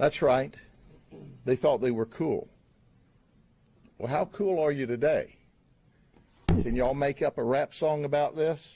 That's right. They thought they were cool. Well, how cool are you today? Can y'all make up a rap song about this?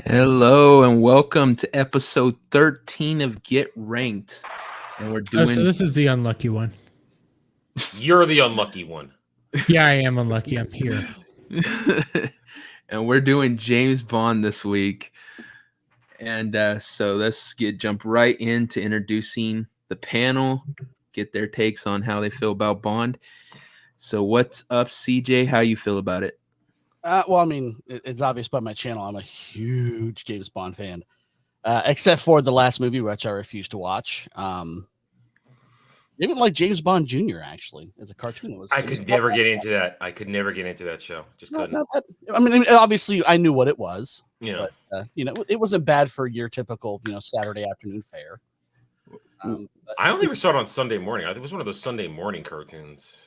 Hello and welcome to episode 13 of Get Ranked. And we're doing. So this is the unlucky one. You're the unlucky one. Yeah, I am unlucky. I'm here. And we're doing James Bond this week. And so let's jump right into introducing the panel, get their takes on how they feel about Bond. So what's up, CJ? How you feel about it? Well, I mean, it's obvious by my channel. I'm a huge James Bond fan, except for the last movie, which I refused to watch. Even like James Bond Jr. actually, as a cartoon, I could never get into that. I could never get into that show. Just couldn't. I mean, obviously, I knew what it was. Yeah. But, it wasn't bad for your typical, Saturday afternoon fare. I only ever saw it on Sunday morning. It was one of those Sunday morning cartoons.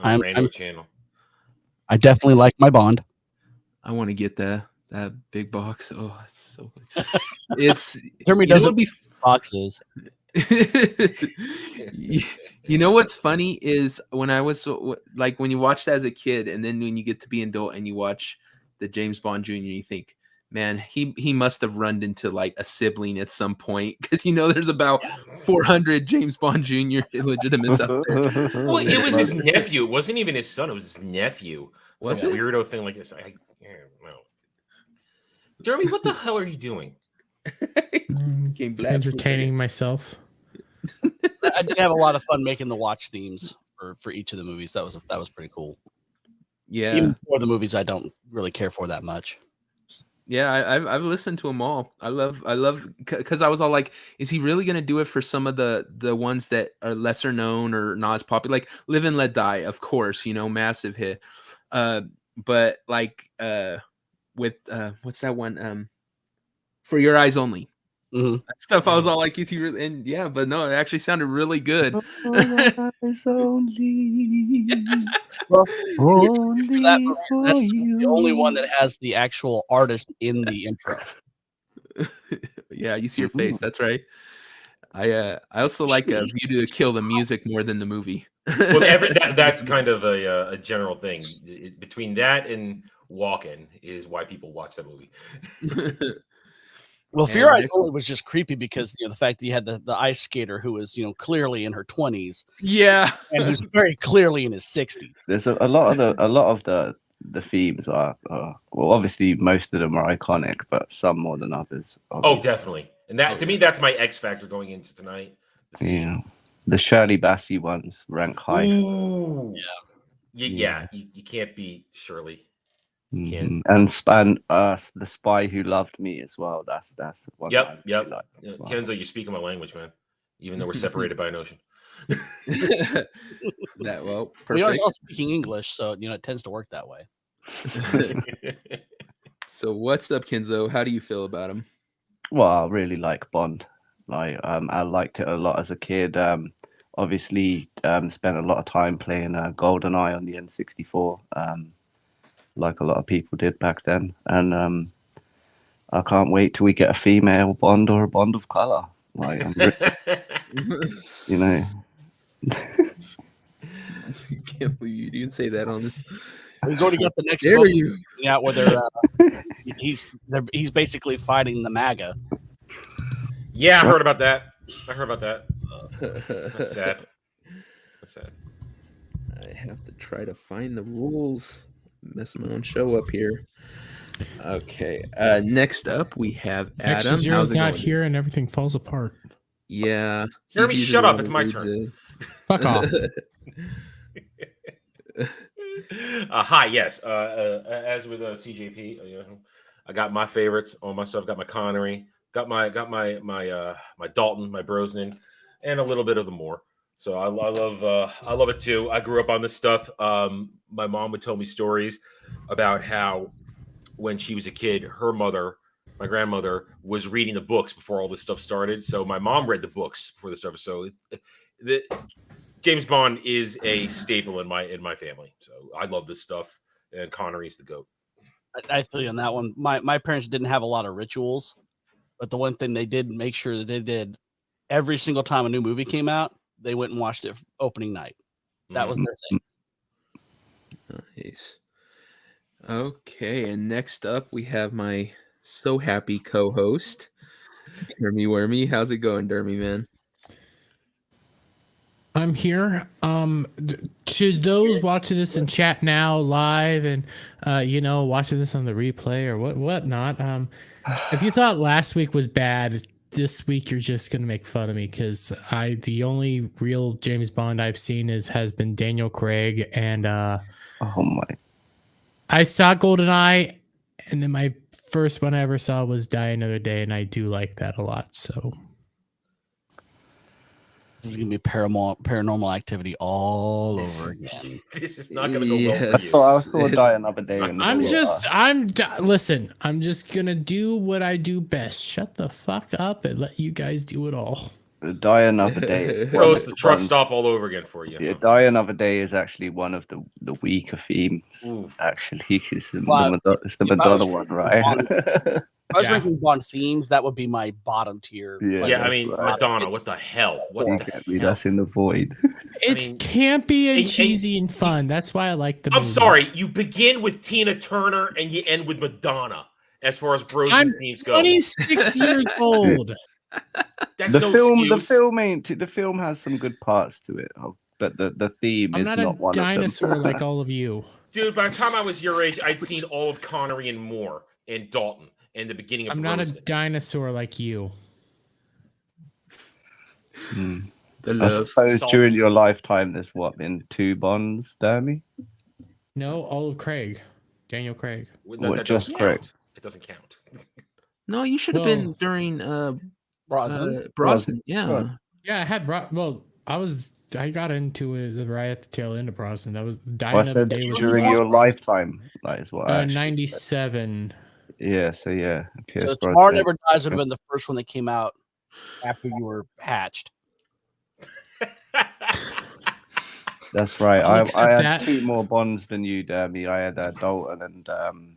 I'm channel. I definitely like my Bond. I want to get that big box. Oh, it's so good. It's Dermy doesn't be boxes. You know what's funny is when I was like when you watch that as a kid, and then when you get to be an adult and you watch the James Bond Jr., you think, man, he must have run into like a sibling at some point because there's about 400 James Bond Jr. illegitimates out there. Well, it was his nephew. It wasn't even his son. It was his nephew. Some weirdo thing like this. I don't know. Dermy, what the hell are you doing? Entertaining myself. I did have a lot of fun making the watch themes for each of the movies. That was pretty cool. Yeah. Even for the movies I don't really care for that much. Yeah, I've listened to them all. I love because I was all like, is he really gonna do it for some of the ones that are lesser known or not as popular? Like Live and Let Die, of course, massive hit. But like with what's that one? For Your Eyes Only. Mm-hmm. That stuff I was all like, is he really? And yeah, but no, it actually sounded really good. Eyes only. Well, Only that movie, for that's you. the only one that has the actual artist in the intro. Yeah, you see your face. That's right. I also like View to Kill the music more than the movie. Well, that's kind of a general thing. Between that and Walken is why people watch that movie. Well, Fear Eyes Only was just creepy because the fact that you had the ice skater who was clearly in her 20s, Yeah, and who's very clearly in his 60s. There's a lot of the themes are well, obviously most of them are iconic, but some more than others. Oh, definitely. And that to me, that's my X factor going into tonight. Yeah, the Shirley Bassey ones rank high. Ooh. Yeah. You can't beat Shirley. Mm-hmm. And The Spy Who Loved Me as well. That's one. Yep. Really like. Wow. Kenzo, you're speaking my language, man. Even though we're separated by an ocean. That perfect. We are all speaking English, so it tends to work that way. So what's up, Kenzo? How do you feel about him? Well, I really like Bond. I liked it a lot as a kid. Obviously, spent a lot of time playing GoldenEye on the N64. Like a lot of people did back then. And I can't wait till we get a female Bond or a Bond of color. Like, Can't believe you didn't say that on this. He's already got the next Dare book you? out where he's basically fighting the MAGA. Yeah, I heard about that. That's sad. That's sad. I have to try to find the rules. Mess my own show up here. Okay. Next up, we have Adam. Extra Zero's How's it not going? here, and everything falls apart. Yeah. Jeremy, he's shut usually up. the It's one my who turn. reads Fuck off. Hi, yes. As with CJP, I got my favorites on my stuff. Got my Connery, got my Dalton, my Brosnan, and a little bit of the Moore. So I love it too. I grew up on this stuff. My mom would tell me stories about how when she was a kid, her mother, my grandmother, was reading the books before all this stuff started. So my mom read the books before this stuff. So James Bond is a staple in my family. So I love this stuff, and Connery's the GOAT. I feel you on that one. My parents didn't have a lot of rituals, but the one thing they did make sure that they did every single time a new movie came out, they went and watched it opening night. That was their thing. Nice. Okay, and next up we have my so happy co-host, Dermy Wermy. How's it going, Dermy, man? I'm here. To those watching this in chat now live and watching this on the replay or whatnot, if you thought last week was bad, this week you're just gonna make fun of me because the only real James Bond I've seen has been Daniel Craig, and Oh my! I saw GoldenEye, and then my first one I ever saw was Die Another Day, and I do like that a lot. So this is gonna be paranormal activity all over again. This is not going to go well I for you. thought I was going to die another day. listen, I'm just gonna do what I do best. Shut the fuck up and let you guys do it all. Die Another Day. Bro, it's the truck stop all over again for you. Yeah, Die Another Day is actually one of the weaker themes. Ooh. Actually, it's the If I Madonna was one, right? If I was ranking Bond themes, that would be my bottom tier. Yeah, I mean, right. Madonna, what the hell? What the hell? That's in the void. It's mean, campy and and- cheesy and fun. That's why I like the movie. I'm sorry, you begin with Tina Turner and you end with Madonna as far as Bros I'm themes go. 26 years old. That's The no film excuse. the film has some good parts to it, but the theme I'm is not not a one dinosaur of them. like all of you. Dude, by the time I was your age, I'd seen all of Connery and Moore and Dalton and the beginning of I'm not a Brosnan. dinosaur like you. Hmm. The I love. suppose Salt. during your lifetime, there's been 2 Bonds, Dermy? No, all of Craig. Daniel Craig. That What, doesn't just count. correct? It doesn't count. No, you should have Well- been during Brosnan. Brosnan. Yeah. Right. Yeah, I had I got into it right at the tail end of Brosnan. That was Die I Another said Day was during your lifetime. That is what I actually said. 97. Yeah, so yeah. Pierce So Brosnan. Tomorrow Never Dies would have been the first one that came out after you were hatched. That's right. I'll I accept had that. 2 more Bonds than you, Dermy. I had Dalton and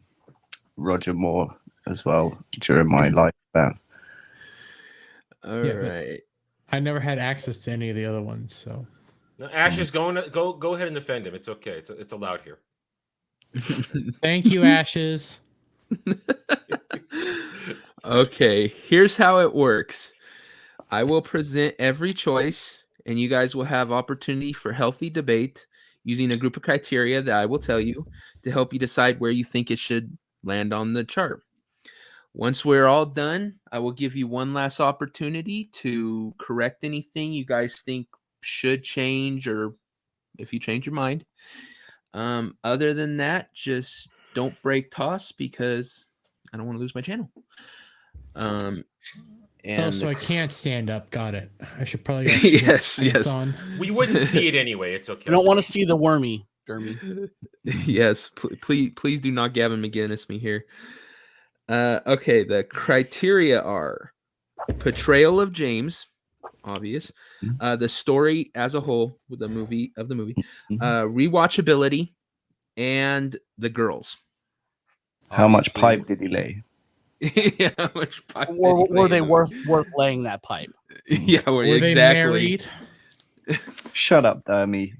Roger Moore as well during my lifespan. All Yeah, right. I never had access to any of the other ones, so No, Ash is go ahead and defend him. It's okay. It's allowed here. thank you, Ashes. Okay, here's how it works. I will present every choice, and you guys will have opportunity for healthy debate using a group of criteria that I will tell you to help you decide where you think it should land on the chart. Once we're all done, I will give you one last opportunity to correct anything you guys think should change, or if you change your mind. Other than that, just don't break toss because I don't want to lose my channel. And So I can't stand up. Got it. I should probably yes, pants yes. on. We wouldn't see it anyway. It's okay. You don't want to see the wormy, Dermy. Yes, please do not Gavin McGinnis me here. Okay, the criteria are portrayal of James, obvious. The story as a whole with the movie, rewatchability, and the girls. How much Obviously. pipe did he lay? Yeah, how much pipe did Or he were lay they in? worth laying that pipe? Yeah, Were they exactly. married? Shut up, Dermy.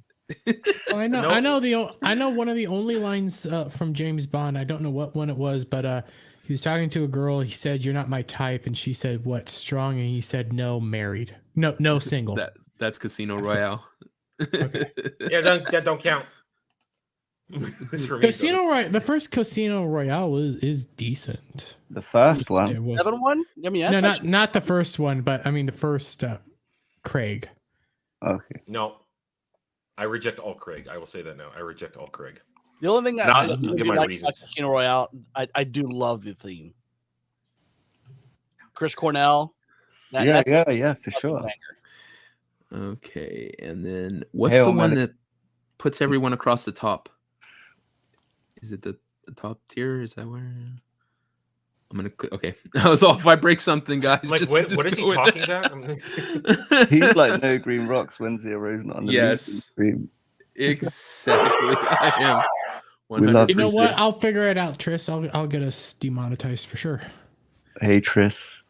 Well, I know. Nope. I know one of the only lines from James Bond. I don't know what one it was, but he was talking to a girl. He said, "You're not my type," and she said, "What, strong?" And he said, "No, married. No, single." That's Casino Royale. Okay. Yeah, that don't count. It's for me. Casino Royale. The first Casino Royale is decent. The first It one. was, 7-1? I mean, no, that's not actually, not the first one, but I mean the first Craig. Okay. No, I reject all Craig. I will say that now. I reject all Craig. the only thing that Nah, I I'll really give my like reasons. about Casino Royale, I do love the theme. Chris Cornell. Yeah, for sure. Okay, and then what's Hail the one Mary. that puts everyone across the top? Is it the top tier? Is that where? I'm gonna click. Okay, I was off. If I break something, guys. Like, just what is go he with talking that. about? He's like no green rocks when zero's not on the Yes. screen. Exactly. I am. We love 100%. You know what? I'll figure it out, Tris. I'll get us demonetized for sure. Hey Tris,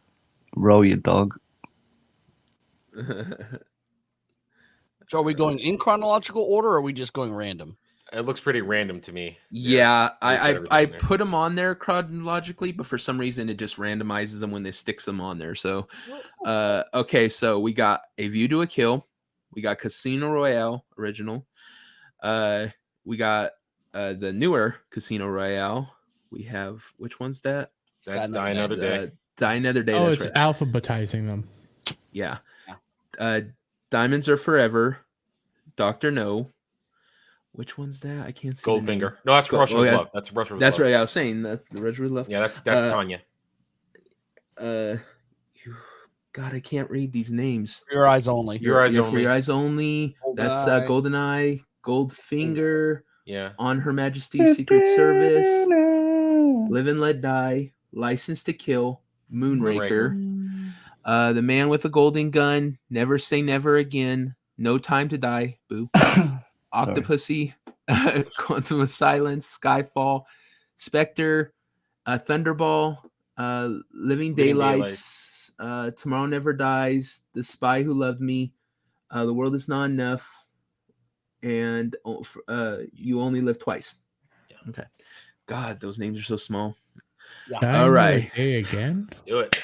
roll your dog. So are we going in chronological order, or are we just going random? It looks pretty random to me. Yeah, He's got I everything there. put them on there chronologically, but for some reason it just randomizes them when they sticks them on there. So, okay, so we got A View to a Kill, we got Casino Royale original, we got the newer Casino Royale. We have, which one's that? That's Die Another Day. Die Another Day. Oh, That's it's right. alphabetizing them. Yeah. Diamonds Are Forever, Dr. No. Which one's that? I can't see. the name. Goldfinger. No, that's Russian oh, yeah. Love. That's Russian Love. That's right. I was saying that the Red Love. Yeah, that's Tanya. God, I can't read these names. For Your Eyes Only. Your Eyes For Only. Your Eyes Only. That's Goldeneye. Goldeneye, Goldfinger, Yeah. On Her Majesty's Secret Service, Live and Let Die, License to Kill, Moonraker, The Man with a Golden Gun, Never Say Never Again, No Time to Die, boo, Octopussy, Quantum of Silence, Skyfall, Spectre, Thunderball, Living Daylights, Tomorrow Never Dies, The Spy Who Loved Me, The World Is Not Enough, and You Only Live Twice. Yeah. Okay. God, those names are so small. Die All Another right. Day again. Do it.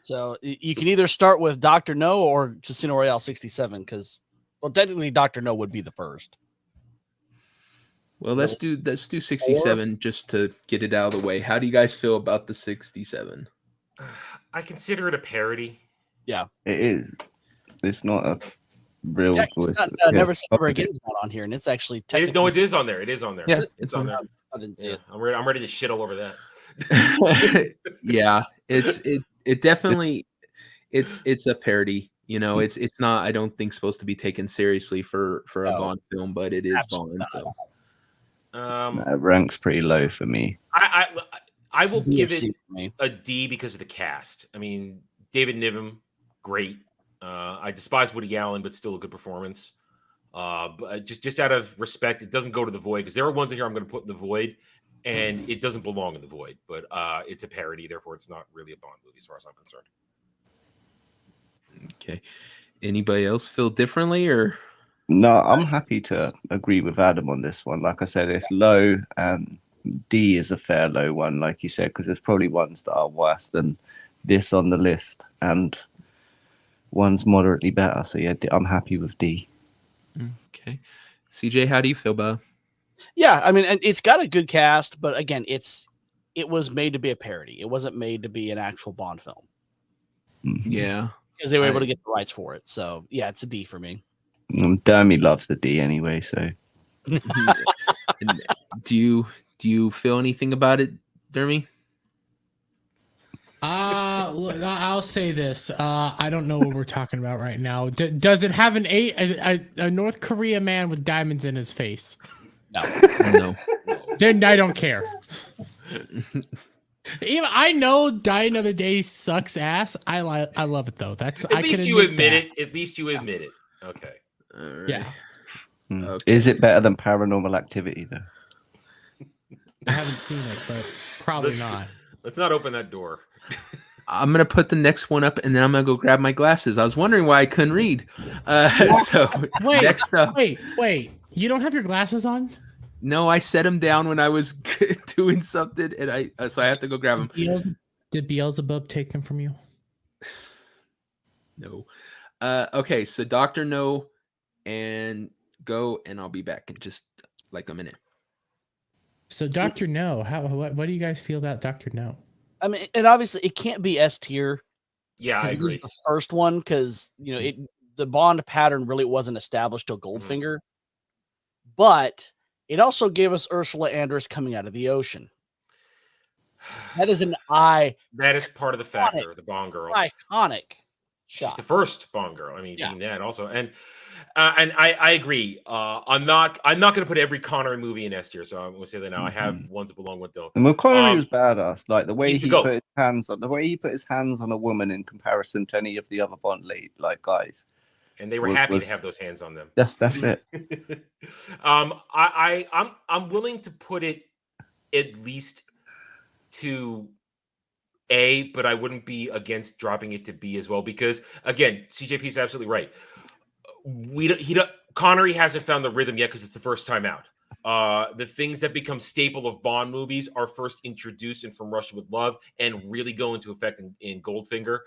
So you can either start with Dr. No or Casino Royale 67, because, well, technically Dr. No would be the first. Well, let's do 67 just to get it out of the way. How do you guys feel about the 67? I consider it a parody. It is. It's not a real Yeah, voice. Never Say Never Again is not on here, and it's actually technically. No, it is on there. It is on there. Yeah, it's on there. I didn't see Yeah, it. I'm ready to shit all over that. Yeah, it definitely it's a parody. You know, it's not, I don't think, supposed to be taken seriously for a No. Bond film, but it is Absolutely Bond. So That ranks pretty low for me. I will give DFC it for me. a D because of the cast. I mean, David Niven, great. I despise Woody Allen, but still a good performance. But just out of respect, it doesn't go to the void, because there are ones in here I'm going to put in the void, and it doesn't belong in the void. But it's a parody, therefore it's not really a Bond movie as far as I'm concerned. okay. Anybody else feel differently, or No, I'm happy to agree with Adam on this one. Like I said, it's low, and D is a fair low one, like you said, because there's probably ones that are worse than this on the list, and one's moderately better. So yeah, I'm happy with D. okay? CJ, how do you feel about? Yeah, I mean, and it's got a good cast, but again, it was made to be a parody. It wasn't made to be an actual Bond film, Yeah. because they were able to get the rights for it. So yeah, it's a D for me. Dermy loves the D anyway, so And do you feel anything about it, Dermy? Look, I'll say this. I don't know what we're talking about right now. Does it have a North Korea man with diamonds in his face? No, No. Then I don't care. Even I know Die Another Day sucks ass. I love it though. That's At least you admit it. At least you admit it. Okay. All right. Yeah, Okay. Is it better than Paranormal Activity though? I haven't seen it, but probably not. Let's not open that door. I'm gonna put the next one up, and then I'm gonna go grab my glasses. I was wondering why I couldn't read. So Wait, next up, wait. You don't have your glasses on? no, I set them down when I was doing something, and so I have to go grab them. Did Beelzebub take them from you? No. Okay, so Dr. No, and go, and I'll be back in just like a minute. So Dr. No, what do you guys feel about Dr. No? I mean, and obviously it can't be S tier. Yeah, I It was agree. the first one because the Bond pattern really wasn't established till Goldfinger, but it also gave us Ursula Andress coming out of the ocean. That is That is part of the factor. The Bond girl, iconic she's shot. the first Bond girl. I mean, being that also, and I agree. I'm not going to put every Connery movie in S tier, so I'm going to say that now. I have ones that belong with them. And McConaughey was badass. Like the way he's the he goat. put his hands on a woman in comparison to any of the other Bond lead guys. And they were happy to have those hands on them. That's it. I'm willing to put it at least to A, but I wouldn't be against dropping it to B as well because again, CJP is absolutely right. Connery hasn't found the rhythm yet because it's the first time out. The things that become staple of Bond movies are first introduced in From Russia with Love and really go into effect in Goldfinger.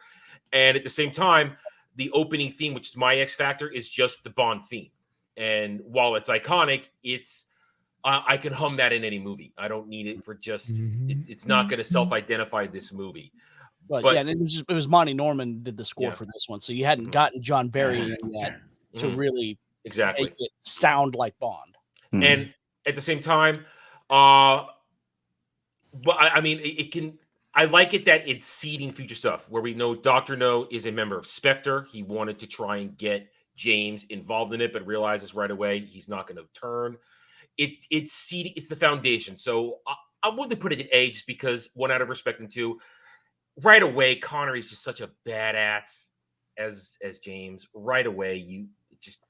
And at the same time, the opening theme, which is my X factor, is just the Bond theme. And while it's iconic, it's I can hum that in any movie. I don't need it for just it's not going to self-identify this movie. But yeah, and it was Monty Norman did the score for this one, so you hadn't gotten John Barry in yet to really exactly make it sound like Bond. And at the same time, but I mean, it can. I like it that it's seeding future stuff where we know Dr. No is a member of Spectre. He wanted to try and get James involved in it, but realizes right away he's not going to turn. It's seeding. It's the foundation. So I wouldn't put it at A just because one, out of respect, and two, right away Connery's just such a badass as James. Right away, he's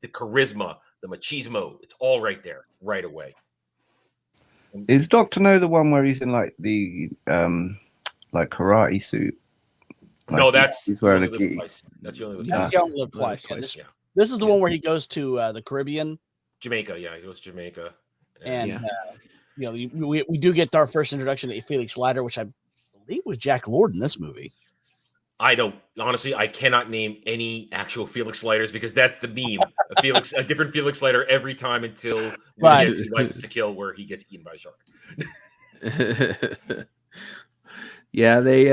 the charisma, the machismo. It's all right there, right away. Is Dr. No the one where he's in like the like karate suit? Like, no, he's wearing a gi. That's the only. That's the only lived twice. This is the one where he goes to the Caribbean. Jamaica, yeah, he goes to Jamaica, and we do get our first introduction to Felix Leiter, which I believe was Jack Lord in this movie. I cannot name any actual Felix Leiters because that's the meme. A different Felix Leiter every time until we get to License to Kill, where he gets eaten by a shark. Yeah, they.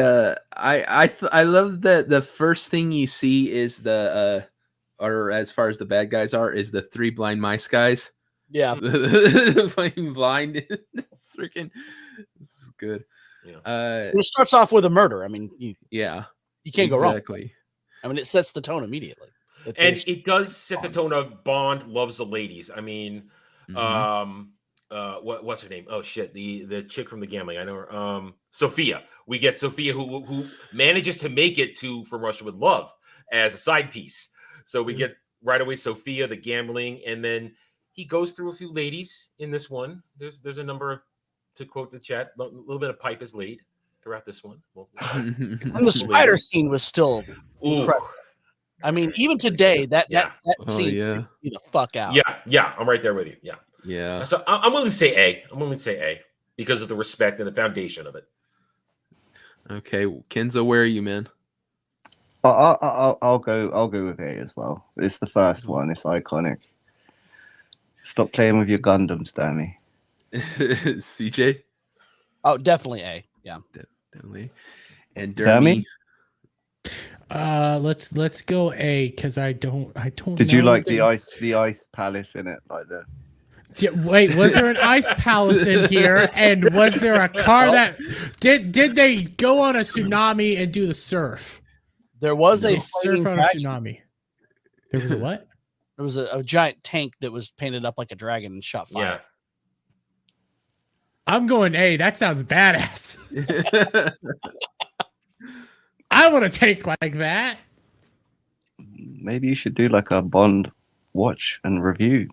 I love that the first thing you see is or as far as the bad guys is the three blind mice guys. Yeah, playing blind. It's freaking. This is good. Yeah. It starts off with a murder. I mean, you can't go wrong. Exactly. I mean, it sets the tone immediately. And it does set the tone of Bond loves the ladies. I mean, what's her name? Oh shit, the chick from the gambling. I know her. Sophia. We get Sophia who manages to make it to From Russia with Love as a side piece. So we get right away Sophia, the gambling, and then he goes through a few ladies in this one. There's a number of, to quote the chat, a little bit of pipe is laid throughout this one. And the spider scene was still incredible. I mean, even today, that scene be the fuck out. Yeah, I'm right there with you. Yeah. So I'm willing to say A. I'm willing to say A because of the respect and the foundation of it. Okay, Kenzo, where are you, man? I'll go with A as well. It's the first one. It's iconic. Stop playing with your Gundams, Dermy. CJ? Oh, definitely A. Yeah, definitely. And Dermy? Let's go A because I don't. Did you like the ice palace in it, like the? Yeah, wait, was there an ice palace in here? And was there a car that did they go on a tsunami and do the surf? There was a surf on a tsunami. There was a what? There was a giant tank that was painted up like a dragon and shot fire. Yeah. I'm going A. That sounds badass. I want a tank like that. Maybe you should do like a Bond watch and review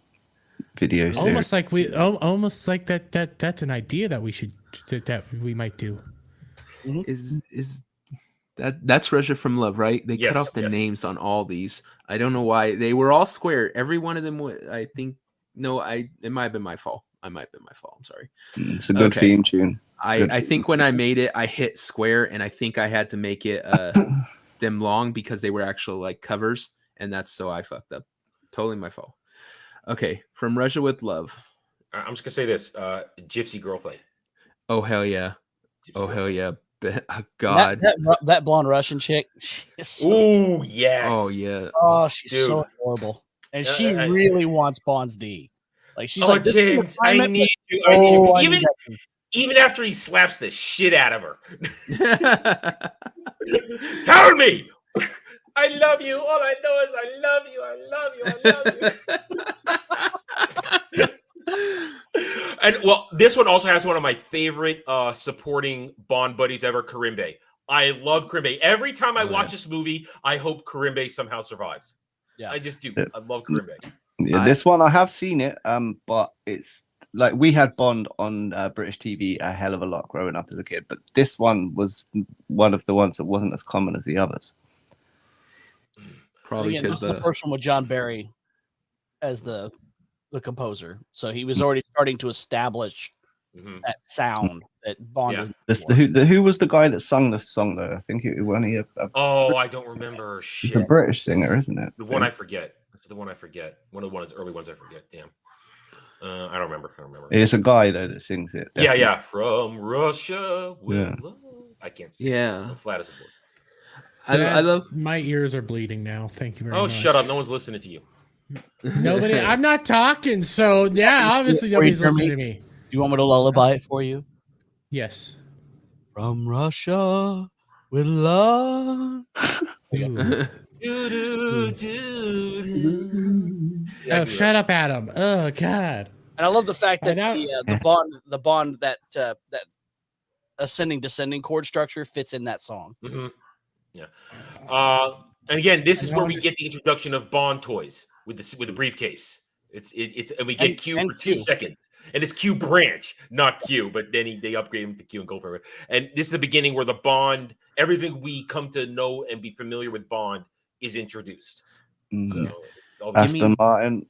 video series. Almost like that's an idea that we might do. Is That's Russia from Love, right? They cut Yes, off the yes. names on all these. I don't know why. They were all square. Every one of them I think it might have been my fault. I'm sorry. It's a good Okay. theme tune. I think when I made it, I hit square, and I think I had to make it them long because they were actual like covers, and that's so I fucked up. Totally my fault. Okay, From Russia with Love. I'm just gonna say this: Gypsy Girlfriend. Oh hell yeah! Gypsy Oh hell Girlfriend. yeah! God. That blonde Russian chick. She is so, Ooh, yes. Oh yeah. oh, she's Dude. so adorable, and she I- really wants Bond's D. Like she's Oh, like, this is an James, I assignment, need but- you. I need you. Oh, I need Even that thing. even after he slaps the shit out of her. Tell me, I love you. All I know is I love you. I love you. I love you. And well, this one also has one of my favorite supporting Bond buddies ever, Karimbe. I love Karimbe. Every time I Oh, watch yeah. this movie, I hope Karimbe somehow survives. Yeah. I just do. Yeah. I love Karimbe. Yeah, this one I have seen it, but it's like we had Bond on British TV a hell of a lot growing up as a kid, but this one was one of the ones that wasn't as common as the others. Probably Again, this because is the first one with John Barry as the composer, so he was already starting to establish Mhm. that sound that Bond Yeah. is. Who was the guy that sung the song though? I think it was only Oh, I don't remember. it's Shit. a British singer, isn't it? The one I forget. It's the one I forget. One of the early ones I forget. Damn. I don't remember. It's a guy though that sings it. Yeah, yeah. From Russia with Yeah. love. I can't see. yeah. I'm flat as a board. I love. My ears are bleeding now. Thank you very Oh, much. shut up. No one's listening to you. Nobody. I'm not talking. So yeah, obviously Wait, nobody's Jeremy? listening to me. You want me to lullaby it for you? Yes. From Russia with love. Ooh. Oh, shut up, Adam. Oh God. And I love the fact that I know. the Bond that ascending descending chord structure fits in that song. Mhm. Yeah. And again, this is where we get the introduction of Bond toys with the briefcase. It's and we get And- Q and for 2 Q. seconds. And it's Q branch, not Q, but then they upgrade him to Q and go for it. And this is the beginning where the Bond, everything we come to know and be familiar with Bond is introduced. Mhm. So all the- Aston Martin.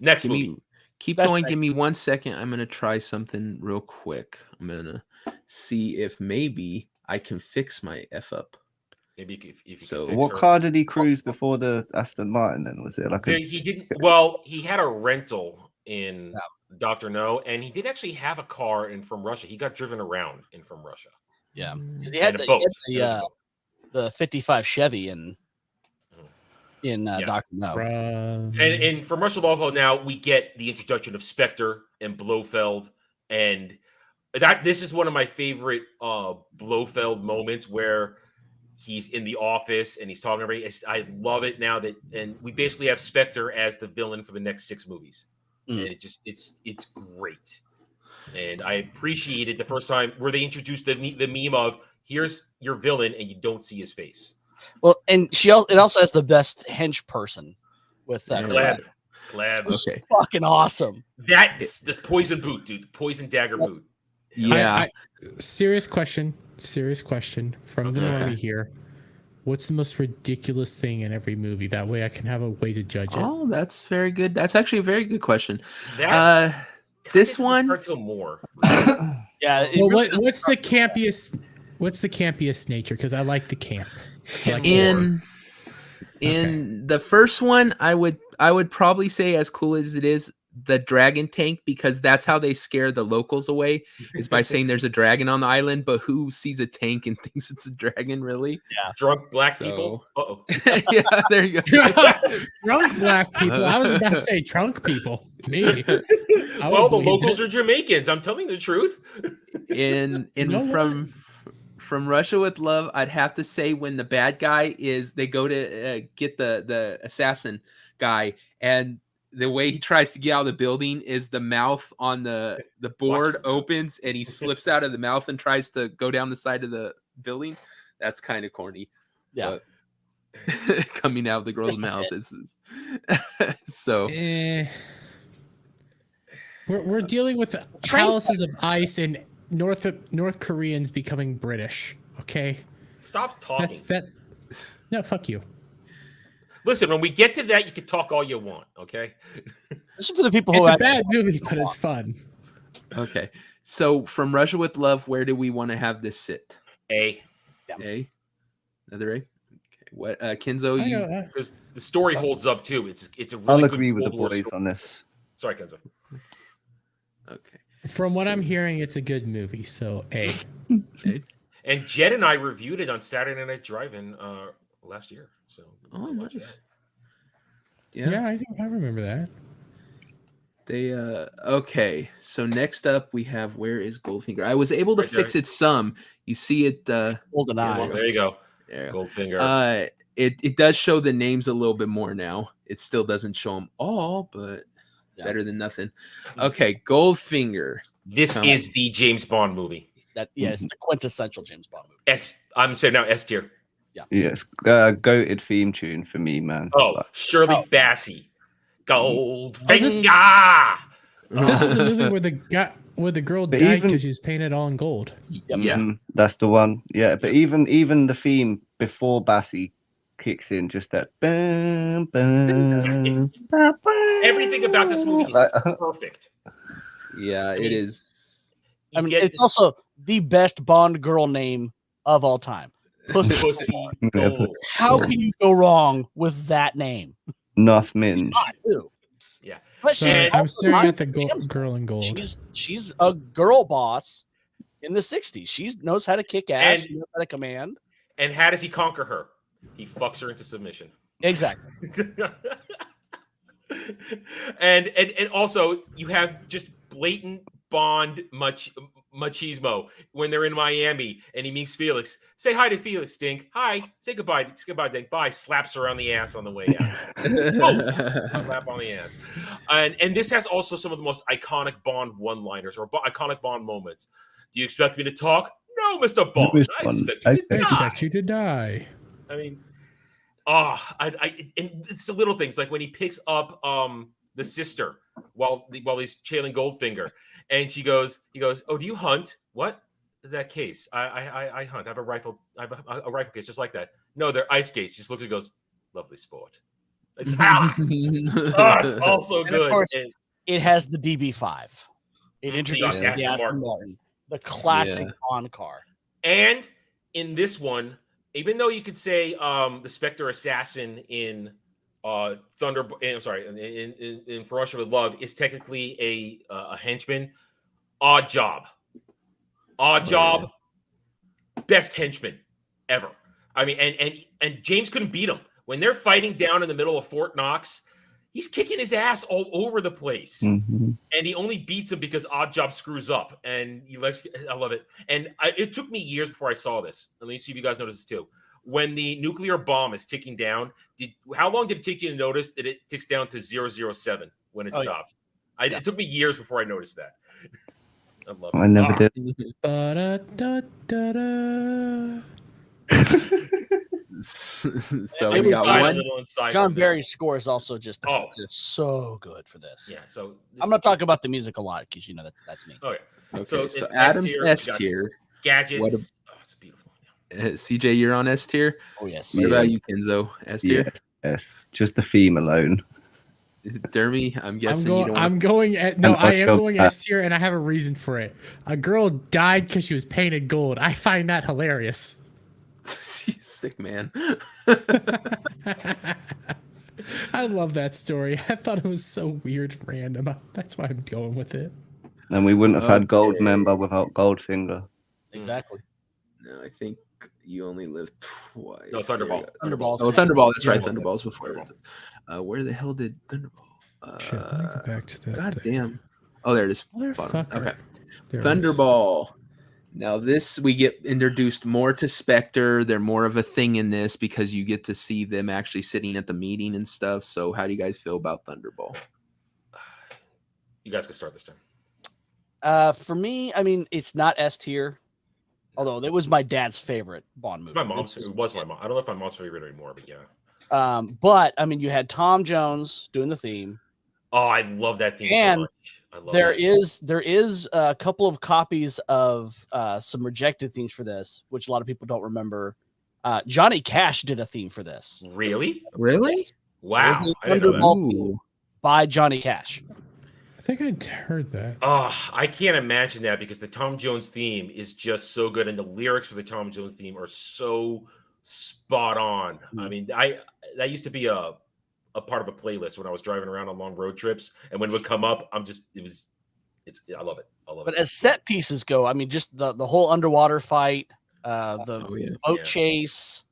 next Give movie. me, keep That's going. nice. Give me 1 second. I'm gonna try something real quick. I'm gonna see if maybe I can fix my F up. Maybe if you So can fix What her. car did he cruise before the Aston Martin then? Was it like He didn't. Well, he had a rental in Dr. No, and he did actually have a car in From Russia. He got driven around in From Russia. Yeah, because And a boat. the 55 Chevy in Yeah. Doctor No. And From Russia Volvo, now we get the introduction of Spectre and Blofeld, and this is one of my favorite Blofeld moments where he's in the office and he's talking to everybody. I love it now and we basically have Spectre as the villain for the next 6 movies. Mm. And it's great. And I appreciated the first time where they introduced the meme of here's your villain and you don't see his face. Well, and it also has the best hench person with Glad. Okay. Fucking awesome. That's the poison boot, dude. The poison dagger boot. Yeah. Serious question from the Okay. normie here. What's the most ridiculous thing in every movie? That way I can have a way to judge it. Oh, that's very good. That's actually a very good question. That This doesn't one. start till more. Yeah. Well, what's the campiest? What's the campiest nature? Because I like the camp. Like In the first one, I would probably say, as cool as it is, the dragon tank, because that's how they scare the locals away, is by saying there's a dragon on the island. But who sees a tank and thinks it's a dragon, really? Drunk black people. Uh-oh. Yeah, there you go. Drunk black people. I was about to say trunk people. Me. Well, the believe locals it. are Jamaicans. I'm telling the truth. In You know what? From Russia with Love, I'd have to say when the bad guy they go to get the assassin guy, and the way he tries to get out of the building is the mouth on the board opens and he slips out of the mouth and tries to go down the side of the building. That's kind of corny. Yeah. But coming out of the girl's mouth is so. We're dealing with palaces of ice and North Koreans becoming British. Okay. Stop talking. No, fuck you. Listen, when we get to that, you can talk all you want. Okay. This is for the people who It's a actually bad movie, but it's fun. Okay. So from Russia with Love, where do we want to have this sit? A. A. Another A. Okay. What? Kenzo, I you. know, Because the story holds up too. It's a really I'll good agree with the Cold War boys story. on this. Sorry, Kenzo. Okay. from what I'm hearing, it's a good movie. So A. A. And Jed and I reviewed it on Saturday Night Drive-In last year. So Oh, watch nice. that. Yeah, I remember that. They okay. So next up we have Where is Goldfinger? I was able to Right fix there. it some. You see it Golden Eye. There you go. there. Goldfinger. It does show the names a little bit more now. It still doesn't show them all, but Yeah. better than nothing. Okay, Goldfinger. This come is the James Bond movie. It's the quintessential James Bond movie. I'm saying now S tier. Yes, goated theme tune for me, man. Oh, Shirley Oh. Bassey. Goldfinger. This is the movie where the girl But died even- because she was painted all in gold. Yeah. That's the one. Yeah, but even the theme before Bassie kicks in, just that. Bam, bam, Everything about this movie is Like, perfect. Yeah, it mean, is. I mean, get it's this also the best Bond girl name of all time. Pussy. pussy gold. How can you go wrong with that name? Nuff Minge. Not too. Yeah. But So she I'm also staring at reminds the me of James girl in gold. She's a girl boss in the 60s. She knows how to kick ass. And- She knows how to command. And how does he conquer her? He fucks her into submission. Exactly. and also you have just blatant Bond machismo when they're in Miami and he meets Felix. Say hi to Felix, Dink. Hi. Say goodbye. Say goodbye, Dink. Bye. Slaps her on the ass on the way out. Slap on the ass. And this has also some of the most iconic Bond one-liners or iconic Bond moments. Do you expect me to talk? No, Mr. Bond. Mr. I Bond, expect you I to I die. expect you to die. I mean, and it's the little things like when he picks up the sister while he's trailing Goldfinger, and he goes, "Oh, do you hunt? What is that case? I hunt. I have a rifle. I have a rifle case just like that. No, they're ice skates." He just looks and goes, "Lovely sport." It's it's also And of good. course, And it has the DB5. It introduces Aston the Aston Martin. Martin, the classic Yeah. Bond car. And in this one, even though you could say the Spectre assassin in Thunder, I'm sorry, in For Russia with Love is technically a henchman. Odd Job, best henchman ever. I mean, and James couldn't beat him when they're fighting down in the middle of Fort Knox. He's kicking his ass all over the place. Mhm. And he only beats him because Odd Job screws up. And I love it. And it took me years before I saw this. And let me see if you guys notice this too. When the nuclear bomb is ticking down, how long did it take you to notice that it ticks down to 007 when it stops? It took me years before I noticed that. I love it. I never did. Ba-da-da-da-da. So It we was got tied a one. little inside John from that. Barry's score is also just Oh. so good for this. Yeah. So I'm not talking about the music a lot because that's me. Okay. Okay, so in Adam's we S got tier. Gadgets. What It's beautiful. CJ, you're on S tier. Oh yes. What about you, Kenzo? S tier. Yes. Just the theme alone. Dermy, I'm guessing you don't. I'm going at no. I'm I am go- going S tier, and I have a reason for it. A girl died because she was painted gold. I find that hilarious. Sick man. I love that story. I thought it was so weird and random. That's why I'm going with it. And we wouldn't have had Gold Okay. Member without Goldfinger. Exactly. No, I think you only live twice. No, Thunderball. Thunderballs. Oh, Thunderball. That's right. Yeah. Thunderball's before. Where the hell did Thunderball? Shit, let me go back to that. God thing. damn. Oh, there it is. Motherfucker. Bottom. Okay. There it is. Thunderball. Now this we get introduced more to Spectre. They're more of a thing in this because you get to see them actually sitting at the meeting and stuff. So how do you guys feel about Thunderball? You guys can start this time. For me, I mean, it's not S tier, although it was my dad's favorite Bond movie. It's my mom's. It was my mom. I don't know if my mom's favorite anymore, but yeah. But I mean, you had Tom Jones doing the theme. Oh, I love that theme And so much. I love There that. is a couple of copies of some rejected themes for this, which a lot of people don't remember. Johnny Cash did a theme for this. Really? Really? Wow. It was I a didn't know that. Thunderball theme Ooh. by Johnny Cash. I think I'd heard that. Oh, I can't imagine that because the Tom Jones theme is just so good, and the lyrics for the Tom Jones theme are so spot on. I mean, that used to be a part of a playlist when I was driving around on long road trips, and when it would come up, I love it. I love But it. as set pieces go, I mean, just the whole underwater fight, the Oh, yeah. boat Yeah. chase.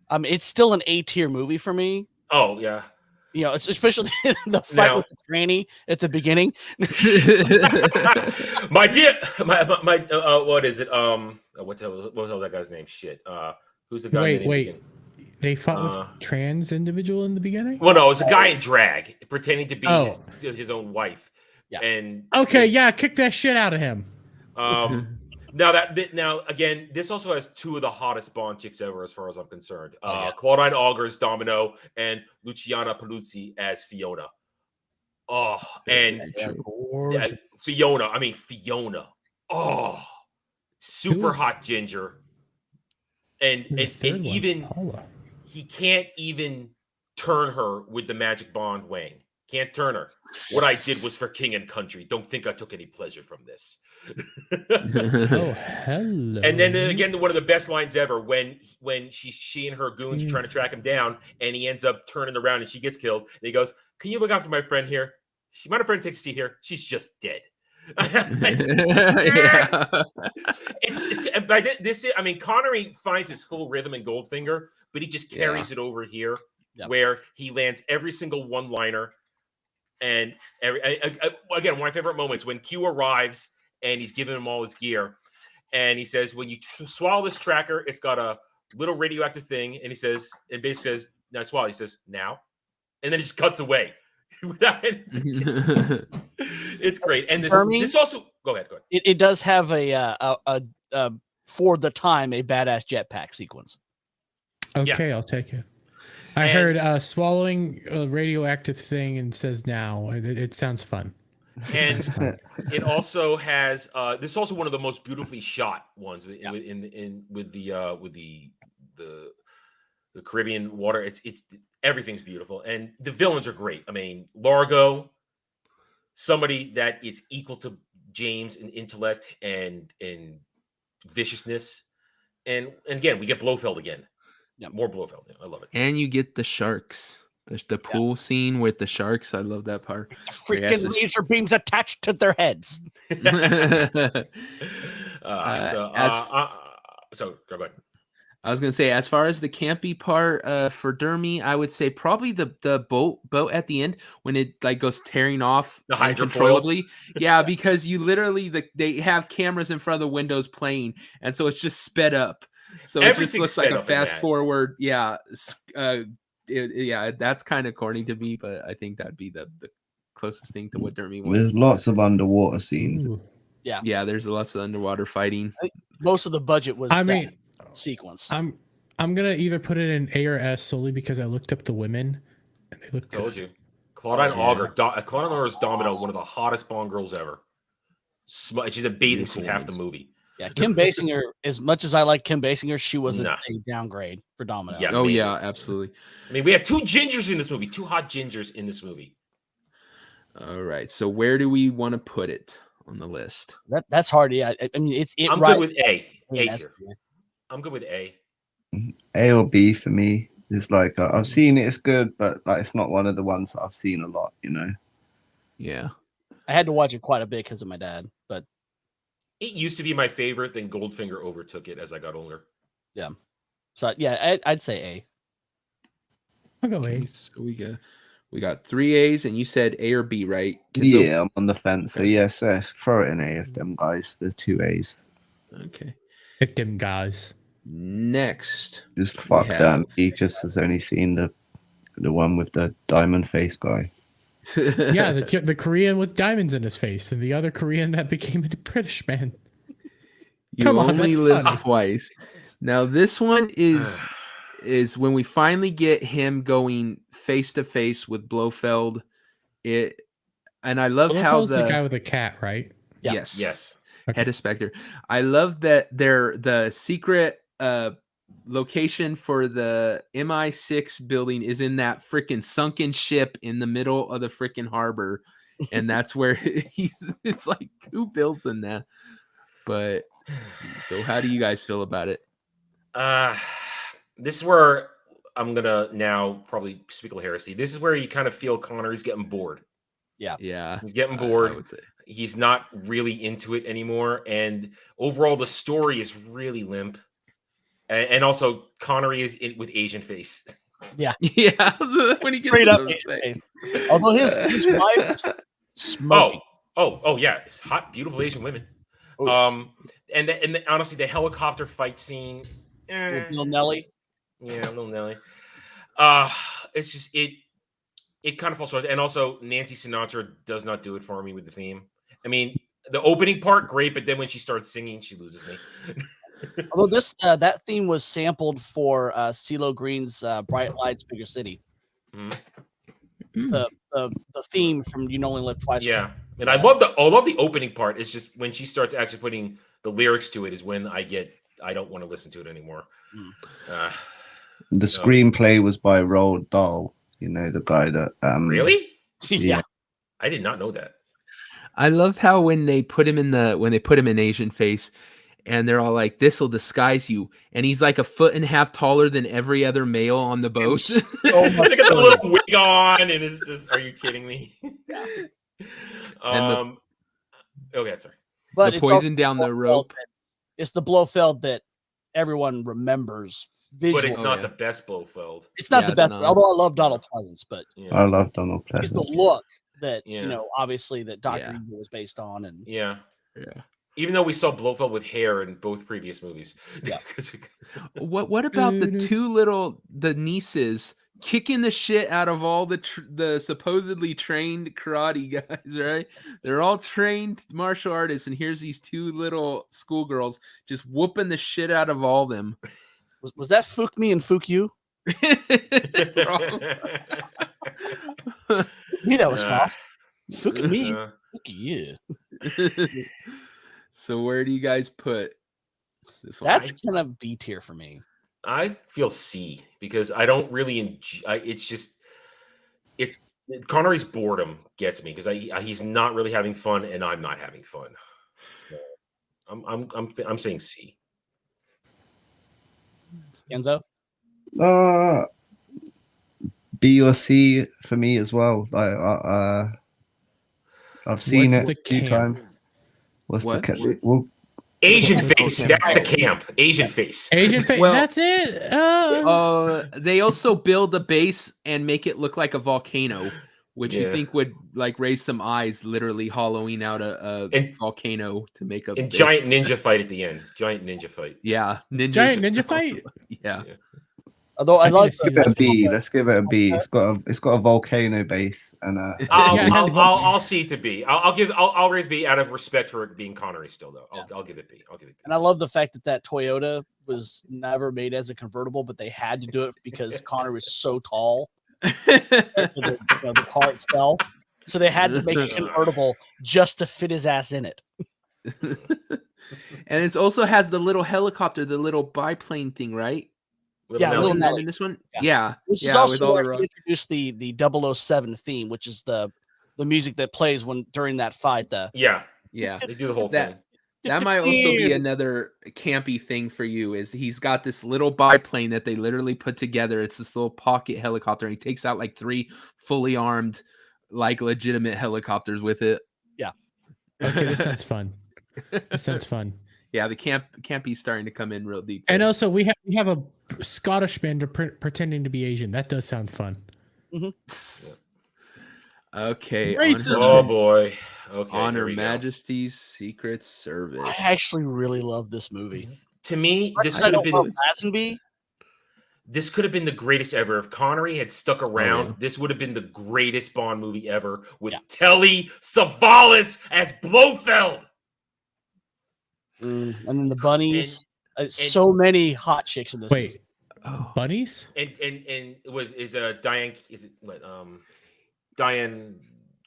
I mean, it's still an A-tier movie for me. Oh yeah. You know, especially the fight Now- with the tranny at the beginning. my dear, what is it? What the hell that guy's name? Shit. Who's the guy? Wait, in the wait. beginning? They fought with trans individual in the beginning? Well, no, it was a guy in drag pretending to be Oh. his own wife. Yeah. And Okay, yeah, kick that shit out of him. Now again, this also has two of the hottest Bond chicks ever, as far as I'm concerned. Oh, yeah. Claudine Auger as Domino and Luciana Paluzzi as Fiona. Oh, and Yeah, yeah, gorgeous. Fiona. I mean Fiona. Oh, super was- hot ginger. And The third one, even Paula. he can't even turn her with the magic Bond wang. Can't turn her. What I did was for king and country. Don't think I took any pleasure from this. Oh, hello. And then again, one of the best lines ever when she and her goons are trying to track him down, and he ends up turning around and she gets killed. And he goes, "Can you look after my friend here? My friend takes a seat here. She's just dead." Yes! It's by this. I mean, Connery finds his full rhythm in Goldfinger, but he just carries it over here, where he lands every single one-liner. And again, one of my favorite moments when Q arrives and he's giving him all his gear, and he says, "When you swallow this tracker, it's got a little radioactive thing." And he says, and basically says, "Now swallow." He says, "Now," and then it just cuts away. It's great. And this also go ahead. It does have a for the time a badass jetpack sequence. Okay, I'll take it. I heard swallowing a radioactive thing and says now. It sounds fun. And it also has this is also one of the most beautifully shot ones with the Caribbean water. It's everything's beautiful, and the villains are great. I mean, Largo, somebody that is equal to James in intellect and viciousness, and again we get Blofeld again. Yeah, more Blofeld. Yeah, I love it. And you get the sharks. There's the pool scene with the sharks. I love that part. Freaking laser beams attached to their heads. So go ahead. I was gonna say, as far as the campy part for Dermy, I would say probably the boat at the end when it like goes tearing off the hydrofoil. uncontrollably. Yeah, because you literally they have cameras in front of the windows playing, and so it's just sped up. So it just looks like a fast forward. Yeah, that's kind of corny to me, but I think that'd be the closest thing to what Dermy was. There's lots of underwater scenes. Ooh. Yeah, there's lots of underwater fighting. Most of the budget was that sequence. I'm gonna either put it in A or S solely because I looked up the women and they look Told good. you. Claudine Auger, Claudine Auger's Domino, one of the hottest Bond girls ever. She's a bathing suit half the movie. Yeah, Kim Basinger, as much as I like Kim Basinger, she was a downgrade for Domino. Yeah, oh, yeah, absolutely. I mean, we had two gingers in this movie, two hot gingers in this movie. All right, so where do we want to put it on the list? That's hard. Yeah, I mean, I'm good with A. A tier. tier. I'm good with A. A or B for me. It's like I've seen it, it's good, but like it's not one of the ones that I've seen a lot, you know. Yeah, I had to watch it quite a bit because of my dad, but it used to be my favorite. Then Goldfinger overtook it as I got older. Yeah, so yeah, I'd say A. I'll go okay, A. so we got 3 A's, and you said A or B, right? Kenzo? Yeah, I'm on the fence. So yes, throw it in A if them guys. The 2 A's. Okay. Hit them guys. Next, Just fuck that. He just has only seen the one with the diamond face guy. Yeah, the Korean with diamonds in his face, and the other Korean that became a British man. You Come on, only that's live funny. twice. Now this one is when we finally get him going face to face with Blofeld. And I love how Blofeld's the guy with the cat, right? Yes. Yes. Okay. Head of Spectre. I love that the secret location for the MI6 building is in that freaking sunken ship in the middle of the freaking harbor, and that's where it's like, who builds in that? But so how do you guys feel about it? This is where I'm gonna now probably speak a little heresy. This is where you kind of feel Connery's getting bored. Yeah, He's getting I bored. would say. He's not really into it anymore, and overall the story is really limp. And also Connery is in with Asian face. Yeah, when he gets Straight to up those Asian things. face. Although his wife is smoking. Oh yeah, hot, beautiful Asian women. Oh, yes. And honestly, the helicopter fight scene, Little Nelly. yeah, little Nelly. It's just it kind of falls short. And also, Nancy Sinatra does not do it for me with the theme. I mean, the opening part, great, but then when she starts singing, she loses me. Although this that theme was sampled for CeeLo Green's "Bright Lights, Bigger City." Mhm. The theme from "You Only Live Twice." Yeah, and I love the opening part. It's just when she starts actually putting the lyrics to it is when I don't want to listen to it anymore. The screenplay was by Roald Dahl. You know, the guy that Really? Yeah. I did not know that. I love how when they put him in Asian face, and they're all like, "This'll disguise you," and he's like 1.5 feet taller than every other male on the boat. So They much got the fun. little wig on, and it's just, are you kidding me? And Okay, sorry. But the it's also poison down the Blofeld rope. it's the Blofeld that everyone remembers visually. But it's Oh, not yeah. the best Blofeld. It's not Yeah, the it's best, not. although I love Donald Pleasance, but Yeah. I love Donald it's the Pleasant. look that Yeah. obviously that Dr. Yeah. Evil was based on, and Yeah. Yeah. Even though we saw Blofeld with hair in both previous movies. Yeah. What about the nieces kicking the shit out of all the supposedly trained karate guys, right? They're all trained martial artists, and here's these 2 little schoolgirls just whooping the shit out of all them. was that Fook Me and Fook You? Me, that was fast. Fook Me, Fook You. So where do you guys put this one? That's kind of B tier for me. I feel C because I don't really enjoy. It's Connery's boredom gets me because he's not really having fun and I'm not having fun. So I'm saying C. Kenzo? B or C for me as well. I've seen What's it the a few camp? times. What's What? the well, Asian What's face. the That's the camp? camp. Asian face. Asian face. Well- That's it. They also build a base and make it look like a volcano, which you Yeah. think would like raise some eyes, literally hollowing out a And- volcano to make a And base. giant ninja fight at the end. Giant ninja fight. Yeah, ninjas. Giant ninja fight. Yeah. Although I I love need to see give it a this. B. Let's give it a B. It's got a volcano base and Yeah, it has I'll C to B. I'll raise B out of respect for it being Connery still though. I'll give it B. I'll give it B. and I love the fact that Toyota was never made as a convertible, but they had to do it because Connor was so tall for the car itself. So they had to make a convertible just to fit his ass in it. And it also has the little helicopter, the little biplane thing, right? Yeah, Nelly. Little Isn't that Nelly. in this one? Yeah. Yeah. This is with also all where the he rock- introduced the 007 theme, which is the music that plays during that fight. Yeah. They do the whole That- thing. That might also be another campy thing for you. Is he's got this little biplane that they literally put together. It's this little pocket helicopter, and he takes out like 3 fully armed, like legitimate helicopters with it. Yeah. Okay, this sounds fun. This sounds fun. Yeah, the campy's starting to come in real deep. And there. also, we have a Scottish band pretending to be Asian. That does sound fun. Okay, Racism. Oh boy. Okay. on here Her we go. Majesty's Secret Service. I actually really love this movie. To me, this Especially could I have don't been love Lazenby. this could have been the greatest ever. If Connery had stuck around, yeah. this would have been the greatest Bond movie ever with Yeah. Telly Savalas as Blofeld. And then the bunnies. So many hot chicks in this movie. Wait, Oh. bunnies? And it was Diane, is it what Diane,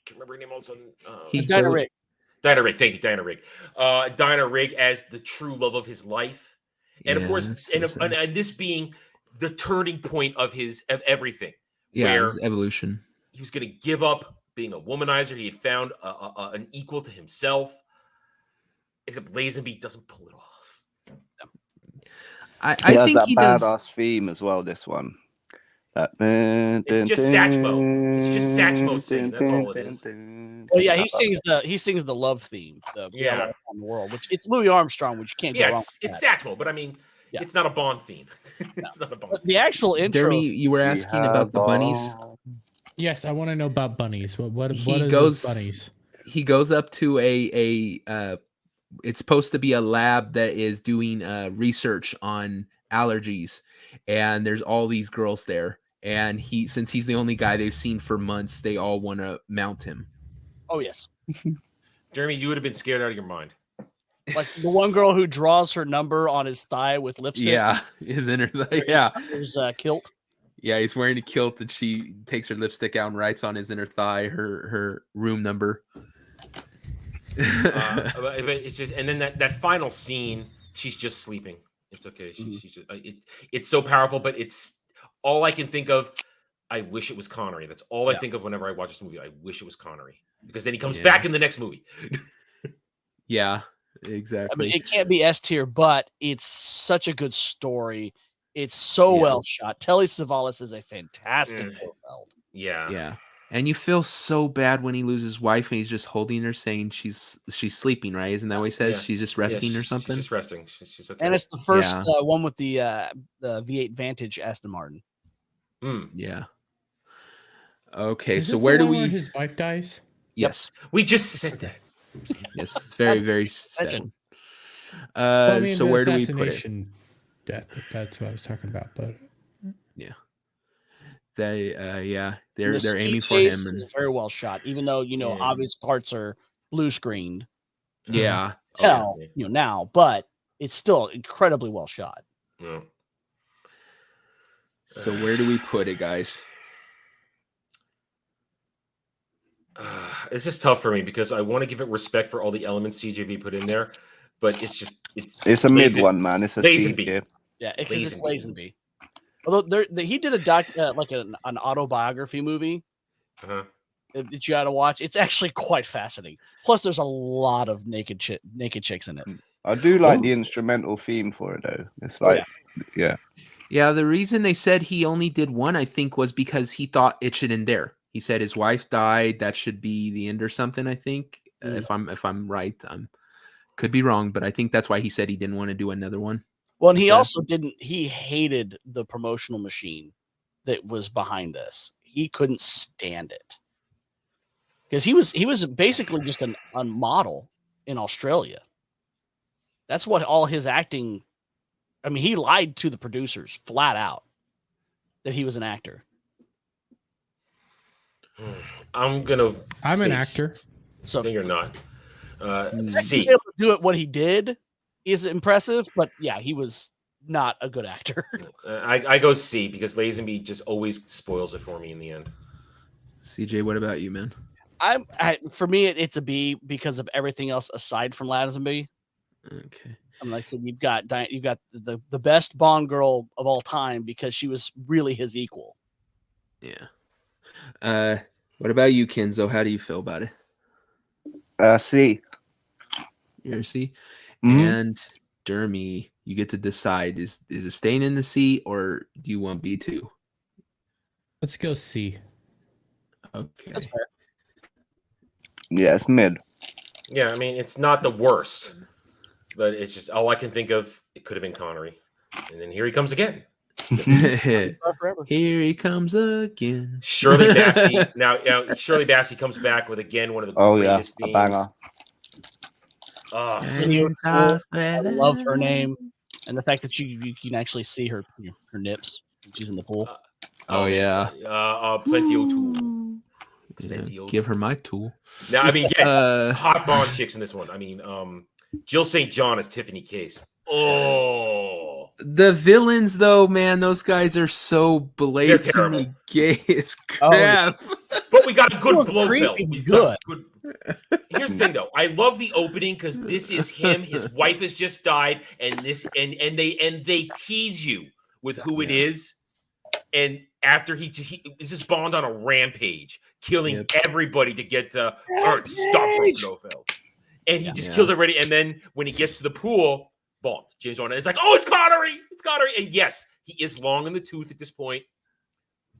can't remember her name all of a sudden. Dinah Rigg. Dinah Rigg, thank you, Dinah Rigg. Dinah Rigg as the true love of his life. And of Yeah, course, that's so sad. and this being the turning point of everything, Yeah, where his evolution. he was going to give up being a womanizer. He had found an equal to himself. Except Lazenby doesn't pull it off. I It has think that he does. badass theme as well. This one. It's just Satchmo. It's just Satchmo singing. That's all it is. Well, yeah, he sings the love theme. Yeah. All Around the World, which it's Louis Armstrong, which you can't go Yeah, wrong. it's with that. Satchmo, but I mean, Yeah. it's not a Bond theme. It's not a Bond. But the actual intro. Dermy, you were asking about the bunnies. Yes, I want to know about bunnies. What is goes- this bunnies? He goes up to it's supposed to be a lab that is doing research on allergies, and there's all these girls there. And since he's the only guy they've seen for months, they all want to mount him. Oh yes, Jeremy, you would have been scared out of your mind. like the one girl who draws her number on his thigh with lipstick. Yeah, his inner His- yeah. his kilt. Yeah, he's wearing a kilt that she takes her lipstick out and writes on his inner thigh her room number. But it's just, and then that final scene, she's just sleeping. It's okay. She's just, it's so powerful, but it's all I can think of. I wish it was Connery. That's all I think of whenever I watch this movie. I wish it was Connery, because then he comes back in the next movie. Yeah, I exactly. mean, it can't be S tier, but it's such a good story. It's so well shot. Telly Savalas is a fantastic Blofeld. Yeah. Yeah. And you feel so bad when he loses his wife and he's just holding her, saying she's sleeping, right? Isn't that what he says? Yeah. She's just resting or She's something? just resting. She's okay. And it's the first one with the V8 Vantage Aston Martin. Yeah. Okay, Is so this where the do one we? where his wife dies? Yes, We just said that. yes, it's very very sad. Legend. Well, I mean, So the where do we put it? assassination death. That's what I was talking about. But They they're The aiming speed for him, chase and is very well shot, even though obvious parts are blue screened. yeah, Tell now, but it's still incredibly well shot. Yeah. So where do we put it, guys? It's just tough for me because I want to give it respect for all the elements CJB put in there, but It's a mid one, man. It's a C Lazenby. tier. Yeah, because it's Lazenby. Lazenby. Although he did a like an autobiography movie that you got to watch. It's actually quite fascinating. Plus, there's a lot of naked chicks in it. I do like the instrumental theme for it though. It's like, Yeah, the reason they said he only did one, I think, was because he thought it should end there. He said his wife died. That should be the end or something. I think, if I'm right, could be wrong, but I think that's why he said he didn't want to do another one. Well, and he also didn't. He hated the promotional machine that was behind this. He couldn't stand it because he was basically just a model in Australia. That's what all his acting. I mean, he lied to the producers flat out that he was an actor. I'm an actor. So no, you're not. to C. be able to do it what he did is impressive, but yeah, he was not a good actor. I go C because Lazenby just always spoils it for me in the end. CJ, what about you, man? For me, it's a B because of everything else aside from Lazenby. Okay. I mean, like I said, you've got the best Bond girl of all time because she was really his equal. Yeah. What about you, Kenzo? How do you feel about it? C. You're a C? Mhm. And Dermy, you get to decide: is it staying in the C or do you want B2? let's go C. Okay. That's fair. Yeah, it's mid. Yeah, I mean it's not the worst, but it's just all I can think of. It could have been Connery, and then here he comes again. Here he comes again. Shirley Bassey. now Shirley Bassey comes back with again one of the greatest a themes. banger. I love her name and the fact that you can actually see her nips when she's in the pool. Oh yeah. Plenty of tool. Yeah, give her my tool. Now, I mean, hot Bond chicks in this one. I mean, Jill St. John as Tiffany Case. Oh, the villains, though, man, those guys are so blatantly gay as crap. But we got a good Look, Blofeld. creepy, We've good. got Here's the thing, though. I love the opening because this is him. His wife has just died, and they tease you with who it is. And after he is just Bond on a rampage, killing everybody to get to earn stuff from Blofeld. And he just kills everybody. And then when he gets to the pool, Bond, James Bond, it's like, oh, it's Connery. It's Connery. And yes, he is long in the tooth at this point,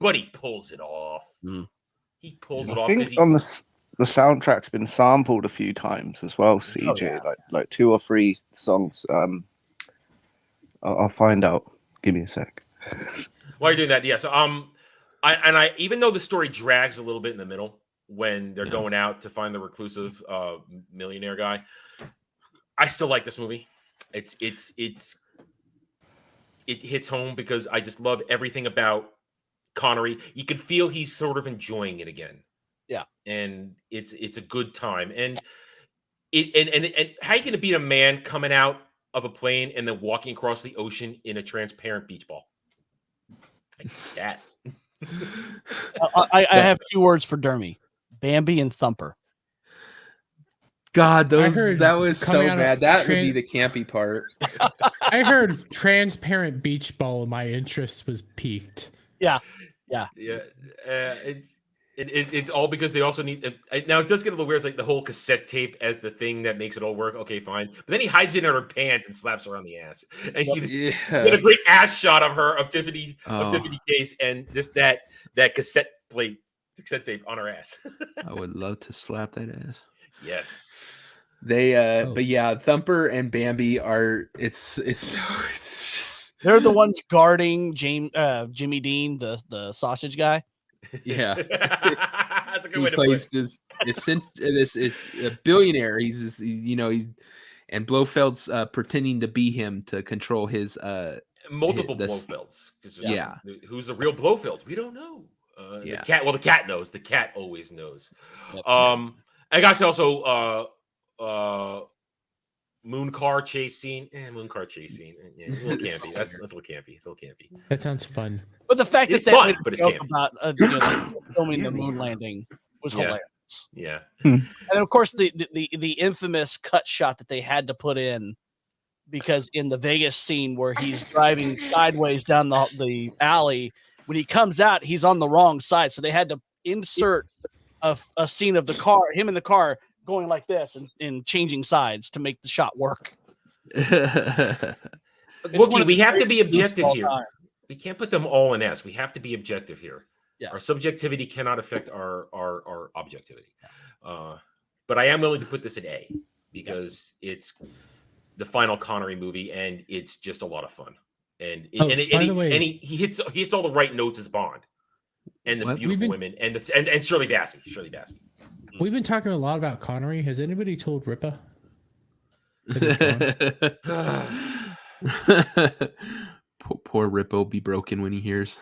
but he pulls it off. He pulls it off. I think on the soundtrack's been sampled a few times as well, CJ. Like 2 or 3 songs. I'll find out. Give me a sec. While you're doing that, yeah. So I even though the story drags a little bit in the middle when they're going out to find the reclusive millionaire guy, I still like this movie. It hits home because I just love everything about Connery. You can feel he's sort of enjoying it again. Yeah, and it's a good time. And how are you going to beat a man coming out of a plane and then walking across the ocean in a transparent beach ball? Like that. I have 2 words for Dermy: Bambi and Thumper. God, that was so bad. That would be the campy part. I heard transparent beach ball, and my interest was piqued. Yeah. It's all because they also need. Now it does get a little weird. It's like the whole cassette tape as the thing that makes it all work. Okay, fine. But then he hides it in her pants and slaps her on the ass. And you see this, you get a great ass shot of her of Tiffany Case and just that cassette tape on her ass. I would love to slap that ass. Yes. They but yeah, Thumper and Bambi are it's just they're the ones guarding Jimmy Dean, the sausage guy. Yeah. That's a good way to put it. This is a billionaire. He's and Blofeld's pretending to be him to control his multiple Blofelds. Who's the real Blofeld? We don't know. The cat. Well, the cat knows. The cat always knows. I gotta say also moon car chase scene. Moon car chase scene. Yeah, it's a little campy. That's a little campy. It's a little campy. That sounds fun. But the fact It's that fun, they but it's joke campy. about filming the moon landing was hilarious. Yeah. And of course the infamous cut shot that they had to put in, because in the Vegas scene where he's driving sideways down the alley, when he comes out, he's on the wrong side. So they had to insert a scene of the car, him in the car going like this and changing sides to make the shot work. Wookie, we have to be objective here. We can't put them all in S. We have to be objective here. Yeah. Our subjectivity cannot affect our objectivity. But I am willing to put this at A because it's the final Connery movie and it's just a lot of fun. And he hits all the right notes as Bond and the beautiful women and Shirley Bassey. We've been talking a lot about Connery. Has anybody told Ripa? Poor Rip will be broken when he hears.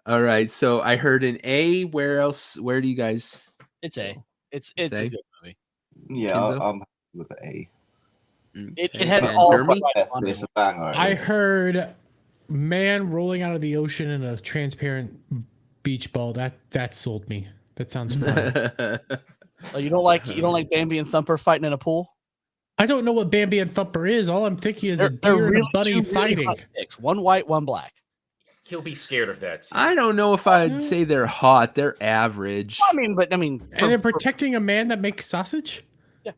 All right, so I heard an A. Where else? Where do you guys? It's A. It's a good movie. Yeah, Kenzo? I'm happy with the A. It has And all. Dermy? It's a banger. I heard man rolling out of the ocean in a transparent beach ball. That sold me. That sounds fun. Oh, you don't like Bambi and Thumper fighting in a pool? I don't know what Bambi and Thumper is. All I'm thinking is a deer and a bunny fighting. One white, one black. He'll be scared of that. I don't know if I'd say they're hot. They're average. I mean, and they're protecting a man that makes sausage. Yeah.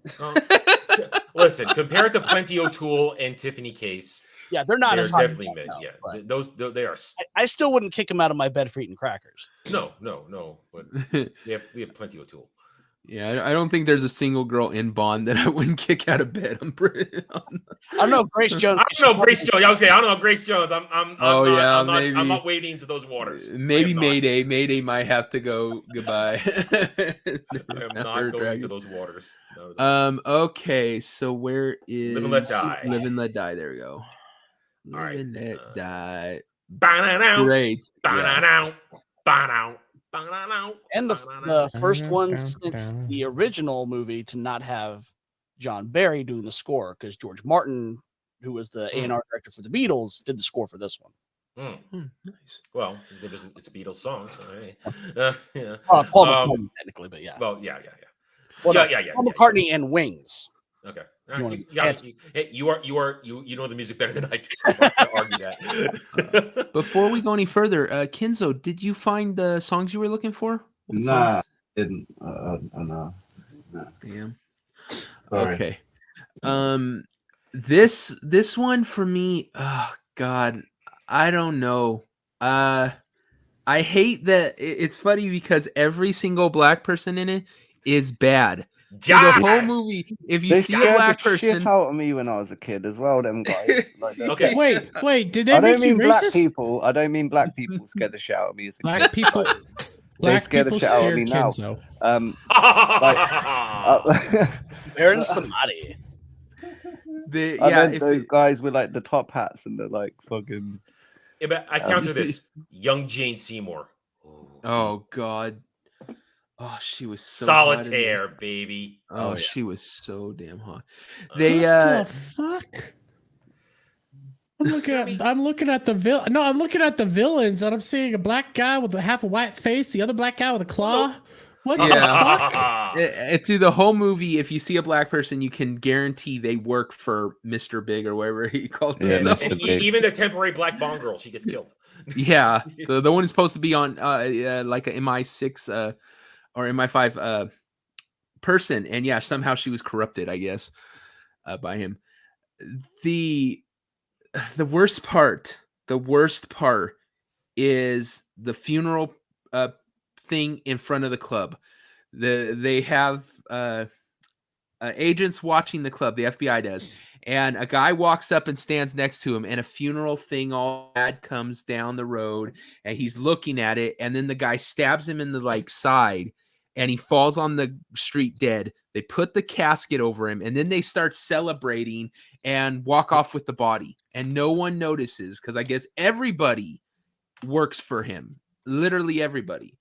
Listen, compare it to Plenty O'Toole and Tiffany Case. Yeah, they're not as hot. Definitely mid. Yeah, those they are. I still wouldn't kick them out of my bed for eating crackers. No. But we have Plenty O'Toole. Yeah, I don't think there's a single girl in Bond that I wouldn't kick out of bed. I'm I don't know, Grace Jones. I don't know Grace Jones. I was saying I don't know Grace Jones. I'm not wading into those waters. Maybe Mayday. Mayday might have to go. Goodbye. I am not going into those waters. No. Okay. So where is Live and Let Die? Live and Let Die. There we go. All right. Live and Let Die. Great. And the first one since the original movie to not have John Barry doing the score, because George Martin, who was the A&R director for the Beatles, did the score for this one. Nice. Well, it's a Beatles song, so hey. Yeah. Paul McCartney technically, but yeah. Well, yeah. Well, Yeah, no, yeah, yeah, Paul yeah. McCartney and Wings. Okay. Do you wanna You, be yeah, fancy? hey, you know the music better than I do. So I'm not gonna argue that. Before we go any further, Kenzo, did you find the songs you were looking for? What Nah, songs? didn't. No. Damn. Sorry. Okay. This one for me, oh God, I don't know. I hate that it's funny because every single black person in it is bad. Through the whole movie, if you They see a scared black the shit person, out of me when I was a kid as well. Them guys. Like, Okay. Wait, did they I don't make you mean black racist? people. I don't mean black people scared the shit out of me as a Black kid. people, Like, black scare the people shit out of scare me now. Kenzo. Baron Samadi. I yeah, meant those guys with like the top hats and the like fucking. Yeah, but I counter this. Young Jane Seymour. oh God, oh she was so hot in this. Solitaire, baby. Oh, yeah. she was so damn hot. Uh, They What the fuck? I'm looking at the villain. No, I'm looking at the villains, and I'm seeing a black guy with half a white face, the other black guy with a claw. What the fuck? through the whole movie, if you see a black person, you can guarantee they work for Mr. Big or whatever he called Yeah, himself. Mr. And Big. even the temporary black Bond girl, she gets killed. Yeah, the one who's supposed to be on like an MI6 or MI5 person, and yeah, somehow she was corrupted, I guess, by him. The worst part is the funeral thing in front of the club. They have agents watching the club, the FBI does, and a guy walks up and stands next to him, and a funeral thing all bad comes down the road, and he's looking at it, and then the guy stabs him in the like side, and he falls on the street dead. They put the casket over him, and then they start celebrating and walk off with the body, and no one notices because I guess everybody works for him, literally everybody.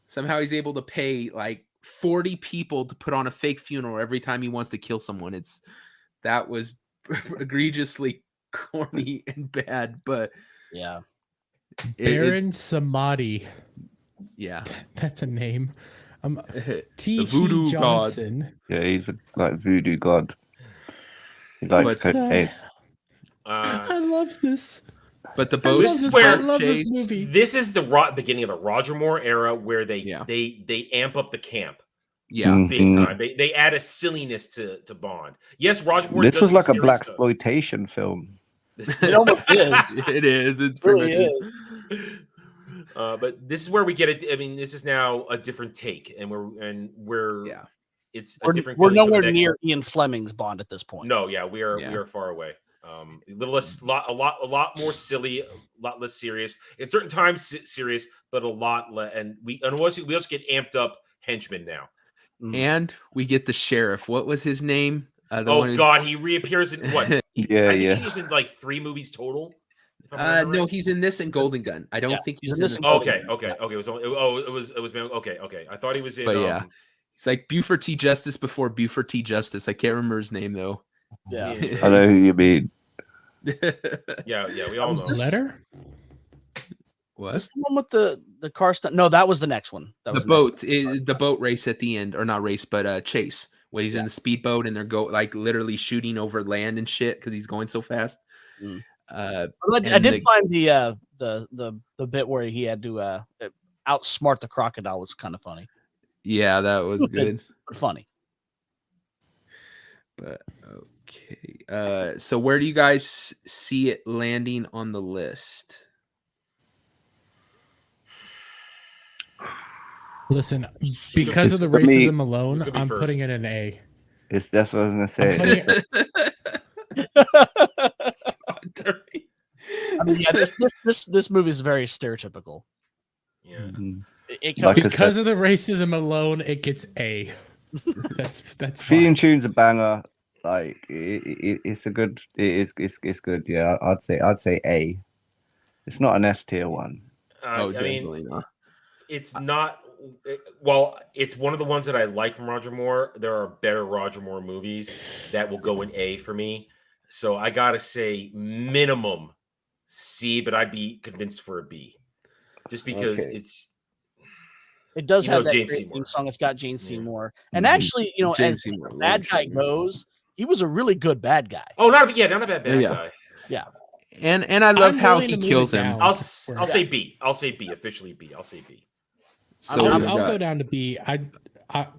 Somehow he's able to pay like 40 people to put on a fake funeral every time he wants to kill someone. That was egregiously corny and bad, but Yeah. Baron Samadi. Yeah, That's a name. the T. voodoo Johnson. Yeah, he's a like voodoo god. He likes But- cocaine. I love this. but the I boat love this, where- I love this chase, movie. This is the beginning of the Roger Moore era where they amp up the camp yeah, big Mhm. time. They add a silliness to Bond. Yes, Roger Moore. This does was some like a serious black stuff. exploitation film. It almost is. it is. It's It really pretty much is. But this is where we get it. I mean, this is now a different take, and we're yeah. it's a different. We're feeling for the nowhere next- near Ian Fleming's Bond at this point. No, yeah, we are Yeah. we are far away. A little less, a lot more silly, a lot less serious. At certain times, serious, but a lot less. And we also get amped up henchmen now. And we get the sheriff. What was his name? Oh God, he reappears in what? I Yeah, think yeah. he's in like 3 movies total. if I'm remembering No, right. he's in this and Golden Gun. I don't Yeah, think he's he's in this in and the Golden Okay. It was only. It was. Okay. I thought he was in. But yeah. It's like Buford T. Justice before Buford T. Justice. I can't remember his name though. Yeah. I know who you mean. Yeah. We all Was know. this- Letter? What? This the one with the car stunt? No, that was the next one. That was The boat, the boat race at the end, or not race, but chase. When he's in the speedboat and they're like literally shooting over land and shit because he's going so fast. Mm. And I did find the bit where he had to outsmart the crocodile was kind of funny. Yeah, that was good. But funny. But okay. So where do you guys see it landing on the list? Listen, because of the For me- racism alone, Who's gonna be I'm first? putting it an A. That's what I was gonna say. I'm putting It's I mean, yeah, this movie is very stereotypical. Yeah. Mhm. It Like comes, I Because of the racism alone, it gets A. That's Theme fine. tune's a banger. Like it's a good. It's good. Yeah, I'd say A. It's not an S tier one. Oh, I mean, definitely not. it's not. Well, it's one of the ones that I like from Roger Moore. There are better Roger Moore movies that will go in A for me. So I gotta say minimum C, but I'd be convinced for a B, just because Okay. It does You have know that Jane great Seymour. theme song. It's got Jane Seymour, and Mhm. actually, you know, Jane as Seymour, the love bad guy Jane. goes, he was a really good bad guy. Oh, not a bad Yeah. guy. And I love I'm how willing he to move kills it him. down. I'll Where- say B. I'll say B. Officially B. I'll say B. So I'm- we've I'll got go down to B.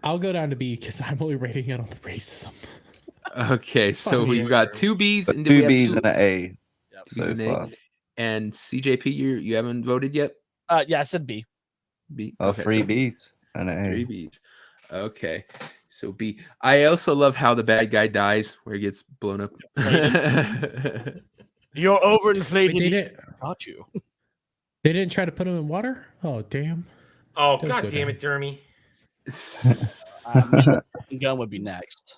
I'll go down to B because I'm only rating it on the racism. okay. So Fuck we've yeah. got 2 Bs But and do we two have B's 2 and an A Yep. B's so and A? far. And CJP, you haven't voted yet. Yeah, I said B. B. Oh, Okay, 3 so B's and an A. 3 Bs. Okay. So B. I also love how the bad guy dies, where he gets blown up. You're overinflated. Wait, they Got you. didn't try to put him in water. Oh damn! Oh, Does god go damn down. it, Dermy. Gun would be next.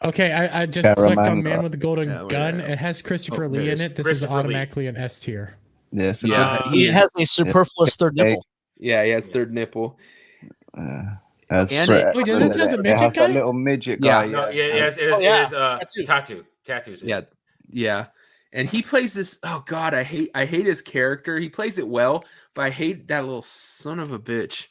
Okay, I just clicked on Scaramanga. Man with the Golden Yeah, Gun. yeah. It has Christopher Oh, there Lee it in is. it. This Christopher is Lee. automatically an S tier. Yeah, it's a Yeah, good. he He is. has a superfluous third nipple. Yeah, he has third nipple. Has And Fred- Wait, does this have the it midget has that guy? little midget Yeah. guy. No, Yeah, yes, it is. Oh, yeah. It is tattoos. Yeah, yeah. And he plays this. Oh God, I hate his character. He plays it well, but I hate that little son of a bitch.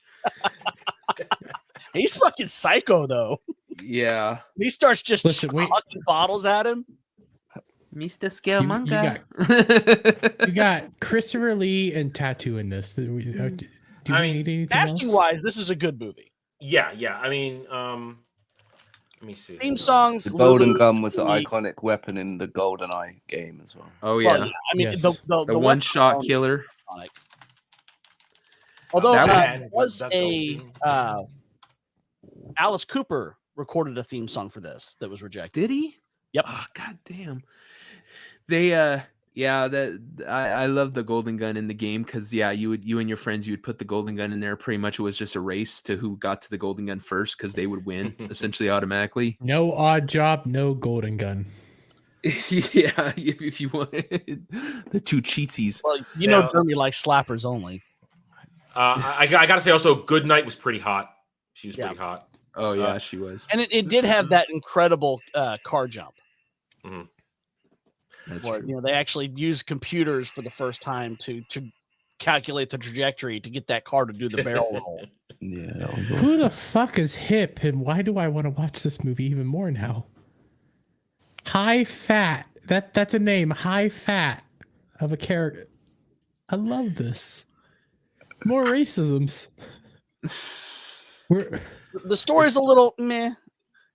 He's fucking psycho though. Yeah, He starts just Listen, wait. chucking bottles at him. Mr. You got Christopher Lee and Tattoo in this. Do we I need mean, anything Casting else? wise, this is a good movie. Yeah. I mean, let me see. Theme songs. the golden Lulu, gun was the Lee. iconic weapon in the GoldenEye game as well. Oh Well, yeah, yeah, I mean, Yes. the the weapon one-shot alone is killer. iconic. Although That there was- was a Alice Cooper recorded a theme song for this that was rejected. Did he? Yep. Oh God damn. They yeah, I love the golden gun in the game because you and your friends, you would put the golden gun in there. Pretty much it was just a race to who got to the golden gun first because they would win essentially automatically. No odd job, no golden gun. Yeah, if you wanted the 2 cheatsies. Well, you know, Now- Dermy likes slappers only. I gotta say also, Good Night was pretty hot. She was Yeah. pretty hot. Oh yeah, she was. And it did have that incredible car jump That's where true. you know they actually used computers for the first time to calculate the trajectory to get that car to do the barrel roll. Yeah, that was Who awesome. the fuck is Hip, and why do I want to watch this movie even more now? High Fat. That's a name. High Fat of a character. I love this. More racisms. We're, The story's a little meh.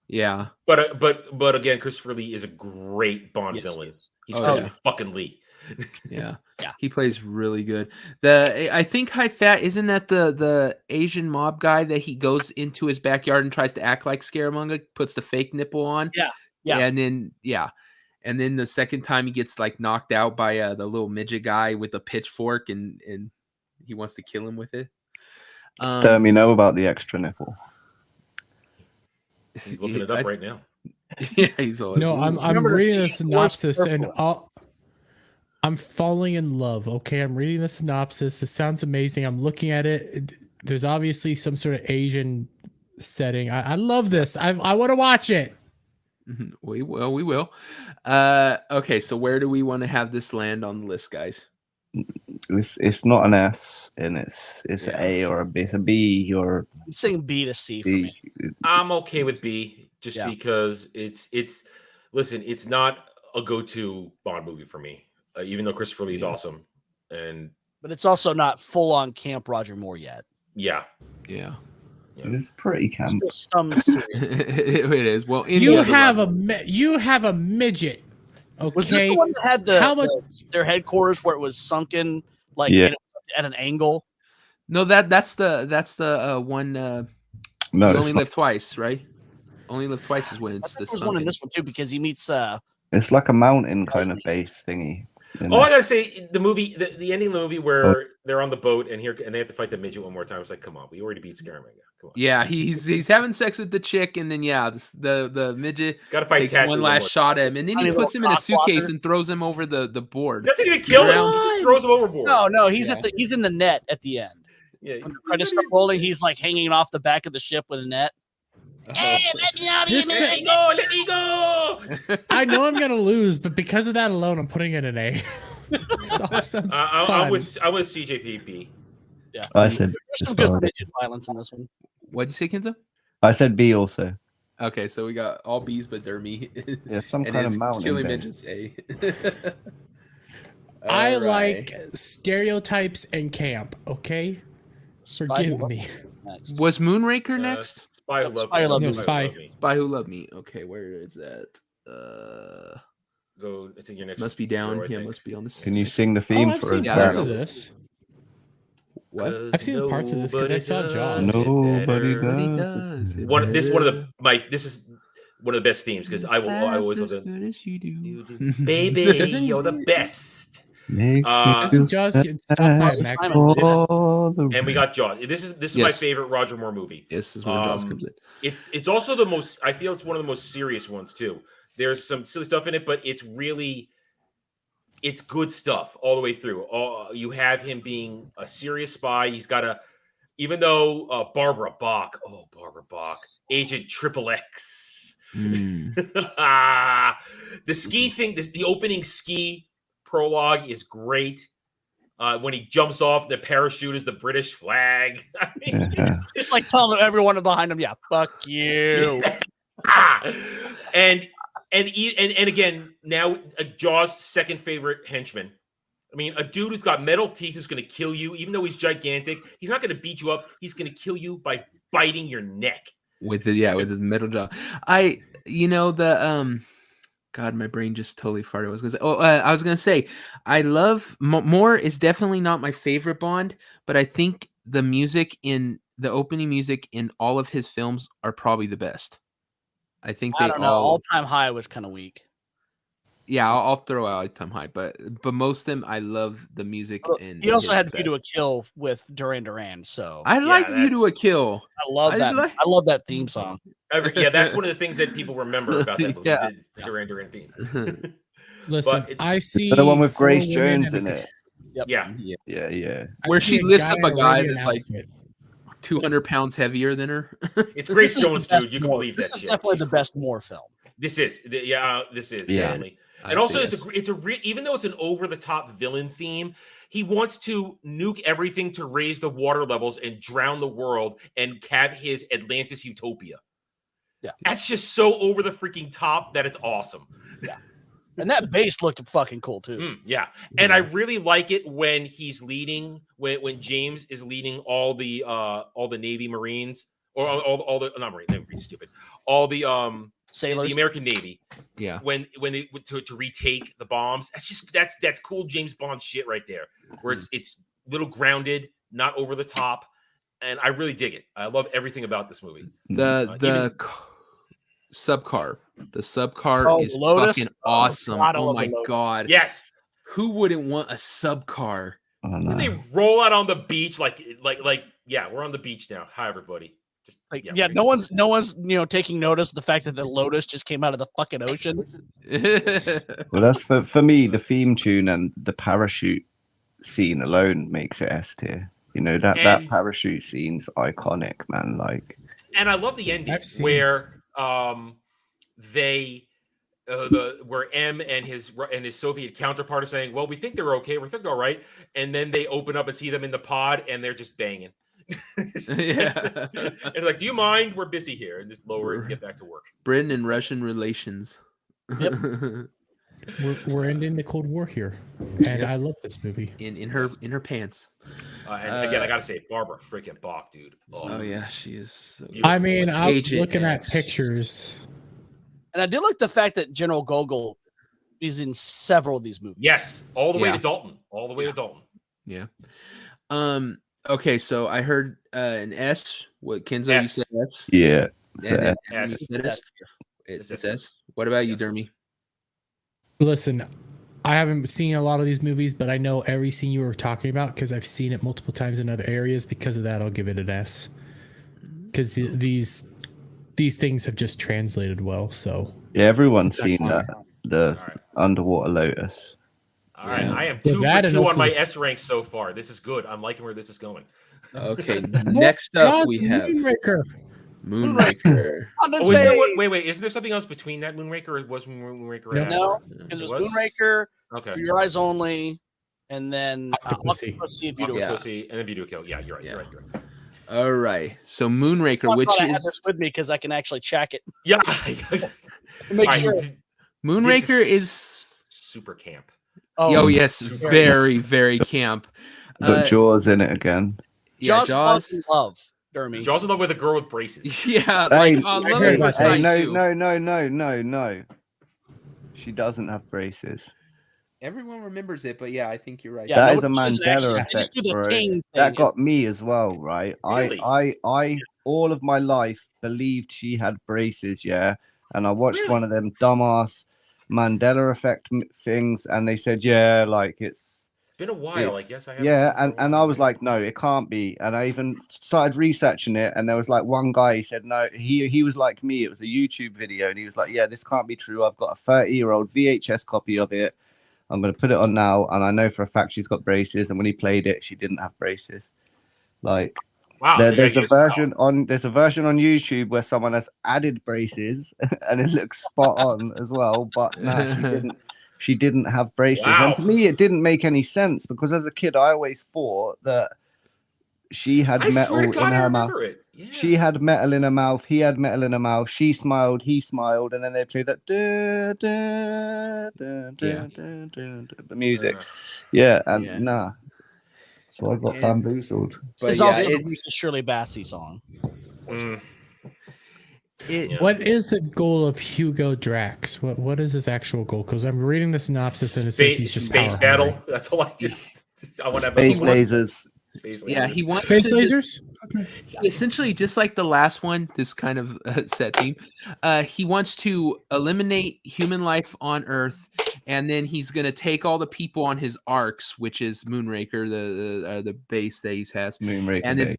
Yeah. But again, Christopher Lee is a great Bond Yes, villain. he is. He's Oh, Christopher yeah. fucking Lee. Yeah. Yeah. He plays really good. I think High Fat, isn't that the Asian mob guy that he goes into his backyard and tries to act like Scaramanga, puts the fake nipple on? Yeah. And then the second time he gets like knocked out by the little midget guy with a pitchfork and he wants to kill him with it. Does Dermy know about the extra nipple? He's looking it up right now. Yeah, he's all no, like, I'm Remember the reading the G-Force synopsis and purple. I'm falling in love. Okay, I'm reading the synopsis. This sounds amazing. I'm looking at it. There's obviously some sort of Asian setting. I love this. I want to watch it. We will. Okay, so where do we want to have this land on the list, guys? It's not an S, and it's Yeah. an A or a B. It's a B or I'm saying B to C for B. me. I'm okay with B just Yeah. because it's listen, it's not a go-to Bond movie for me. Even though Christopher Lee's awesome. And But it's also not full on Camp Roger Moore yet. yeah. Yeah. It's pretty camp. Still some serious. It is. Well, any You other have level. you have a midget. Okay. Was this the one that had How much? their headquarters where it was sunken, like Yeah. and it was at an angle? No, that's the one. No, You it's only not. live twice, right? Only live twice is when I it's think the there was one in sunken. this one too because he meets It's like a mountain kind of base thingy. in Oh, I there. gotta say, the movie, the ending of the movie where they're on the boat and they have to fight the midget one more time. It's like, come on, we already beat Scaramanga. Come on, Yeah, he's having sex with the chick, and then the midget gotta fight takes Tattoo one more last shot at him, and then he Tiny puts him in a little suitcase cockblocker. and throws him over the board. He doesn't even kill him. Drown. He just throws him overboard. No, he's Yeah. he's in the net at the end. Yeah, When the credits start rolling, he's like hanging off the back of the ship with a net. Hey, let me out of here, This- man! Let me go. I know I'm gonna lose, but because of that alone, I'm putting it an A. Sounds I'm fun. with CJPB. Yeah. I said There's some good midget violence in this one. What'd you say, Kenzo? I said B also. Okay, so we got all B's but Dermy. Yeah, some and kind of his mountain. killing thing. midgets A. I All right. like stereotypes and camp. Okay, forgive me. Next. Was Moonraker next? Spy Who Loved Spy Who Me. Loved Me. Spy Who Spy. Loved Me. Spy Who Loved Me. Okay, where is that? Go. It's in your next. Must be down. row, I Yeah, think. must be on this. Can you sing the Oh, theme I've for seen us? Yeah, parts I of know. this. What? I've seen parts of this 'cause I saw Jaws. Nobody Nobody does. does. it This is one of better. the this is one of the best themes because I always Half love as it. good as you do. You do. Baby, Doesn't- you're the best. Makes me Doesn't feel Jaws sad get stopped by a This Mac? time all the And we got Jaws. This is my Yes. favorite Roger Moore movie. Yes, this is when Jaws Um, comes in. It's also the most. I feel it's one of the most serious ones too. There's some silly stuff in it, but it's good stuff all the way through. You have him being a serious spy. He's got even though Barbara Bach, Agent Triple X. Mm. The ski thing, the opening ski prologue is great. When he jumps off, the parachute is the British flag. I mean, Yeah. It's like telling everyone behind him, "Yeah, fuck you." and again, now Jaws' second favorite henchman. I mean, a dude who's got metal teeth who's going to kill you, even though he's gigantic. He's not going to beat you up. He's going to kill you by biting your neck. With his metal jaw. God, my brain just totally farted. I was gonna say, I love Moore is definitely not my favorite Bond, but I think the music in the opening music in all of his films are probably the best. I think I they don't know. all. All Time High was kind of weak. Yeah, I'll throw out All Time High, but most of them I love the music. And He also his had View to a best. Kill with Duran Duran, so I like View to a Kill. I love that. I love that theme song. That's one of the things that people remember about that movie. Yeah. The Duran Duran theme. Listen, But I see The one with Grace 4 women Jones and in a- it. Yeah. Yeah. I Where see she a lifts guy up in a guy Arabian that's like outfit. 200 pounds heavier than her. It's Grace This is Jones, the best dude. You can Moore. believe this that is shit. definitely the best Moore film. This is. This is Yeah. definitely. And also, even though it's an over-the-top villain theme, he wants to nuke everything to raise the water levels and drown the world and have his Atlantis utopia. Yeah. That's just so over the freaking top that it's awesome. Yeah. And that bass looked fucking cool too. Yeah. And I really like it when he's leading, when James is leading all the Navy Marines or all the not Marines, stupid. All the Sailors. the American Navy. Yeah. When they to retake the bombs. That's cool James Bond shit right there. Where it's little grounded, not over the top. And I really dig it. I love everything about this movie. Subcar. The subcar is Lotus? fucking Oh, awesome. God, I Oh love my the Lotus. god. Yes. Who wouldn't want a subcar? When they roll out on the beach, like we're on the beach now. Hi everybody. Just no one's taking notice of the fact that the Lotus just came out of the fucking ocean. Well, that's for me. The theme tune and the parachute scene alone makes it S tier. That parachute scene's iconic, man. Like, and I love the ending where where M and his Soviet counterpart are saying, "Well, we think they're okay. We think they're all right," and then they open up and see them in the pod, and they're just banging. Yeah. And like, do you mind? We're busy here, and just lower it and get back to work. Britain and Russian relations. Yep. We're ending the Cold War here, and I love this movie. In her pants. And again, I gotta say, Barbara freaking Bach, dude. Oh yeah, she is. So I mean, I was Agent looking at X. pictures. And I do like the fact that General Gogol is in several of these movies. Yes, all the way Yeah. to Dalton. All the way to Dalton. Yeah. Okay, so I heard an S. What Kenzo? You S. said S. yeah. And then S. you said S? It's S. What about you, Dermy? Listen, I haven't seen a lot of these movies, but I know every scene you were talking about because I've seen it multiple times in other areas. Because of that, I'll give it an S. Because these things have just translated well. So Yeah, everyone's seen that. The All right. Underwater Lotus. All right, Yeah. I am Well, 2 that for and 2 on also my s- S rank so far. This is good. I'm liking where this is going. Okay, next up we have Moonraker. Moonraker. On this Oh, is there page. wait. Isn't there something else between that Moonraker? Or was Moonraker? No. after? No, because it was It was? Moonraker, Okay. For Your Eyes Only, and then Octopussy. Octopussy, View to a Yeah. Kill. Pussy, and then View to a Kill. Yeah, you're right. Yeah. You're right. All right. So So Moonraker, I which thought I had is this with me because I can actually check it. Yeah. To make All right, sure. this Moonraker is super camp. oh yes, super very very camp. Got Jaws in it again. Yeah, Jaws in Love, Dermy. Jaws in Love with a girl with braces. Yeah, Hey, like on I Love heard at about First that. Sight no. She doesn't have braces. Everyone remembers it, but yeah, I think you're right. Yeah, That is a nobody chooses Mandela actually. They just effect, do the bro. ting thing. That got me as well, right? Really? I all of my life believed she had braces, yeah. And I watched Really? one of them dumbass Mandela effect things, and they said, yeah, like it's Been a while, I It's- guess. I haven't yeah, seen it for a and while. I was like, no, it can't be. And I even started researching it, and there was like one guy, he said, no, he was like me. It was a YouTube video, and he was like, yeah, this can't be true. I've got a 30-year-old VHS copy of it. I'm gonna put it on now, and I know for a fact she's got braces. And when he played it, she didn't have braces. Like wow, there's a version on YouTube where someone has added braces, and it looks spot on as well. But no, she didn't. She didn't have braces. And to Wow. me, it didn't make any sense because as a kid, I always thought that she had I swear metal to in God, I her mouth. remember it. Yeah. She had metal in her mouth. He had metal in her mouth. She smiled. He smiled. And then they played that the music. Yeah. And Yeah. nah. So I got And- bamboozled. But This is yeah, also the it's Shirley Bassey song. Mm. it. Yeah. What is the goal of Hugo Drax? What is his actual goal? Because I'm reading the synopsis and it says he's just Space power battle. hungry. That's all I just. I want to have Space a lasers. Space Yeah, lasers. he wants Space to just- lasers? essentially just like the last one, this kind of set theme. He wants to eliminate human life on Earth, and then he's gonna take all the people on his arcs, which is Moonraker, the base that he has, Moonraker and then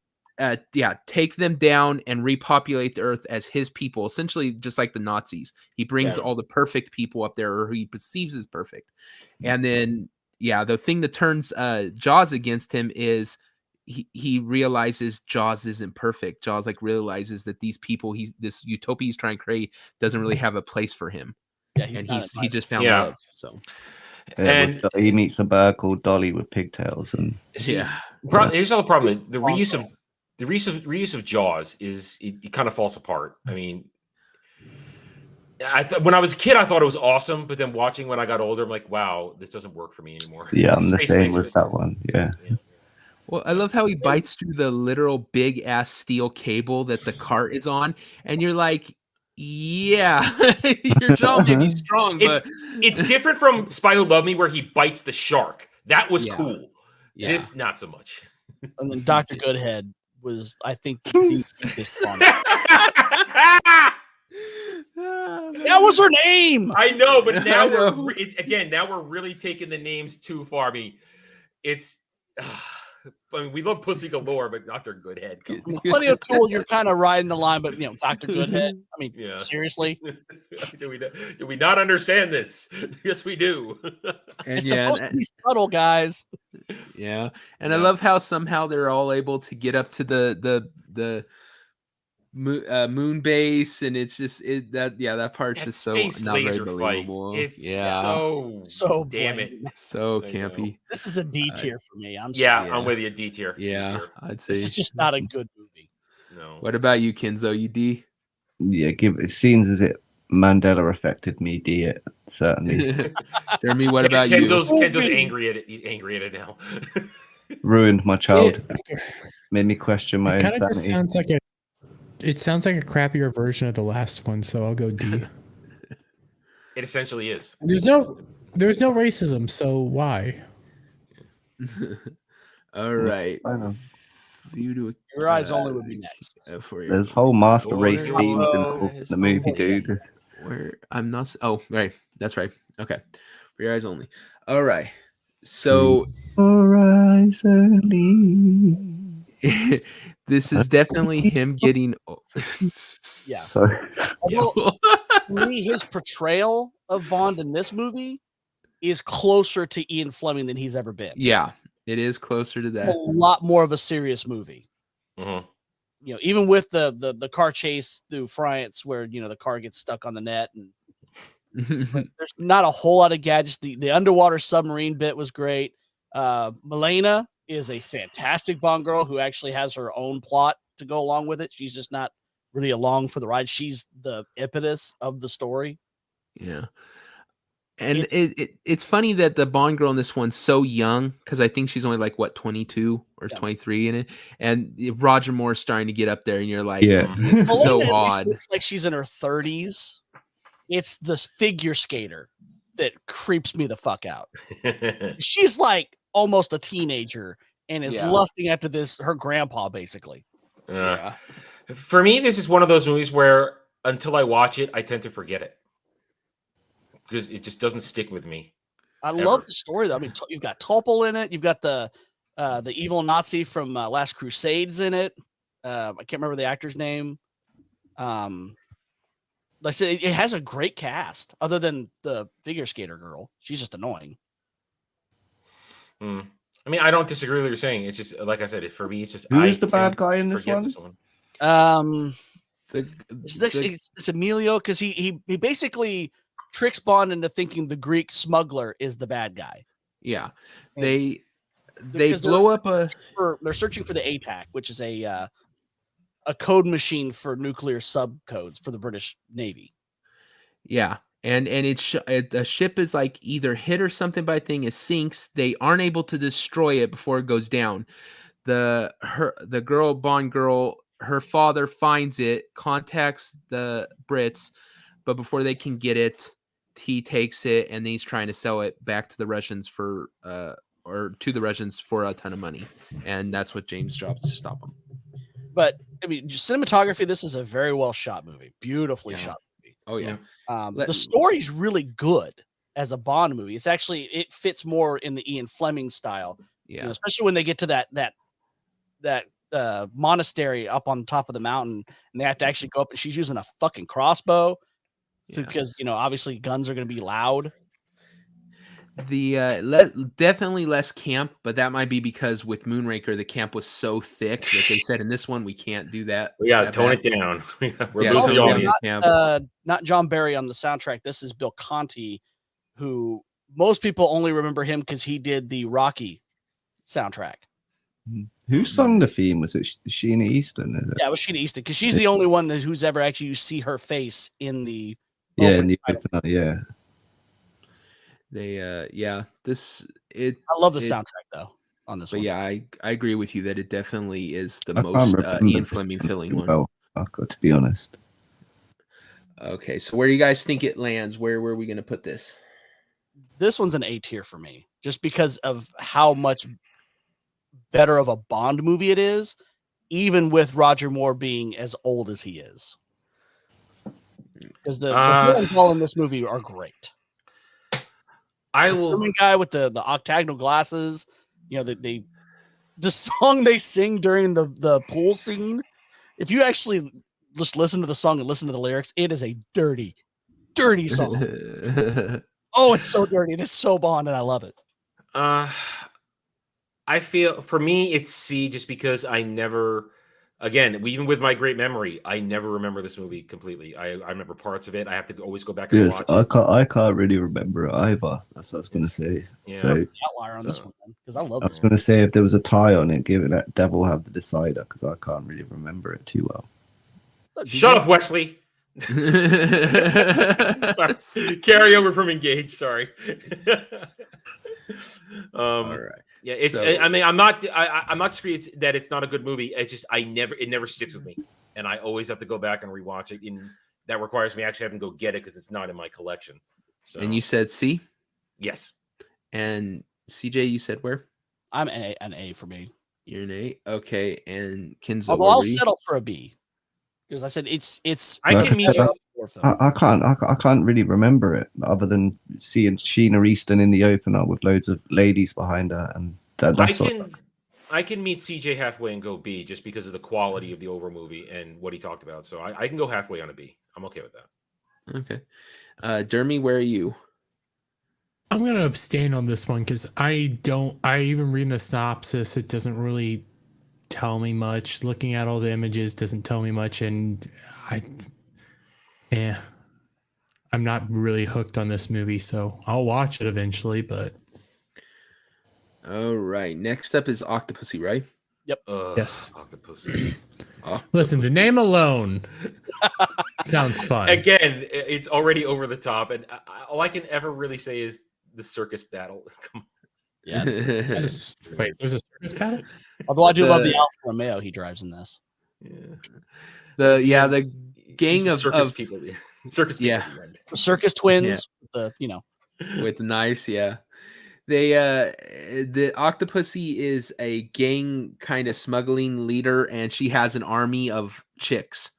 Day. take them down and repopulate the Earth as his people, essentially just like the Nazis. He brings all the perfect people up there, or who he perceives as perfect, and then the thing that turns Jaws against him is he realizes Jaws isn't perfect. Jaws like realizes that these people this utopia he's trying to create doesn't really have a place for him. Yeah, And not he just found Yeah. love. So And he meets a bird called Dolly with pigtails, and yeah. Here's all the problem: the reuse of Jaws is it kind of falls apart. I mean, when I was a kid, I thought it was awesome, but then watching when I got older, I'm like, wow, this doesn't work for me anymore. yeah, I'm the Space same lasers. with that one. Yeah. Well, I love how he bites through the literal big ass steel cable that the cart is on, and you're like, yeah, your jaw may be strong, but It's different from Spy Who Loved Me, where he bites the shark. That was Yeah. cool. yeah. This not so much. And then Dr. Goodhead was, I think, the biggest one. That was her name. I know, but now I know. now we're really taking the names too far. I mean, it's. I mean, we love Pussy Galore, but Dr. Goodhead. Come on. Plenty of Tool, you're kind of riding the line, but Dr. Goodhead. I mean, Yeah. seriously, do we not understand this? Yes, we do. And it's supposed to be subtle, guys. yeah, and I Yeah. love how somehow they're all able to get up to the moon base, and it's just that part's That just so space not very laser fight. believable. It's yeah, So damn it. blatant. so I know. campy. This is a D tier for me. I'm Yeah, sorry. Yeah. I'm with you. D tier. D Yeah, tier. I'd This say. is just not a good movie. No. What about you, Kenzo? You D? Yeah, it seems as it Mandela affected me, D it certainly. Dermy, what about you? Kenzo's angry at it. He's angry at it now. Ruined my childhood. Made me question my It kind of just insanity. sounds like a crappier version of the last one, so I'll go D. It essentially is. There's no racism, so why? All right. I know. View to Your Eyes Only would be next. for you. There's whole master race Your themes in eyes the movie, only. dude. Where I'm not. Oh, right. That's right. Okay. For your eyes only. All right. So For eyes only. this is definitely him getting. Yeah. Sorry. Although, for me, his portrayal of Bond in this movie is closer to Ian Fleming than he's ever been. Yeah, it is closer to A that. lot more of a serious movie. Mhm. Even with the car chase through France, where the car gets stuck on the net, and There's not a whole lot of gadgets. The underwater submarine bit was great. Milena is a fantastic Bond girl who actually has her own plot to go along with it. She's just not really along for the ride. She's the impetus of the story. Yeah. And it's funny that the Bond girl in this one's so young, because I think she's only like, what, 22 or 23 in it. And Roger Moore's starting to get up there, and you're like, Yeah. it's so Milena, at least odd. looks like she's in her 30s. It's this figure skater that creeps me the fuck out. She's like almost a teenager and is lusting after her grandpa, basically. Yeah. For me, this is one of those movies where until I watch it, I tend to forget it because it just doesn't stick with me. I love the story, though. I mean, you've got Topol in it. You've got the evil Nazi from Last Crusades in it. I can't remember the actor's name. Like I said, it has a great cast, other than the figure skater girl. She's just annoying. I mean, I don't disagree with what you're saying. It's just like I said, for me, it's just Who is the bad guy in this one? It's Emilio, because he basically tricks Bond into thinking the Greek smuggler is the bad guy. Yeah, And they because blow up they're searching for the ATAC, which is a code machine for nuclear subcodes for the British Navy. Yeah. And the ship is like either hit or something by a thing. It sinks. They aren't able to destroy it before it goes down. The Bond girl, her father finds it, contacts the Brits, but before they can get it, he takes it, and then he's trying to sell it back to the Russians for a ton of money. And that's what James drops to stop him. But I mean, just cinematography, this is a very well shot movie, beautifully shot movie. Oh yeah. The story's really good as a Bond movie. It's actually, it fits more in the Ian Fleming style. Yeah. Especially when they get to that monastery up on top of the mountain, and they have to actually go up, and she's using a fucking crossbow. So, because obviously guns are going to be loud. Definitely less camp, but that might be because with Moonraker the camp was so thick that they said in this one we can't do that. We gotta tone it down. We're losing Also audience. not John Barry on the soundtrack. This is Bill Conti, who most people only remember him because he did the Rocky soundtrack. Who sung the theme? Was it Sheena Easton? Is it? Yeah, it was Sheena Easton, because she's the only one who's ever actually you see her face in the Yeah, opening. I love the soundtrack though on this one. Yeah, I agree with you that it definitely is the most Ian Fleming filling one. Well, I've got to be honest. Okay, so where do you guys think it lands? Where are we going to put this? This one's an A tier for me, just because of how much better of a Bond movie it is, even with Roger Moore being as old as he is. Because the villains all in this movie are great. The guy with the octagonal glasses, the song they sing during the pool scene. If you actually just listen to the song and listen to the lyrics, it is a dirty, dirty song. Oh, it's so dirty and it's so Bond, and I love it. I feel for me it's C, just because I never. Again, even with my great memory, I never remember this movie completely. I remember parts of it. I have to always go back and watch it. I can't really remember it either. That's what I was going to say. Yeah. So, outlier on this one, because I love it. I was going to say, if there was a tie on it, give it that Devil Have the Decider, because I can't really remember it too well. Shut up, Wesley. Sorry. Carry over from Engage. Sorry. All right. Yeah, it's. I mean, I'm not disagreeing that it's not a good movie. It's just it never sticks with me, and I always have to go back and rewatch it. And that requires me actually having to go get it because it's not in my collection. So. And you said C? Yes. And CJ, you said where? I'm an A for me. You're an A. Okay, and Kenzo. Although I'll settle for a B, because I said it's. I can meet you. I can't really remember it other than seeing Sheena Easton in the opener with loads of ladies behind her, and that's I can meet CJ halfway and go B, just because of the quality of the over movie and what he talked about. So I can go halfway on a B. I'm okay with that. Okay, Dermy, where are you? I'm gonna abstain on this one because I even reading the synopsis, it doesn't really tell me much. Looking at all the images doesn't tell me much, and I'm not really hooked on this movie, so I'll watch it eventually. But All right. Next up is Octopussy, right? Yes. Octopussy. listen, the name alone sounds fun. Again, it's already over the top, and all I can ever really say is the circus battle. Come on. Yeah. Wait, there's a circus battle? Although I do love the Alfa Romeo he drives in this. Yeah. The gang These of circus people. Circus people. Yeah. at the end. The circus twins, Yeah. the with knives, yeah. They the Octopussy is a gang kind of smuggling leader, and she has an army of chicks,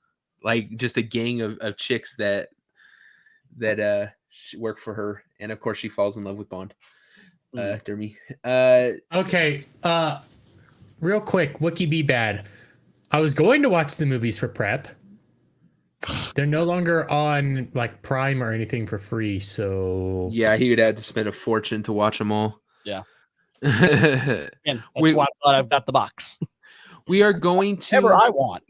like just a gang of chicks that work for her, and of course she falls in love with Bond. Dermy. Okay. Real quick, Wookie Be Bad. I was going to watch the movies for prep. They're no longer on like Prime or anything for free, so Yeah, he would have to spend a fortune to watch them all. Yeah. and that's why I'm glad I've got the box. we are going Whatever to I want.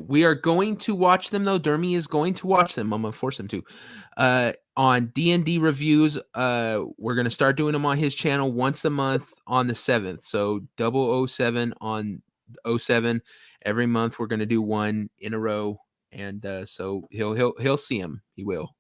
we are going to watch them though. Dermy is going to watch them. I'm gonna force him to. On D&D reviews, we're gonna start doing them on his channel once a month on the 7th. So 007 on 07 every month. We're gonna do one in a row, and so he'll see them. He will,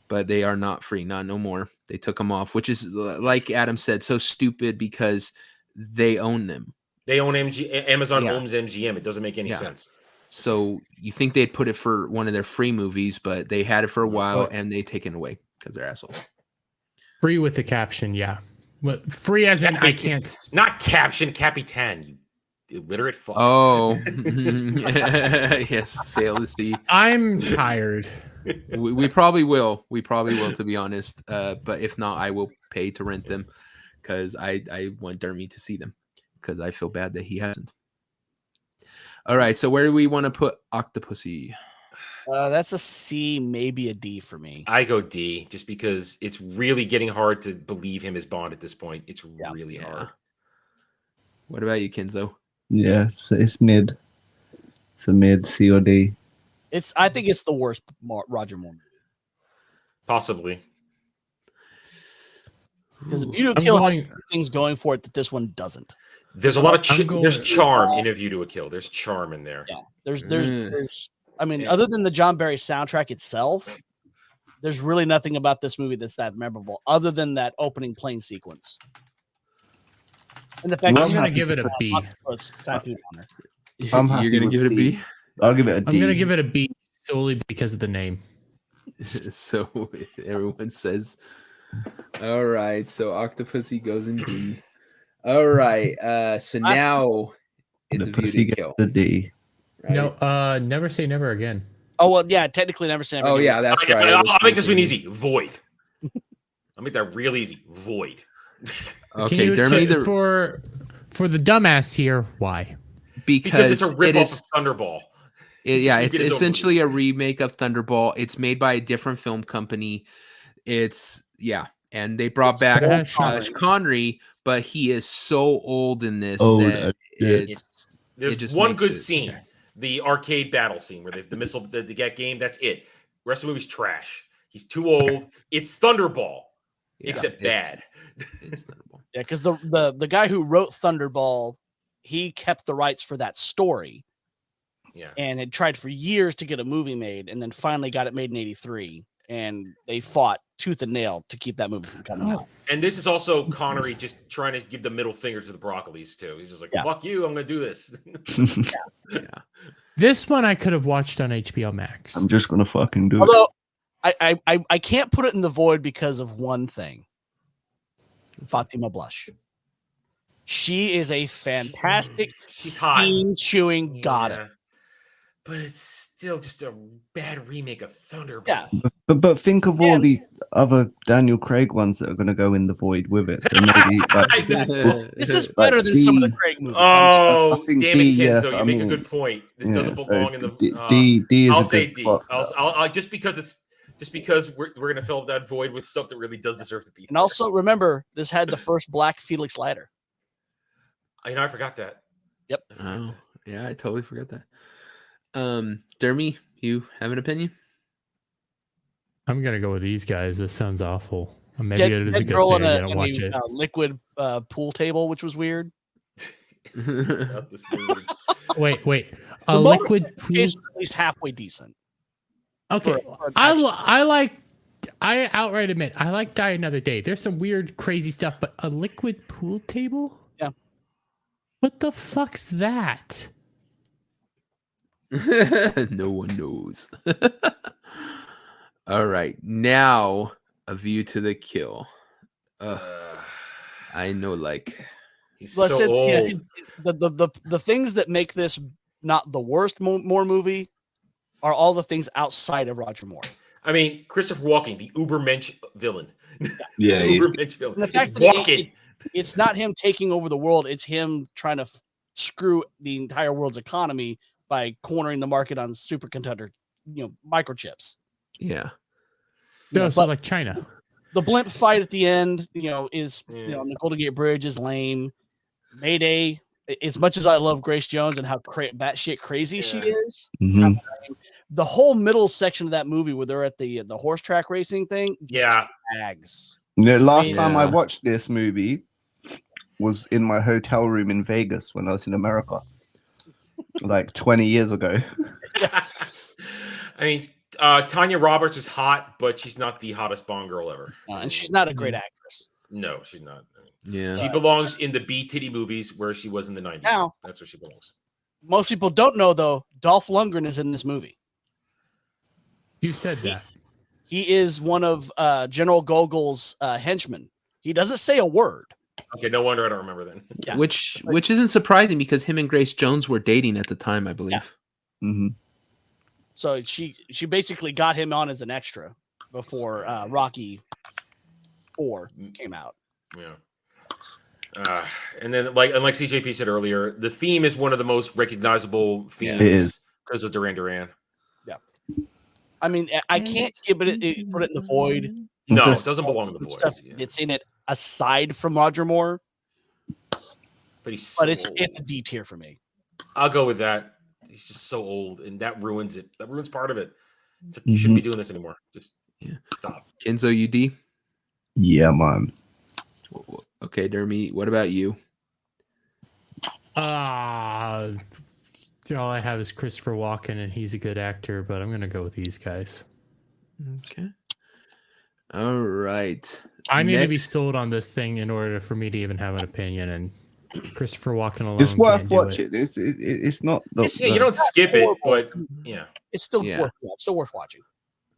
but they are not free. Not no more. They took them off, which is like Adam said, so stupid because they own them. They own Amazon Yeah. owns MGM. It doesn't make any sense. So you think they'd put it for one of their free movies, but they had it for a while and they taken it away because they're assholes. free with the caption, yeah. But free as in I can't. Not caption, Capitan. You illiterate fuck. Oh, yes, sail the sea. I'm tired. We probably will. We probably will, to be honest. But if not, I will pay to rent them because I want Dermy to see them because I feel bad that he hasn't. All right, so where do we want to put Octopussy? That's a C, maybe a D for me. I go D just because it's really getting hard to believe him as Bond at this point. It's really hard. What about you, Kenzo? Yeah, so it's mid. It's a mid C or D. I think it's the worst Roger Moore movie. Possibly. Because View to a Kill has things going for it that this one doesn't. There's a lot of there's charm in A View to a Kill. There's charm in there. Yeah. There's I mean, other than the John Barry soundtrack itself, there's really nothing about this movie that's that memorable, other than that opening plane sequence. And the fact I'm gonna give it a B. You're gonna give it a B? I'll give it a D. I'm gonna give it a B solely because of the name. So everyone says, all right. So Octopussy goes in D. All right. So now it's A View to Kill. The D. Right? No, never say never again. Oh well, yeah, technically never say never. Oh again. yeah, that's right. I'll make this one easy. Void. I'll make that real easy. Void. Okay, Dermy, for the dumbass here, why? Because it's a ripoff of Thunderball. It's essentially a remake of Thunderball. It's made by a different film company. And they brought back Sean Connery, but he is so old in this that there's one good scene, the arcade battle scene where the missile, the get game. That's it. The rest of the movie's trash. He's too old. Okay. It's Thunderball, except bad. It's Thunderball. Yeah, because the guy who wrote Thunderball, he kept the rights for that story. Yeah, and had tried for years to get a movie made, and then finally got it made in '83. And they fought tooth and nail to keep that movie from coming out. And this is also Connery just trying to give the middle finger to the Broccolis too. He's just like, "Fuck you! I'm gonna do this." This one I could have watched on HBO Max. I'm just gonna fucking do it. Although I can't put it in the void because of one thing. Fatima Blush. She is a fantastic scene-chewing goddess. But it's still just a bad remake of Thunderball. Yeah. But think of all the other Daniel Craig ones that are going to go in the void with it. So maybe this is better than some of the Craig movies. Oh, damn it, Kenzo, you make a good point. This doesn't belong in the D. Is I'll a say good D. spot. I'll just because we're gonna fill up that void with stuff that really does deserve to be. And also remember, this had the first black Felix Leiter. I forgot that. Yep. Oh, yeah, I totally forgot that. Dermy, you have an opinion? I'm gonna go with these guys. This sounds awful. Maybe Get it is a good girl thing in I a, didn't in watch a it. liquid pool table, which was weird. Not this movie. Wait. A The liquid motorcycle pool. chase was at least halfway decent. Okay, for an action. I outright admit I like Die Another Day. There's some weird, crazy stuff, but a liquid pool table? Yeah. What the fuck's that? No one knows. All right, now A View to the Kill. I know, like He's Listen, so old. yeah, the things that make this not the worst Moore movie are all the things outside of Roger Moore. I mean, Christopher Walken, the Ubermensch villain. Yeah, he's Ubermensch villain. And the fact that Walken. it's not him taking over the world; it's him trying to screw the entire world's economy by cornering the market on superconductor, microchips. yeah. No, so but like China. the blimp fight at the end, is Yeah. on the Golden Gate Bridge is lame. Mayday, as much as I love Grace Jones and how batshit crazy she Yeah. is, Mhm. the whole middle section of that movie where they're at the horse track racing thing, just Yeah. drags. Last time I Yeah. watched this movie was in my hotel room in Vegas when I was in America, like 20 years ago. Yes. I mean, Tanya Roberts is hot, but she's not the hottest Bond girl ever. And she's not a great actress. No, she's not. Yeah. She belongs in the B titty movies where she was in the 90s. Now- That's where she belongs. Most people don't know though. Dolph Lundgren is in this movie. You said that. He is one of General Gogol's henchmen. He doesn't say a word. Okay, no wonder I don't remember then. Yeah. Which isn't surprising because him and Grace Jones were dating at the time, I believe. Yeah. Hmm. So she basically got him on as an extra before Rocky 4 came out. Yeah. And then, like CJP said earlier, the theme is one of the most recognizable themes It is. because of Duran Duran. I mean, I can't give it put it in the void. No, It's it doesn't belong in the The void. stuff Yeah. that's in it aside from Roger Moore, But he's so but it's old. it's a D tier for me. I'll go with that. He's just so old, and that ruins it. That ruins part of it. You shouldn't be doing this anymore. Just stop. Kenzo UD. Yeah, man. Okay, Dermy. What about you? All I have is Christopher Walken, and he's a good actor, but I'm gonna go with these guys. Okay. All right. I need to be Next- sold on this thing in order for me to even have an opinion, and Christopher Walken alone. It's worth can't do watching. It's not the. It's- Yeah, you the- don't skip it, horrible. but yeah. It's still Yeah. it's still worth watching.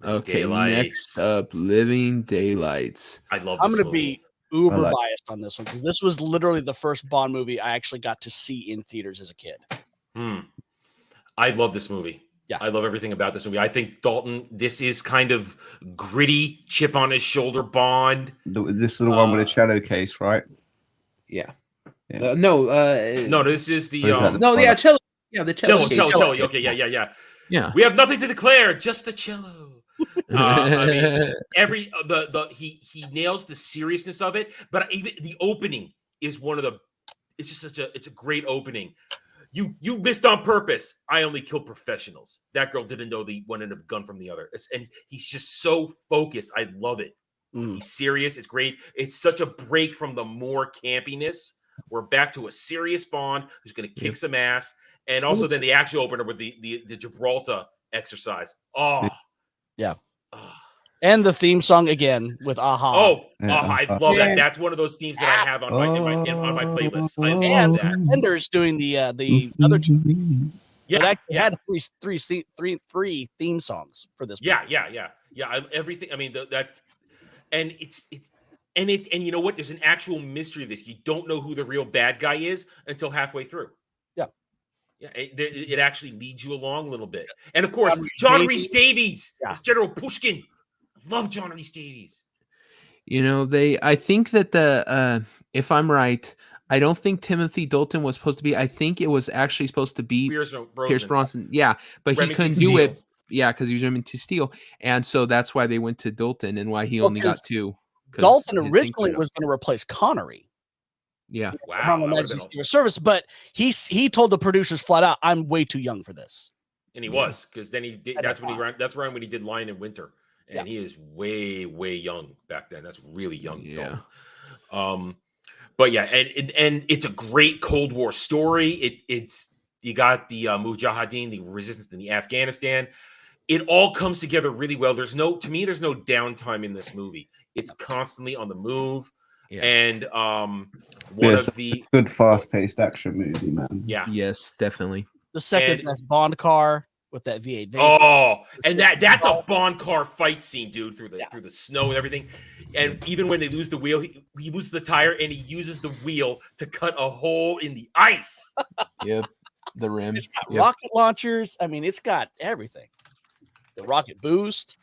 Okay, Daylights. next up, Living Daylights. I love. I'm this going to movie. be uber I like- biased on this one because this was literally the first Bond movie I actually got to see in theaters as a kid. I love this movie. Yeah. I love everything about this movie. I think Dalton, this is kind of gritty, chip on his shoulder Bond. This is the one with the cello case, right? Yeah. Yeah. No. No, this is the Or is that No. Yeah. Cello. Yeah. The cello. cello. Okay, yeah. Yeah. We have nothing to declare, just the cello. I mean, he nails the seriousness of it, but even the opening is one of the. It's just it's a great opening. You missed on purpose. I only kill professionals. That girl didn't know the one end of a gun from the other, and he's just so focused. I love it. He's serious. It's great. It's such a break from the more campiness. We're back to a serious Bond who's going to kick some ass, and also then the action opener with the Gibraltar exercise. Oh, Yeah. Oh. And the theme song again with Aha. Oh, Yeah. I love that. That's one of those themes that I have on my playlist. I love And that. Fender's doing the other two. It Yeah, actually had three theme songs for this. yeah, movie. yeah. Everything. I mean, and and you know what? There's an actual mystery to this. You don't know who the real bad guy is until halfway through. Yeah. Yeah, it actually leads you along a little bit. And of course, John John Rhys Rhys Davies Yeah. as General Pushkin. Love John Rhys Davies. You know, I think that if I'm right, I don't think Timothy Dalton was supposed to be. I think it was actually supposed to be Pierce Pierce Bronson. Yeah, but he Remington couldn't do Steele. it. Yeah, because he was Remington Steele, and so that's why they went to Dalton and why he Well, only got 'cause 2. 'cause Dalton his thing originally quit up. was going to replace Connery. Yeah. Wow. on that the would've Majesty's been- Secret Service, but he told the producers flat out, "I'm way too young for this." And he was, because then he did. And That's that's when he ran. That's around when he did Lion in Winter. and he is way young back then. That's really young. Yeah. Dalton. But yeah, and it's a great Cold War story. It's you got the Mujahideen, the resistance in the Afghanistan. It all comes together really well. There's no downtime in this movie. It's constantly on the move. Yeah. And It's a good fast-paced action movie, man. Yeah. Yes, definitely. The second best Bond car with that V8. Oh, and that's a Bond car fight scene, dude, through the snow and everything. And even when they lose the wheel, he loses the tire and he uses the wheel to cut a hole in the ice. Yep. The rim. It's got rocket launchers. I mean, it's got everything. The rocket boost.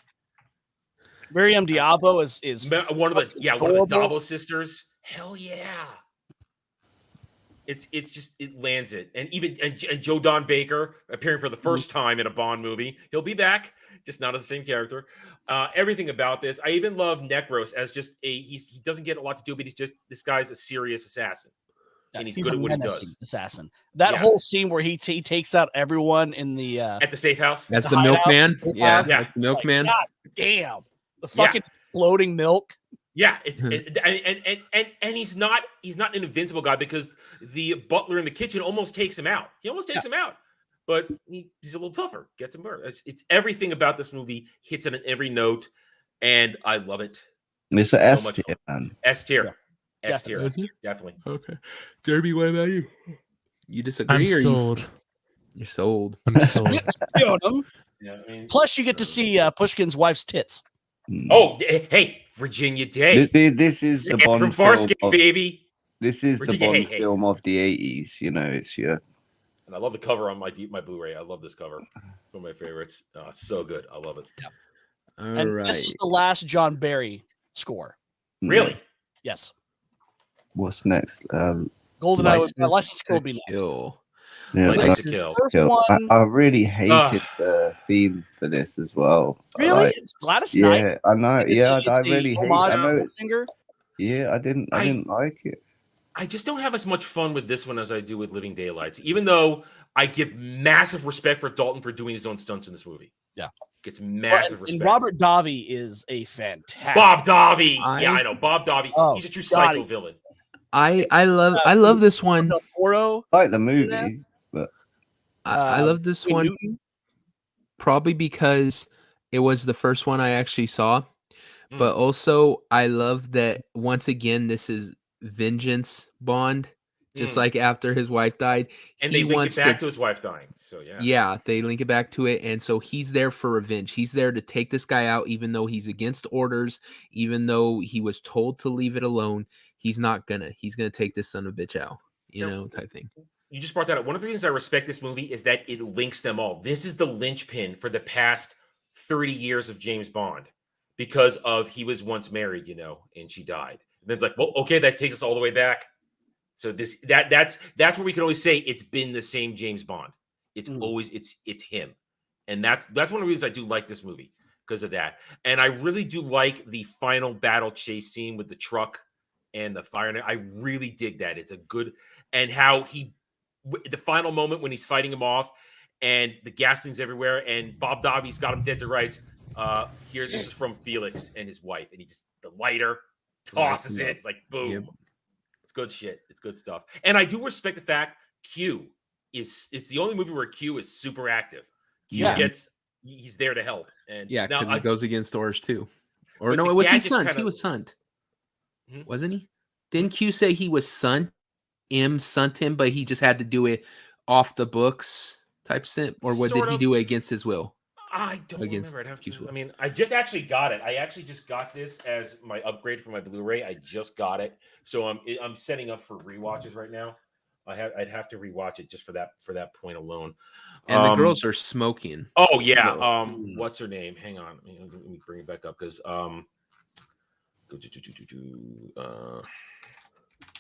Miriam Diabo is one of the Dabo sisters. Hell yeah. It's just it lands it. And Joe Don Baker appearing for the first time in a Bond movie. He'll be back, just not as the same character. Everything about this. I even love Necros as just he doesn't get a lot to do, but he's just this guy's a serious assassin. And he's good at what he does. Assassin. That whole scene where he takes out everyone in the at the safe house. That's the milkman. Yeah, yeah, that's the milkman. Like, God damn. The fucking exploding milk. Yeah, and he's not an invincible guy because the butler in the kitchen almost takes him out. He almost takes him out, but he's a little tougher. Gets him burned. It's everything about this movie hits it on every note, and I love it. It's an S tier, man. S tier. Yeah, S tier. Definitely. Okay. Derby, what about you? You disagree? I'm or sold. You're sold. I'm sold. Yeah, I mean, Plus, you get to see Pushkin's wife's tits. Oh, hey, Virginia Day. This is the Bond from film Farscape, baby. This is the Bond film of the 80s. You know, it's your. And I love the cover on my Blu-ray. I love this cover. It's one of my favorites. So good. I love it. Yeah. All right. This is the last John Barry score. Really? Yes. What's next? GoldenEye. License to Kill will be next. Kill. Yeah, License to Kill. First one, I really hated the theme for this as well. really? Like, It's Gladys Knight. yeah, I know. Yeah, I a really hate. homage I to know. the singer. Yeah, I didn't like it. I just don't have as much fun with this one as I do with Living Daylights, even though I give massive respect for Dalton for doing his own stunts in this movie. Yeah. Gets massive respect. And Robert Davi is a fantastic. Bob Davi. Yeah, I know. Bob Davi. Oh, he's a true psycho villain. I love this one. Del Toro. I like the movie, but I love this Wayne one Newton. probably because it was the first one I actually saw, but also I love that once again this is vengeance Bond, just like after his wife died, and they link it back to his wife dying. So yeah, they link it back to it, and so he's there for revenge. He's there to take this guy out, even though he's against orders, even though he was told to leave it alone. He's not gonna. He's gonna take this son of a bitch out, type thing. You just brought that up. One of the reasons I respect this movie is that it links them all. This is the linchpin for the past 30 years of James Bond because of he was once married, and she died. And then it's like, well, okay, that takes us all the way back. So that's where we can always say it's been the same James Bond. It's always it's him, and that's one of the reasons I do like this movie because of that. And I really do like the final battle chase scene with the truck and the fire. I really dig that. It's a good and how the final moment when he's fighting him off and the gasolines everywhere and Bob Davi's got him dead to rights. This is from Felix and his wife, and he just the lighter tosses it. It's like boom. Yep. It's good shit. It's good stuff. And I do respect the fact it's the only movie where Q is super active. He's there to help. And because he goes against orders too. Or no, it was his son. He was son. Wasn't he? Didn't Q say he was son? Sent him, but he just had to do it off the books type simp, or what did he do it against his will? I don't remember. I'd have to. I mean, I just actually got it. I actually just got this as my upgrade for my Blu-ray. I just got it, so I'm setting up for rewatches right now. I'd have to rewatch it just for that point alone. And the girls are smoking. Oh yeah. What's her name? Hang on. Let me bring it back up because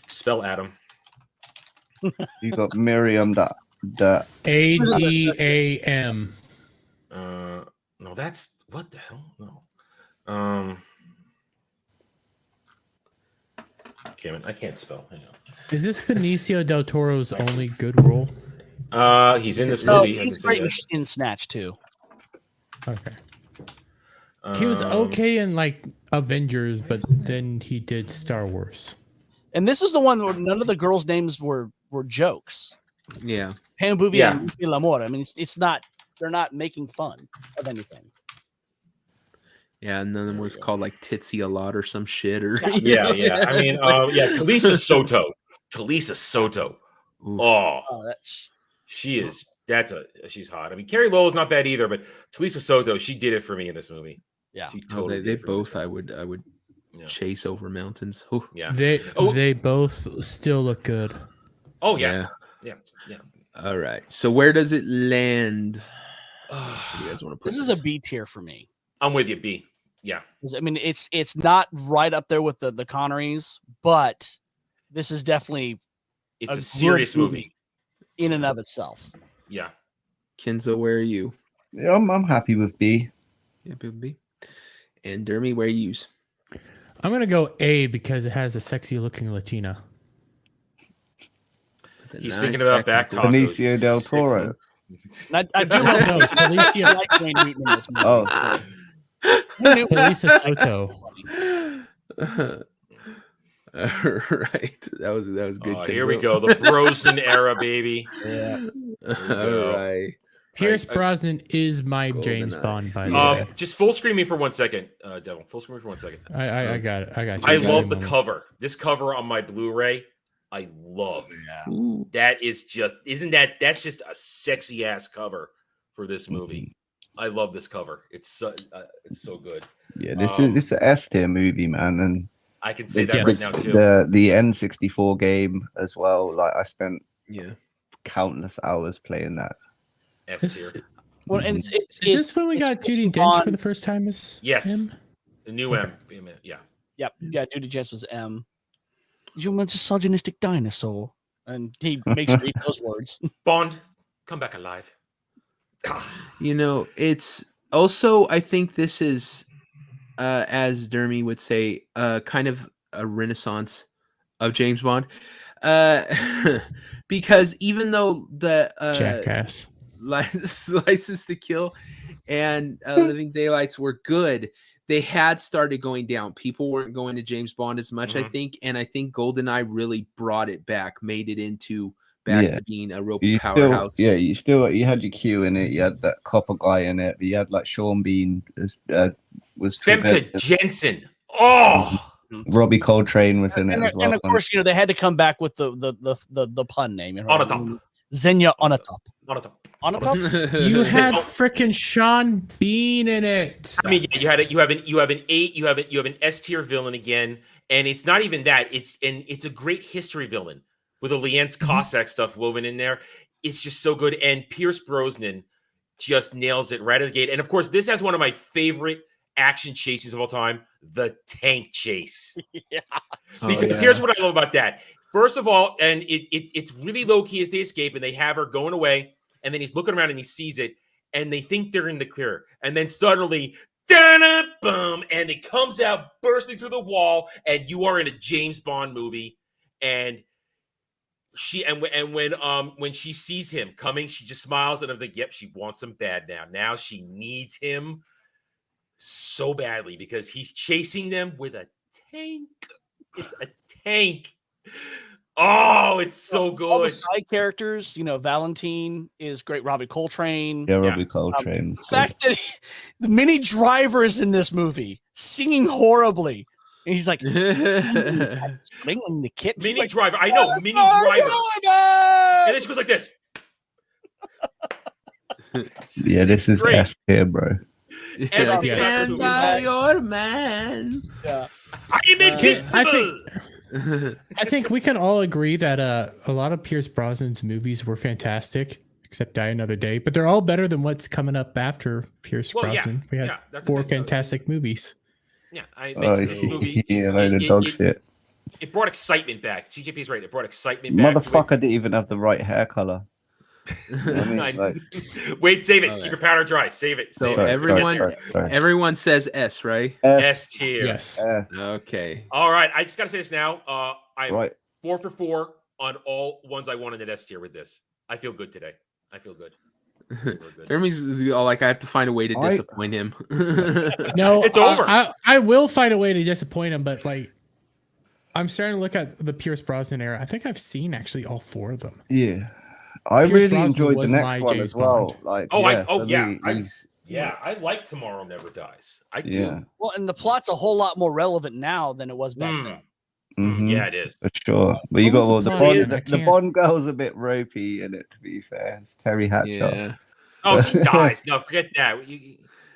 spell Adam. You got Miriam Adam. No, that's what the hell? No. I can't spell. Hang on. Is this Benicio del Toro's only good role? He's in this movie. He's great in Snatch too. Okay. He was okay in like Avengers, but then he did Star Wars. And this is the one where none of the girls' names were jokes. Yeah. Pam Bouvier Yeah. and L'Amour. I mean, it's not. They're not making fun of anything. Yeah, and then it was called like Titsy a lot or some shit or Yeah. I mean, Talisa Soto. Talisa Soto. Oof. Oh, That's she's hot. I mean, Carrie Lowell's not bad either, but Talisa Soto, she did it for me in this movie. Yeah. She Oh, totally they did it for me in both this I would Yeah. chase over mountains. Ooh. Yeah. They both still look good. Oh yeah. Yeah. All right. So where does it land? Where do you guys want to put this is a B tier for me. I'm with you, B. Yeah. I mean, it's not right up there with the Connerys, but this is definitely It's a good serious movie. in and of itself. Yeah. Kenzo, where are you? Yeah, I'm happy with B. Yeah, B. And Dermy, where are you? I'm gonna go A because it has a sexy looking Latina. He's thinking about back tacos. Benicio del Sick Toro. food. I do love No, Talicia, like Wayne Newton in this movie. Oh, sorry. Talisa Soto. All right. That was good. Oh, here we Kenzo. go. The Brosnan era, baby. Yeah. All right. Pierce I- Brosnan is my Golden James Eye. Bond, by the way. Just full screen me for 1 second, Devil. Full screen me for 1 second. I got it. I got you. I got it love in the a moment. cover. This cover on my Blu-ray, I love. Yeah. Ooh. That is just that's just a sexy ass cover for this movie. I love this cover. It's so good. Yeah, this is an S tier movie, man, and I can say the, that right now too. the N64 game as well. Like I spent Yeah. countless hours playing that. S tier. Well, and Is this when we got Judi Dench for the first time as Yes. him? The new M. Yeah. Yep. Yeah, Judi Dench was M. You misogynistic dinosaur. And he makes you read those words. Bond, come back alive. You know, it's also, I think this is, as Dermy would say, kind of a renaissance of James Bond. Because even though the Jackass. License to Kill and Living Daylights were good, they had started going down. People weren't going to James Bond as much, I think. And I think GoldenEye really brought it back, made it into to being a real powerhouse. You had your Q in it. You had that copper guy in it. You had like Sean Bean was Femke Jensen. Oh, Robbie Coltrane was in it as well. And of course, they had to come back with the pun name. Onatop. Xenia Onatop. Onatop. Onatop? You had freaking Sean Bean in it. I mean, you have an S tier villain again, and it's not even that. It's a great history villain with a Lienz Cossack stuff woven in there. It's just so good, and Pierce Brosnan just nails it right at the gate. And of course, this has one of my favorite action chases of all time: the tank chase. Yeah. Because here's what I love about that. First of all, and it's really low key as they escape, and they have her going away, and then he's looking around and he sees it, and they think they're in the clear, and then suddenly, boom, and it comes out bursting through the wall, and you are in a James Bond movie, and when she sees him coming, she just smiles, and I'm like, yep, she wants him bad now. Now she needs him so badly because he's chasing them with a tank. It's a tank. Oh, it's so good. All the side characters, Valentine is great. Robbie Coltrane. Yeah, Robbie Coltrane. The fact that the Mini Driver is in this movie singing horribly. And he's like, spring in the kit. Mini Driver. I know, Mini Driver. And then she goes like this. Yeah, this is S tier, bro. Everything about this Stand movie is by like, your man. Yeah. I am invincible. I think we can all agree that a lot of Pierce Brosnan's movies were fantastic, except Die Another Day. But they're all better than what's coming up after Pierce Brosnan. We had that's four the thing. fantastic movies. Yeah, this movie. Dog shit. It brought excitement back. CJP's right. It brought excitement back. Motherfucker didn't even have the right hair color. Wait, save it. Okay. Keep your powder dry. Save it. So Save it. everyone says S, right? S tier. Yes. Okay. All right. I just gotta say this now. I'm Right. 4 for 4 on all ones I wanted at S tier with this. I feel good today. I feel good. Dermy's all like, I have to find a way to disappoint him. No, It's over. I will find a way to disappoint him, but like, I'm starting to look at the Pierce Brosnan era. I think I've seen actually all 4 of them. Yeah, I Pierce really Brosnan enjoyed the was next my one James as well. Bond. Like, I like Tomorrow Never Dies. I do. Yeah. Well, and the plot's a whole lot more relevant now than it was back then. Yeah, it is. For sure. But you What got was all the the plot? Bond. I The can't- Bond girl's a bit ropey in it, to be fair. It's Terry Hatcher. Yeah. Oh, she dies. No, forget that.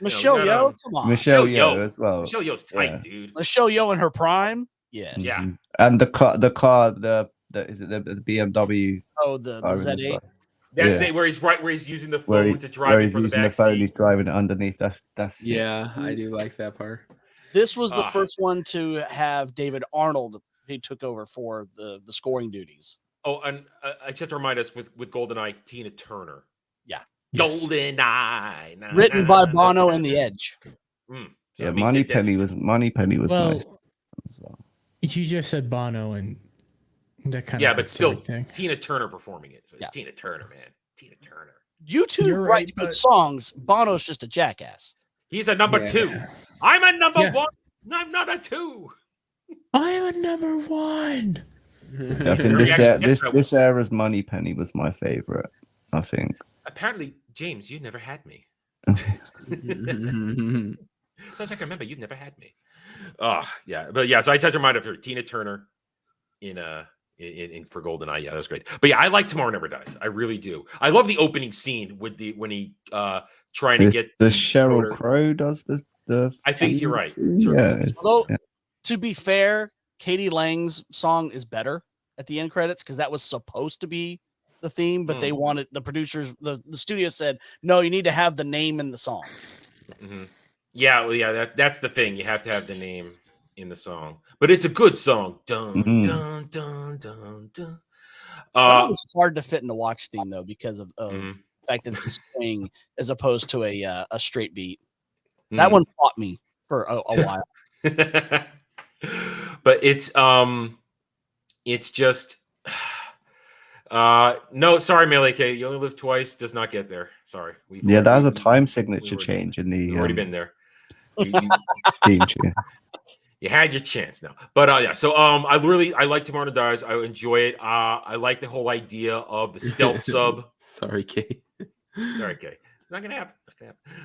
Michelle Yeoh, come on. Michelle Yeoh as well. Michelle Yeoh's tight, Yeah. dude. Michelle Yeoh in her prime. Yes. Yeah. And the car, the is it the BMW? Oh, the Z8. That thing where he's using the Where, phone to drive it he's from the using back the phone, seat. he's driving it underneath. That's sick. Yeah, I do like that part. This was the first one to have David Arnold. He took over for the scoring duties. Oh, and I just have to remind us with GoldenEye, Tina Turner. Yeah. Yes. GoldenEye. Written by Bono and The Edge. Yeah, Moneypenny was Well, nice. you just said Bono, and that kind of Yeah, but still, everything. Tina Turner performing it. So it's Yeah. Tina Turner, man. Tina Turner. YouTube You're writes right, good but- songs. Bono's just a jackass. He's a number Yeah. 2. I'm a number Yeah. 1. I'm not a 2. I'm a number 1. I think this era's Moneypenny was my favorite. I think. Apparently, James, you never had me. Sounds like I remember you've never had me. Oh, yeah. But yeah, so I tried to remind her Tina Turner in for GoldenEye. Yeah, that was great. But yeah, I like Tomorrow Never Dies. I really do. I love the opening scene with when he trying to get the Sheryl Crow does the I think you're right. Yeah. Although, to be fair, Katie Lang's song is better at the end credits because that was supposed to be the theme, but they wanted the producers, the studio said, no, you need to have the name in the song. Mm-hmm. Yeah, well, yeah, that's the thing. You have to have the name in the song, but it's a good song. Dun dun dun dun dun. It was hard to fit in the watch theme though because of the fact that it's a swing as opposed to a straight beat. That one fought me for a while. But it's just no, sorry, Melee K. You only live twice. Does not get there. Sorry. That was a time signature change in the. We've already been there. Theme tune. You had your chance now, but yeah. So I like Tomorrow Never Dies. I enjoy it. I like the whole idea of the stealth sub. Sorry, Kay. Sorry, Kay. Not gonna happen.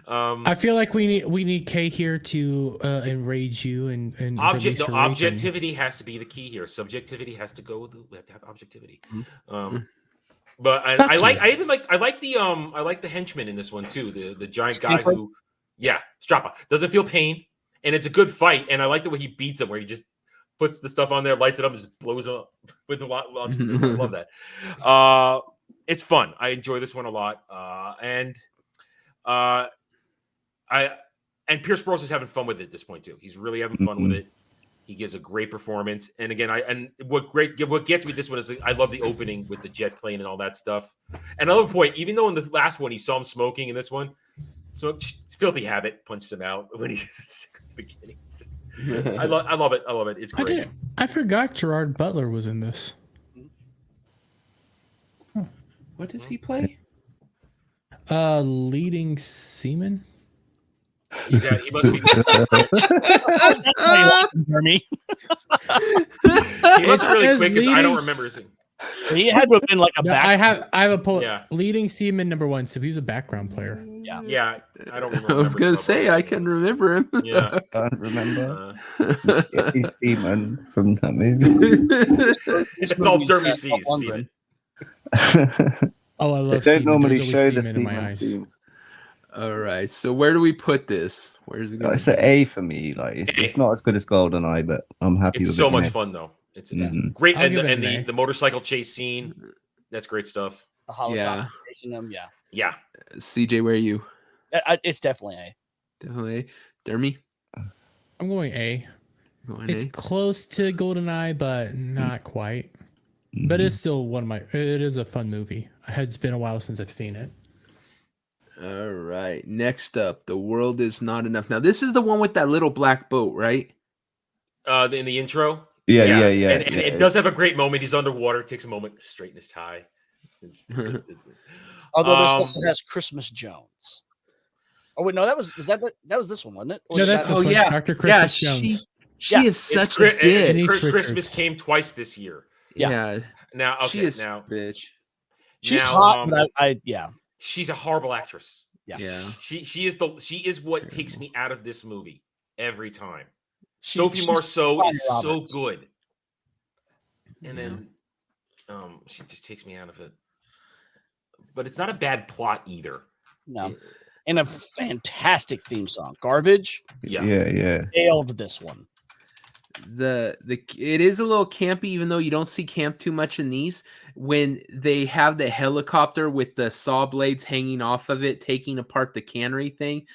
I feel like we need Kay here to enrage you and release her rage on you. Objectivity has to be the key here. Subjectivity has to go. We have to have objectivity. But I like the henchman in this one too. The giant guy who, Strappa doesn't feel pain, and it's a good fight. And I like the way he beats him, where he just puts the stuff on there, lights it up, and just blows up with the launch. I love that. It's fun. I enjoy this one a lot. And Pierce Brosnan's having fun with it at this point too. He's really having fun with it. He gives a great performance. And again, what gets me this one is I love the opening with the jet plane and all that stuff. And another point, even though in the last one he saw him smoking, in this one, so filthy habit punches him out when he's at the beginning. It's just, I love it. It's great. I forgot Gerard Butler was in this. What does he play? Leading seaman. Yeah, he must be. Dermy. He must be really quick because I don't remember his name. He had to have been like a back. I have a pull. Yeah. Leading seaman number 1, so he's a background player. Yeah, I don't remember. I was gonna say I can remember him. Yeah, I can't remember. He's Seaman from that movie. it's all Dermy Seas. Seaman. Oh, I love. They don't seaman. normally There's show always the seaman in my Seaman eyes. scenes. All right, so where do we put this? Where's it going? It's an A for me. Like it's not as good as GoldenEye, but I'm happy with it. It's so much fun though. It's great, I'll and give it an A. the motorcycle chase scene. That's great stuff. The helicopter chasing them. Yeah. CJ, where are you? It's definitely A. Definitely Dermy. I'm going A. It's A. close to GoldenEye, but not quite. But it's still one of my. It is a fun movie. It's been a while since I've seen it. All right. Next up, The World Is Not Enough. Now, this is the one with that little black boat, right? In the intro. Yeah. And it does have a great moment. He's underwater. Takes a moment to straighten his tie. Although this also has Christmas Jones. Oh wait, no, that was this one, wasn't it? Or No, was that's that- this one. yeah. Dr. Christmas Yeah, Jones. She Yeah, is It's such a bitch. Denise Christmas Richards. came twice this year. Yeah. Now, She okay, is now bitch. She's now, hot, but I she's a horrible actress. yeah. Yeah. She is what takes me out of this movie every time. She- Sophie she's Marceau Tanya is so Roberts. good, and Yeah. then she just takes me out of it. But it's not a bad plot either. No. And a fantastic theme song. Garbage Yeah. Yeah. nailed this one. It is a little campy, even though you don't see camp too much in these. When they have the helicopter with the saw blades hanging off of it, taking apart the cannery thing.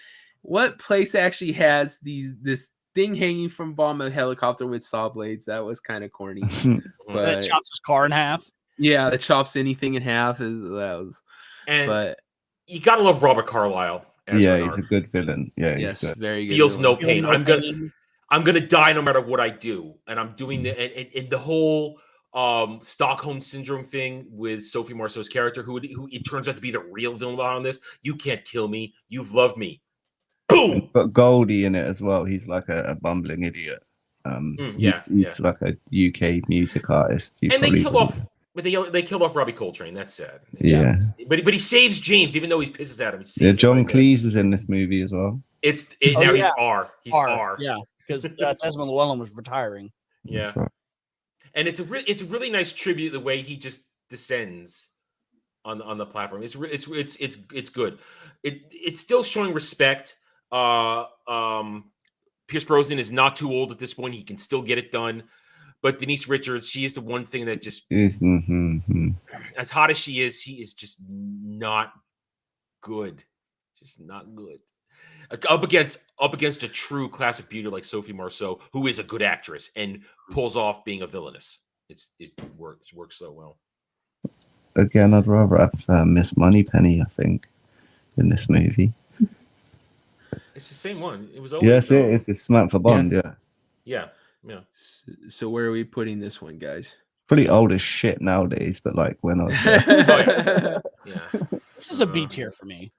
What place actually has this thing hanging from bottom of a helicopter with saw blades? That was kind of corny. That But chops his car in half. yeah, that chops anything in half. That was. And But you gotta love Robert Carlyle. As Yeah, Renard. he's a good villain. Yeah, he's yes, good. very good. Feels no villain. pain. I'm gonna die no matter what I do, and I'm doing the whole Stockholm syndrome thing with Sophie Marceau's character, who it turns out to be the real villain behind this. You can't kill me. You've loved me. Boom. Got Goldie in it as well. He's like a bumbling idiot. He's like a UK music artist. And they kill off, but they killed off Robbie Coltrane. That's sad. Yeah. But he saves James, even though he pisses at him. He Yeah, saves John him. Cleese is in this movie as well. Now he's R. He's R. Yeah, because Desmond Llewellyn was retiring. Yeah. That's right. And it's a really nice tribute the way he just descends on the platform. It's good. It's still showing respect. Pierce Brosnan is not too old at this point. He can still get it done. But Denise Richards, she is the one thing that just as hot as she is just not good. Just not good. Up against a true classic beauty like Sophie Marceau, who is a good actress and pulls off being a villainess. It works so well. Again, I'd rather have Miss Moneypenny, I think, in this movie. It's the same one. It was Yes, it's Samantha Bond. Yeah. Yeah. So where are we putting this one, guys? Pretty old as shit nowadays, but like when I was Yeah. This is a B tier for me.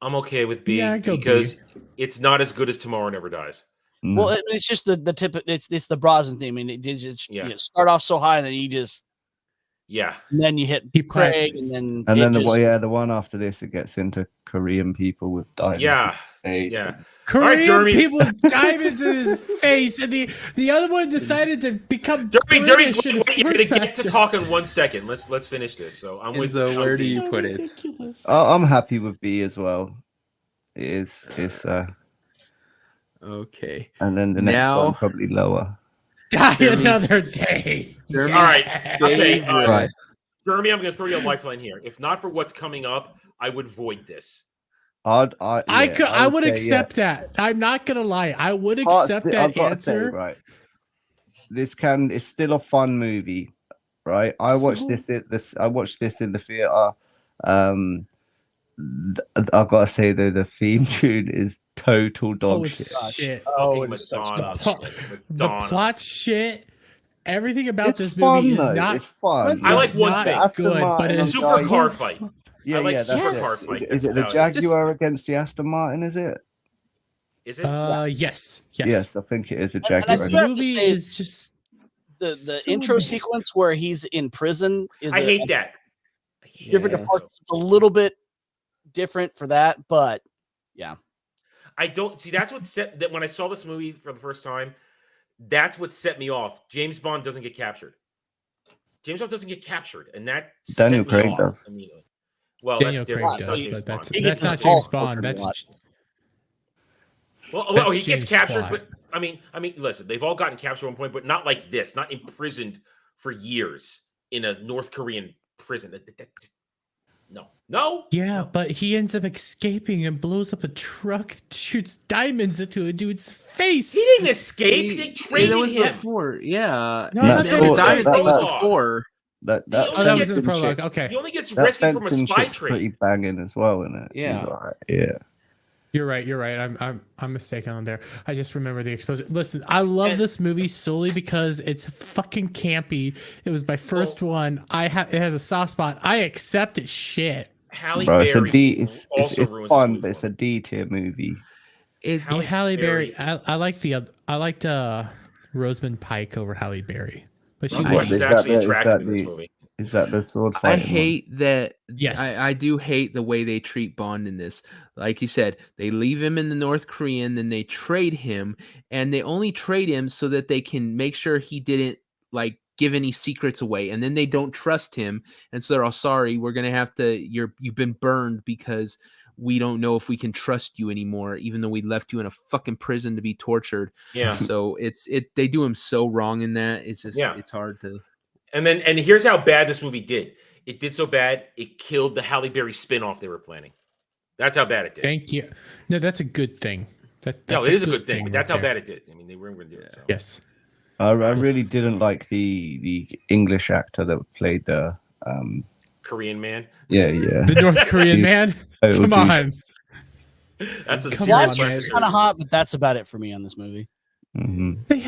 I'm okay with B Yeah, I'd go because B. it's not as good as Tomorrow Never Dies. Well, it's just the tip. It's the Brosnan thing. I mean, you start off so high, and then and then you hit He Craig, and then the one after this, it gets into Korean people with diamonds. Yeah. Face Yeah. Korean Dermy. people with diamonds in his face, and the other one decided to become Dermy, British and a wait, you're gonna get to sportsmaster. talk in 1 second. Let's finish this. So I'm with Kenzo, where do you So put it? ridiculous. I'm happy with B as well. It's Okay. and then the next Now- one probably lower. Die Dermy's- another day. Dermy's All right. Okay. favorite- Right. Dermy, I'm gonna throw you a lifeline here. If not for what's coming up, I would void this. I would say, accept that. I'm not gonna lie. I would But accept I've that gotta say, answer. right. It's still a fun movie, right? I watched this in the theater. I've got to say though, the theme tune is total dog it's shit. shit. Oh, Fucking it's such Madonna. dog shit. The Madonna. plot shit. Everything about It's this fun movie is though. not. It's fun. I like one not thing. Aston good, but Martin it's and Supercar Giant- fight. Yeah, I like that's supercar it. fight. Is it the That's about it. Jaguar against the Aston Martin? Is it? Is it? Yes. Yes, I think it is a And I Jaguar. swear- The have to movie say- is just. The So intro bad. sequence where he's in prison is I hate that. I hate different Yeah. parts. It's a little bit different for that, but I don't see. That's what set that when I saw this movie for the first time. That's what set me off. James Bond doesn't get captured. James Bond doesn't get captured, and that Daniel set me Craig off does. immediately. Well, Daniel that's different. Craig That's does, James but that's Bond. He that's gets not his James balls Bond. broken That's a lot. Well, That's he gets James captured, Twat. but I mean, listen, they've all gotten captured at one point, but not like this, not imprisoned for years in a North Korean prison. No. Yeah, but he ends up escaping and blows up a truck, shoots diamonds into a dude's face. He didn't escape. They that traded was him. before. Yeah. No, that's the cool. diamond thing was That- before. That Oh, Oh, that was in the fencing prologue. chick- Okay, He only gets That rescued from a fencing spy chick's pretty trade. banging as well, isn't it? Yeah. She's all right. Yeah. you're right. I'm mistaken on there. I just remember the exposure. Listen, I love And- this movie solely because it's fucking campy. It was my first one. It has a soft spot. I accept it. Shit. Halle Bro, it's a Berry D. It's also it's ruins this fun, movie but it's for a me. D tier movie. It, Yeah, Halle Berry. Berry- I like the other. I liked Rosamund Pike over Halle Berry, but she Rosamund was Pike was Is decent. that actually the is attractive that in this the movie. is that the sword I fighting one? hate that. Yes. I do hate the way they treat Bond in this. Like you said, they leave him in the North Korean, then they trade him, and they only trade him so that they can make sure he didn't like give any secrets away, and then they don't trust him, and so they're all sorry. We're gonna have to. You've been burned because we don't know if we can trust you anymore, even though we left you in a fucking prison to be tortured. Yeah. So they do him so wrong in that. It's just Yeah. it's hard to. And here's how bad this movie did. It did so bad, it killed the Halle Berry spin-off they were planning. That's how bad it did. Thank you. No, that's a good thing. That's No, it is a good thing, but right that's how there. bad it did. I mean, they weren't going to do it. So. Yes. I really didn't like the English actor that played the Korean man. yeah. The North Korean man. Total Come douche. on. That's a Come serious on, question. man. It's kind of hot, but that's about it for me on this movie. Mhm. They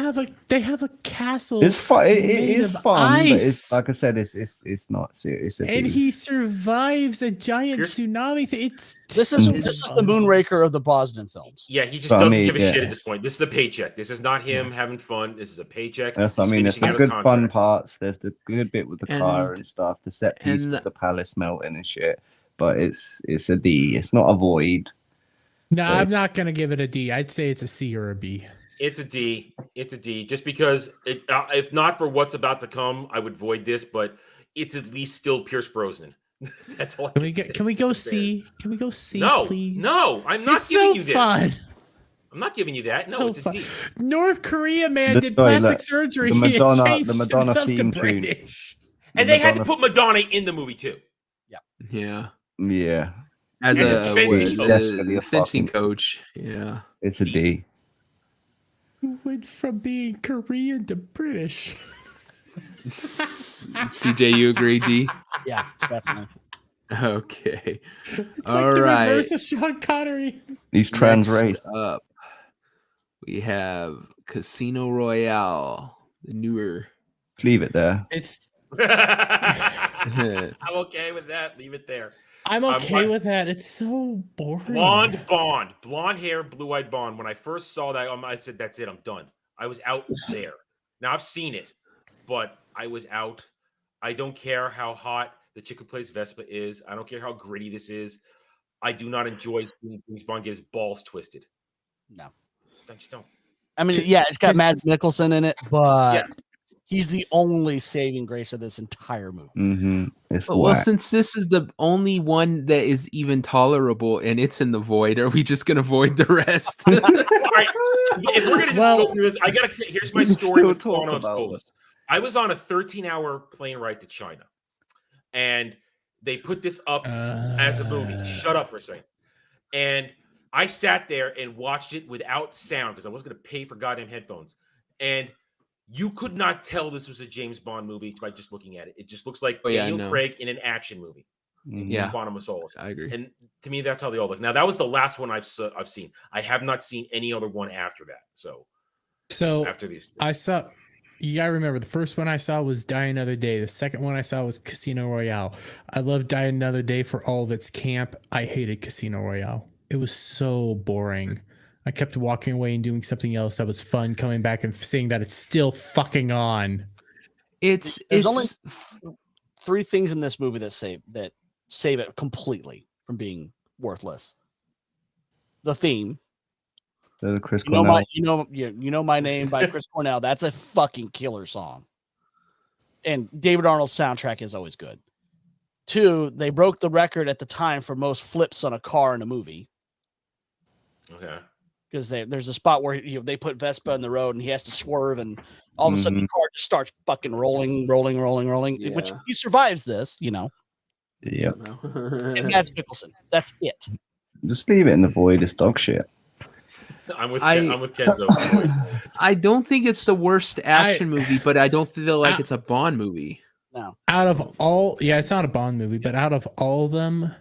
have a castle. It's fun. It made is of fun, but ice. it's like I said, it's not serious. It's a And D. he survives a giant Here's- tsunami. It's This is Mm. the Moonraker of the Brosnan films. Yeah, he just But I doesn't mean, give a shit at yes. this point. This is a paycheck. This is not him having fun. This is a paycheck. That's what I He's mean. There's finishing some out his good fun contract. parts. There's the good bit with the car And- and stuff. The set piece and- with the palace melting and shit. But it's a D. It's not a void. No, Right. I'm not gonna give it a D. I'd say it's a C or a B. It's a D. It's a D. Just because, if not for what's about to come, I would void this. But it's at least still Pierce Brosnan. That's all. I Can we say. get? Can we go It's there. C? Can we go C, No, please? no, I'm not It's giving so you this. fun. I'm not giving you that. No, So it's a fun. D. North Korea man The- did sorry, plastic look, surgery. the He Madonna- changed the Madonna himself to theme tune. British. And they had to put Madonna in the movie too. Yeah. Yeah, As As a a fencing what, coach. Definitely a fencing fucking- coach. Yeah. it's a D. Who went from being Korean to British? CJ, you agree, D? Yeah, definitely. Okay. It's All like the right. reverse of Sean Connery. He's trans Next race. up, we have Casino Royale, the newer. Leave it there. It's. I'm okay with that. Leave it there. I'm okay I'm- with that. It's so boring. Blonde hair, blue-eyed Bond. When I first saw that, I said, "That's it. I'm done." I was out there. Now I've seen it, but I was out. I don't care how hot the chick who plays Vespa is. I don't care how gritty this is. I do not enjoy seeing James Bond get his balls twisted. No. I just don't. I mean, yeah, it's got This- Mads Mikkelsen in it, but Yeah. he's the only saving grace of this entire movie. Mm-hmm. It's Well, whack. since this is the only one that is even tolerable and it's in the void, are we just gonna void the rest? All right. If we're gonna just Well- go through this, here's my We can story still with talk Quantum about Solace. I was on a 13-hour plane ride to China, and they put this up as a movie. Shut up for a second. And I sat there and watched it without sound because I wasn't going to pay for goddamn headphones. And you could not tell this was a James Bond movie by just looking at it. It just looks like Oh, yeah, I Daniel know. Craig in an action movie. Mhm. Yeah. Quantum of Solace. I agree. And to me, that's how they all look. Now, that was the last one I've seen. I have not seen any other one after that. So So after these, I saw. You gotta remember, the first one I saw was Die Another Day. The second one I saw was Casino Royale. I loved Die Another Day for all of its camp. I hated Casino Royale. It was so boring. I kept walking away and doing something else that was fun, coming back and seeing that it's still fucking on. It's There's only it's 3 things in this movie that save it completely from being worthless. The theme. The Chris You know Cornell. you know my name by Chris Cornell. That's a fucking killer song. And David Arnold's soundtrack is always good. 2, they broke the record at the time for most flips on a car in a movie okay. because there's a spot where they put Vespa in the road and he has to swerve and all of a sudden the car just starts fucking rolling, which Yeah. he survives this, Yeah. somehow. and that's Nicholson. That's it. Just leave it in the void. It's dog shit. I'm with Kenzo. I don't think it's the worst action movie, but I don't feel like it's a Bond movie. No. Out of all, yeah, it's not a Bond movie, but out of all of them,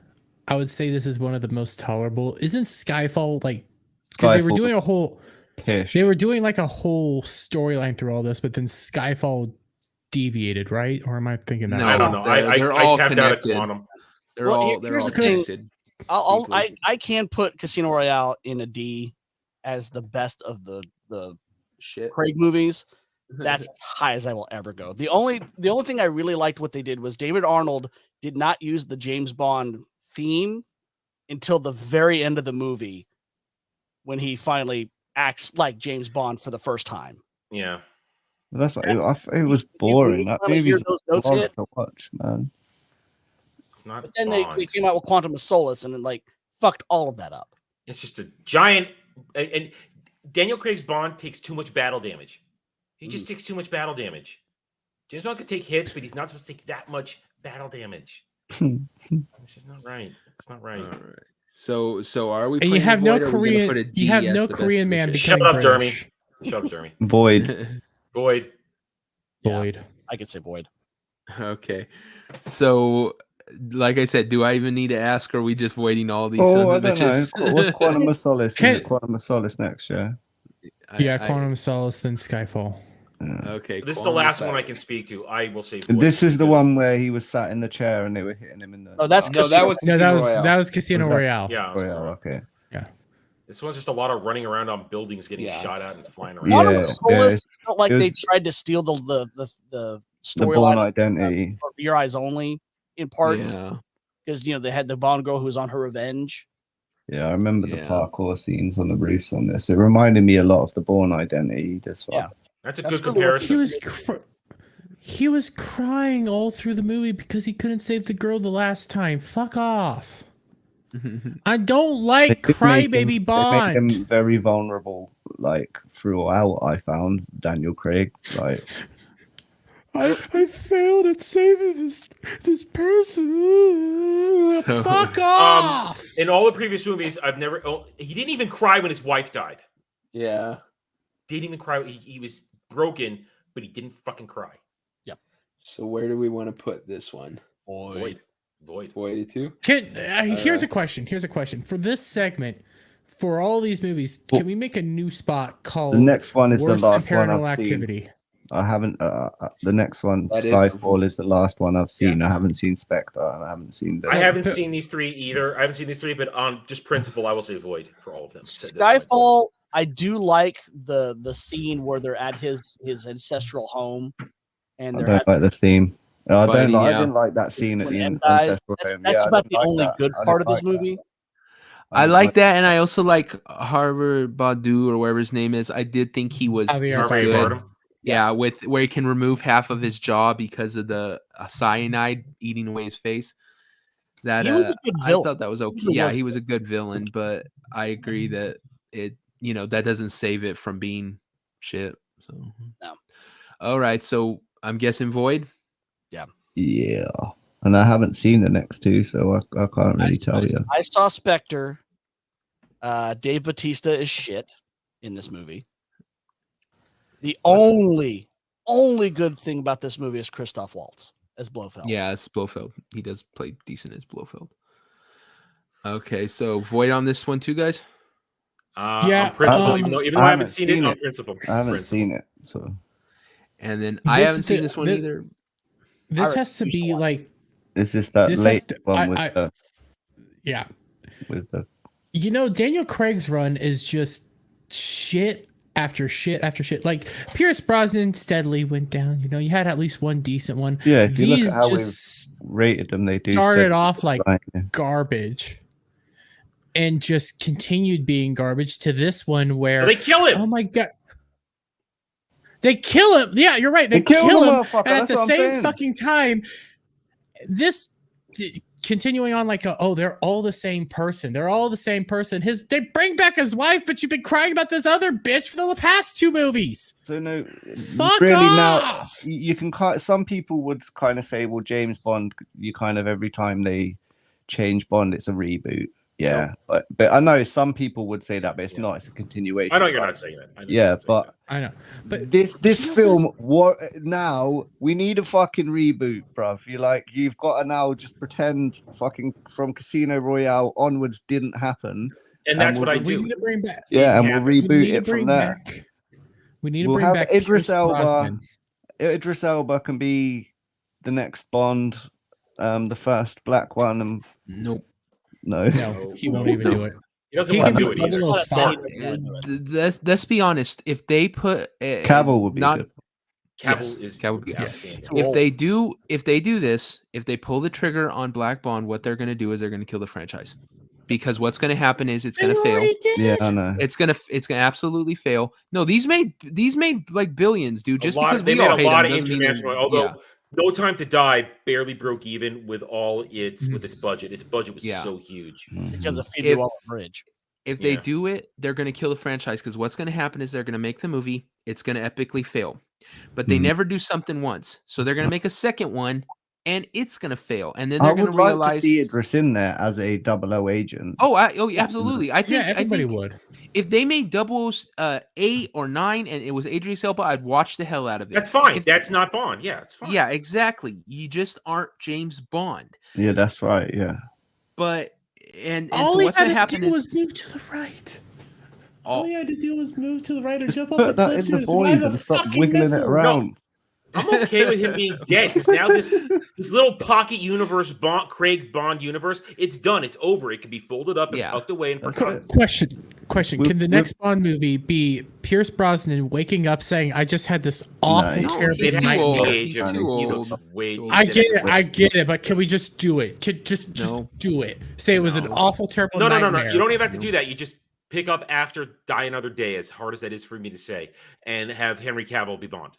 I would say this is one of the most tolerable. Isn't Skyfall like? Because they were Skyfall. doing a whole. Pish. They were doing like a whole storyline through all this, but then Skyfall deviated, right? Or am I thinking that? No, I don't know. they're I all tapped out at connected. Quantum. They're Well, all here's all the thing. connected. I can put Casino Royale in a D as the best of the Shit. Craig movies. That's as high as I will ever go. The only thing I really liked what they did was David Arnold did not use the James Bond theme until the very end of the movie when he finally acts like James Bond for the first time. Yeah. That's like, it was boring. That finally hear movie's those notes hard hit. to watch, man. It's not But then Bond. they came out with Quantum of Solace and like fucked all of that up. It's just a giant. And Daniel Craig's Bond takes too much battle damage. He just takes too much battle damage. James Bond could take hits, but he's not supposed to take that much battle damage. It's just not right. It's not right. All right. So are we? And you putting have no Void, or are we gonna Korean. put a D You have as no the best Korean of the man shit? Shut becoming up, British. Dermy. Shut up, Dermy. Void. Void. Yeah. Void. I could say Void. Okay. So, like I said, do I even need to ask? Or are we just waiting all these Oh, sons I of don't know. bitches? What's Quantum of Solace? Is Can- it Quantum of Solace next year? Yeah, Quantum of Solace, then Skyfall. Okay. This is the last one I can speak to. I will say Void. This is the because- one where he was sat in the chair and they were hitting him in the. Oh, that's No, that was No, Casino Royale. that was Casino Was that- Royale. Yeah. Oh, yeah, okay. This one's just a lot of running around on buildings, getting Yeah. shot at and flying around. Quantum Yeah, of Solace felt like it was- they tried to steal the The storyline Bourne Identity. for Your Eyes Only in parts Yeah. because they had the Bond girl who was on her revenge. Yeah, I remember the Yeah. parkour scenes on the roofs on this. It reminded me a lot of the Bourne Identity. This one. Yeah. That's a That's good really what comparison. He was crying all through the movie because he couldn't save the girl the last time. Fuck off. I don't They like did make crybaby him- They made Bond. him very vulnerable, like throughout. I found Daniel Craig, like I failed at saving this person. So- Fuck off. In all the previous movies, he didn't even cry when his wife died. Yeah. Didn't even cry. He was broken, but he didn't fucking cry. So where do we want to put this one? Void. Void too. Here's a question. Here's a question for this segment. For all these movies, can we make a new spot called the next one is the Worse Than last one Paranormal I've Activity? seen. I haven't. The next one, That is Skyfall, is the last one I've seen. I haven't seen Spectre. And I haven't seen. I haven't seen these three either. I haven't seen these three, but on just principle, I will say Void for all of them. Skyfall, I do like the scene where they're at his ancestral home, and I they're don't like the theme. I Fighting, don't. I yeah. didn't like that scene at when the M end. dies. Ancestral That's, Home. that's Yeah, I about didn't the like only that. good I part of didn't this like that. movie. I didn't like that, and I also like Harvard Badu or whatever his name is. I did think he was Javier good. Bardem. Yeah, with where he can remove half of his jaw because of the cyanide eating away his face. That He was a good I villain. thought that was okay. really Yeah, was he was a good villain, but I agree that it that doesn't save it from being shit. So No. All right, so I'm guessing Void. Yeah, and I haven't seen the next two, so I can't really tell you. I saw Spectre. Dave Bautista is shit in this movie. The only good thing about this movie is Christoph Waltz as Blofeld. Yeah, it's Blofeld. He does play decent as Blofeld. Okay, so Void on this one too, guys. Yeah, on principle, um, even though I I haven't haven't seen seen it on it. principle. I haven't Principle. seen it, so And then I This haven't is seen the- this one the- either. This I has to refuse to be watch like, this is that This has late to- one yeah. with the Daniel Craig's run is just shit after shit after shit. Like Pierce Brosnan steadily went down. You had at least one decent one. yeah. If you look These at how we've just rated them, they do started steadily off like decline, yeah. garbage and just continued being garbage to this one where, They kill him. oh my God. They kill him. Yeah, you're right. They kill kill the him. motherfucker, And at that's the what I'm same saying. fucking time, this continuing on like, they're all the same person. They're all the same person. They bring back his wife, but you've been crying about this other bitch for the past 2 movies. So no, Fuck really off. now you can some people would kind of say, well, James Bond, you kind of every time they change Bond, it's a reboot. Yeah, but I know some people would say that, but it's not. It's a continuation. I know you're not saying that. I know you're Yeah, not saying but I know. But this She also film, what now? We need a fucking reboot, bruv. You've got to now just pretend fucking from Casino Royale onwards didn't happen. that. And that's we'll what I we do. need to bring back. Yeah, and Yeah, we'll we reboot need to it from bring there. back- We need to We'll bring have back Idris Pierce Elba. Brosnan. Idris Elba can be the next Bond. the first black one? And Nope. no. No, he won't even do it. He doesn't He want can to do be it either. double That's Spock. Let's be honest. If they put Cavill would be not good. Cavill is Cavill would be yes. outstanding. if they do this, if they pull the trigger on Black Bond, what they're going to do is they're going to kill the franchise, because what's going to happen is it's going to fail. Yeah, I know. It's gonna absolutely fail. No, these made like billions, dude. Just because They we made all a hate lot them of doesn't mean international. they're- Although yeah. No Time to Die barely broke even with all its with its budget. Its budget was Yeah. so huge. because of Phoebe If- Waller-Bridge. If they Yeah. do it, they're going to kill the franchise, because what's going to happen is they're going to make the movie. It's going to epically fail, but they Mhm. never do something once. So they're going to make a second one, and it's going to fail, and then I they're going would to like realize. to see Idris in there as a 00 agent. Oh, absolutely. I think Everybody would. if they made doubles 8 or 9 and it was Idris Elba, I'd watch the hell out of it. That's fine. If- That's not Bond. Yeah, it's fine. Yeah, exactly. You just aren't James Bond. Yeah, that's right. Yeah. But and All so he what's had gonna to happen do is was move to the right. All all, he had to do was move to the right or Just jump off put the that cliff in the to survive void the and stop fucking wiggling missiles. it around. I'm okay with him being dead because now this little pocket universe, Craig Bond universe, it's done. It's over. It can be folded up and Yeah. tucked away and That's forgotten. Question. We've- Can the next Bond movie be Pierce Brosnan waking up saying, I just had this awful, No, terrible he's It too has to old. nightmare? age. He's He too looks old. way. I get it, but can we just do it? Just No. do it. Say it was an No. awful, terrible No. nightmare. You don't even have to do that. You just pick up after Die Another Day, as hard as that is for me to say, and have Henry Cavill be Bond.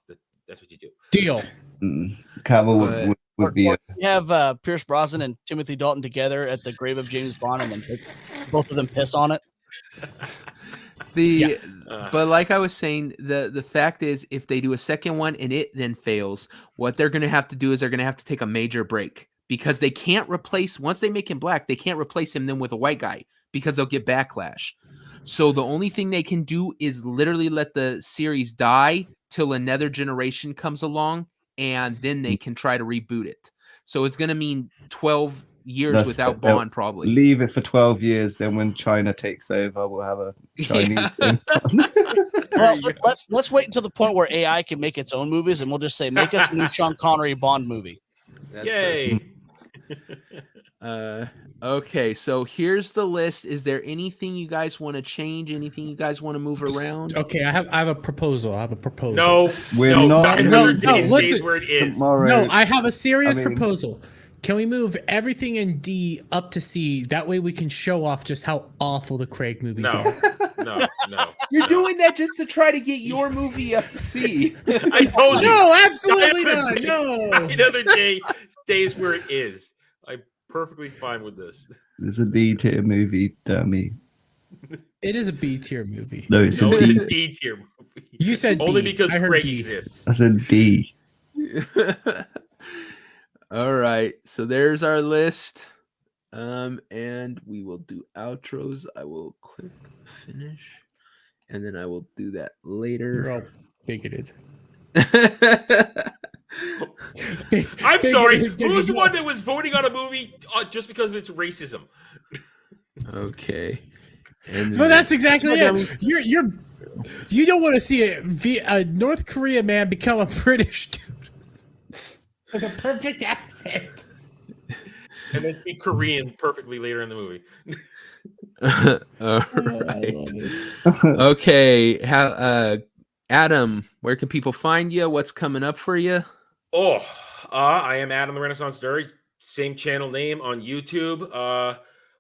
That's what you do. Deal. Cavill But- would be a You have Pierce Brosnan and Timothy Dalton together at the grave of James Bond, and then both of them piss on it. But like I was saying, the fact is, if they do a second one and it then fails, what they're going to have to do is they're going to have to take a major break, because they can't replace, once they make him black, they can't replace him then with a white guy, because they'll get backlash. So the only thing they can do is literally let the series die till another generation comes along, and then they can try to reboot it. So it's going to mean 12 years That's without it. They'll Bond, probably. leave it for 12 years. Then when China takes over, we'll have a Chinese James Bond. Well, let's wait until the point where AI can make its own movies, and we'll just say, make us a new Sean Connery Bond movie. That's Yay! Okay, so here's the list. Is there anything you guys want to change? Anything you guys want to move around? Okay, I have a proposal. No, We're no, not- Die no, Another Day no, stays listen. where it is. Tomorrow, No, I have a serious I mean- proposal. Can we move everything in D up to C? That way we can show off just how awful the Craig movies are. No. You're doing that just to try to get your movie up to C. I told you. No, absolutely Die not. Another Day- No. Die Another Day stays where it is. I'm perfectly fine with this. It's a B tier movie, Dermy. It is a B tier movie. No, it's No, a it's B. a D tier movie. You said Only B. because I heard Craig B. exists. I said D. All right, so there's our list. And we will do outros. I will click finish, and then I will do that You're later. all bigoted. I'm sorry. Bigoted Who's as the well. one that was voting on a movie just because of its racism? Okay. And But that's exactly Come on, it. You don't want to see a North Korea man become a British dude with a perfect accent. And then speak Korean perfectly later in the movie. All right. Okay. Adam, where can people find you? What's coming up for you? I am Adam the Renaissance Nerd. Same channel name on YouTube.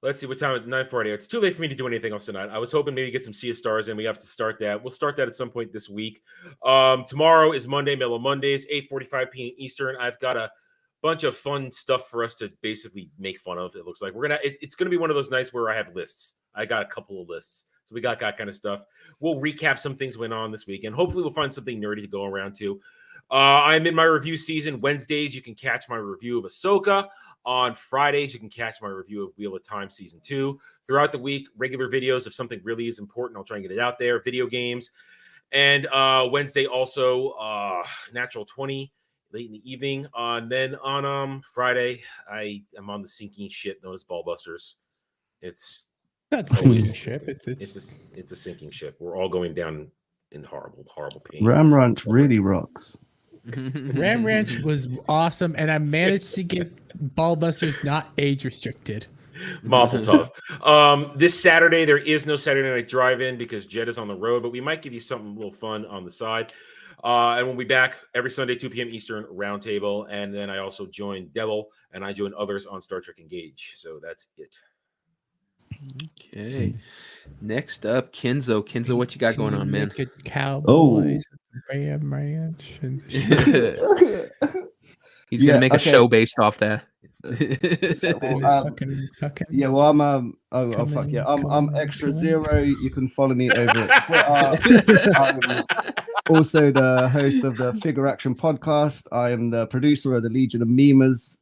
Let's see what time it's 9:40. It's too late for me to do anything else tonight. I was hoping maybe get some Sea of Stars in. We have to start that. We'll start that at some point this week. Tomorrow is Monday, Mellow Mondays, 8:45 p.m. Eastern. I've got a bunch of fun stuff for us to basically make fun of. It looks like it's gonna be one of those nights where I have lists. I got a couple of lists. So we got that kind of stuff. We'll recap some things went on this week, and hopefully we'll find something nerdy to go around to. I'm in my review season. Wednesdays, you can catch my review of Ahsoka. On Fridays, you can catch my review of Wheel of Time Season 2. Throughout the week, regular videos. If something really is important, I'll try and get it out there. Video games. And Wednesday also, Natural 20, late in the evening. And then on Friday, I am on the sinking ship known as Ballbusters. It's Not Always- sinking ship. it's a sinking ship. We're all going down in horrible pain. Ram Ranch really rocks. Ram Ranch was awesome, and I managed to get Ballbuster's not age restricted. Mazel tov. This Saturday, there is no Saturday Night Drive-In because Jed is on the road, but we might give you something a little fun on the side. And we'll be back every Sunday, 2 p.m. Eastern, Roundtable. And then I also join Devil, and I join others on Star Trek Engage. So that's it. Okay. Next up, Kenzo. Kenzo, what you got going on, man? Cowboys, Ram Ranch, and He's gonna make a show based off that. Yeah, well, I'm Extra Zero. You can follow me over at Twitter. I'm also the host of the Figure Action podcast. I am the producer of the Legion of Memers.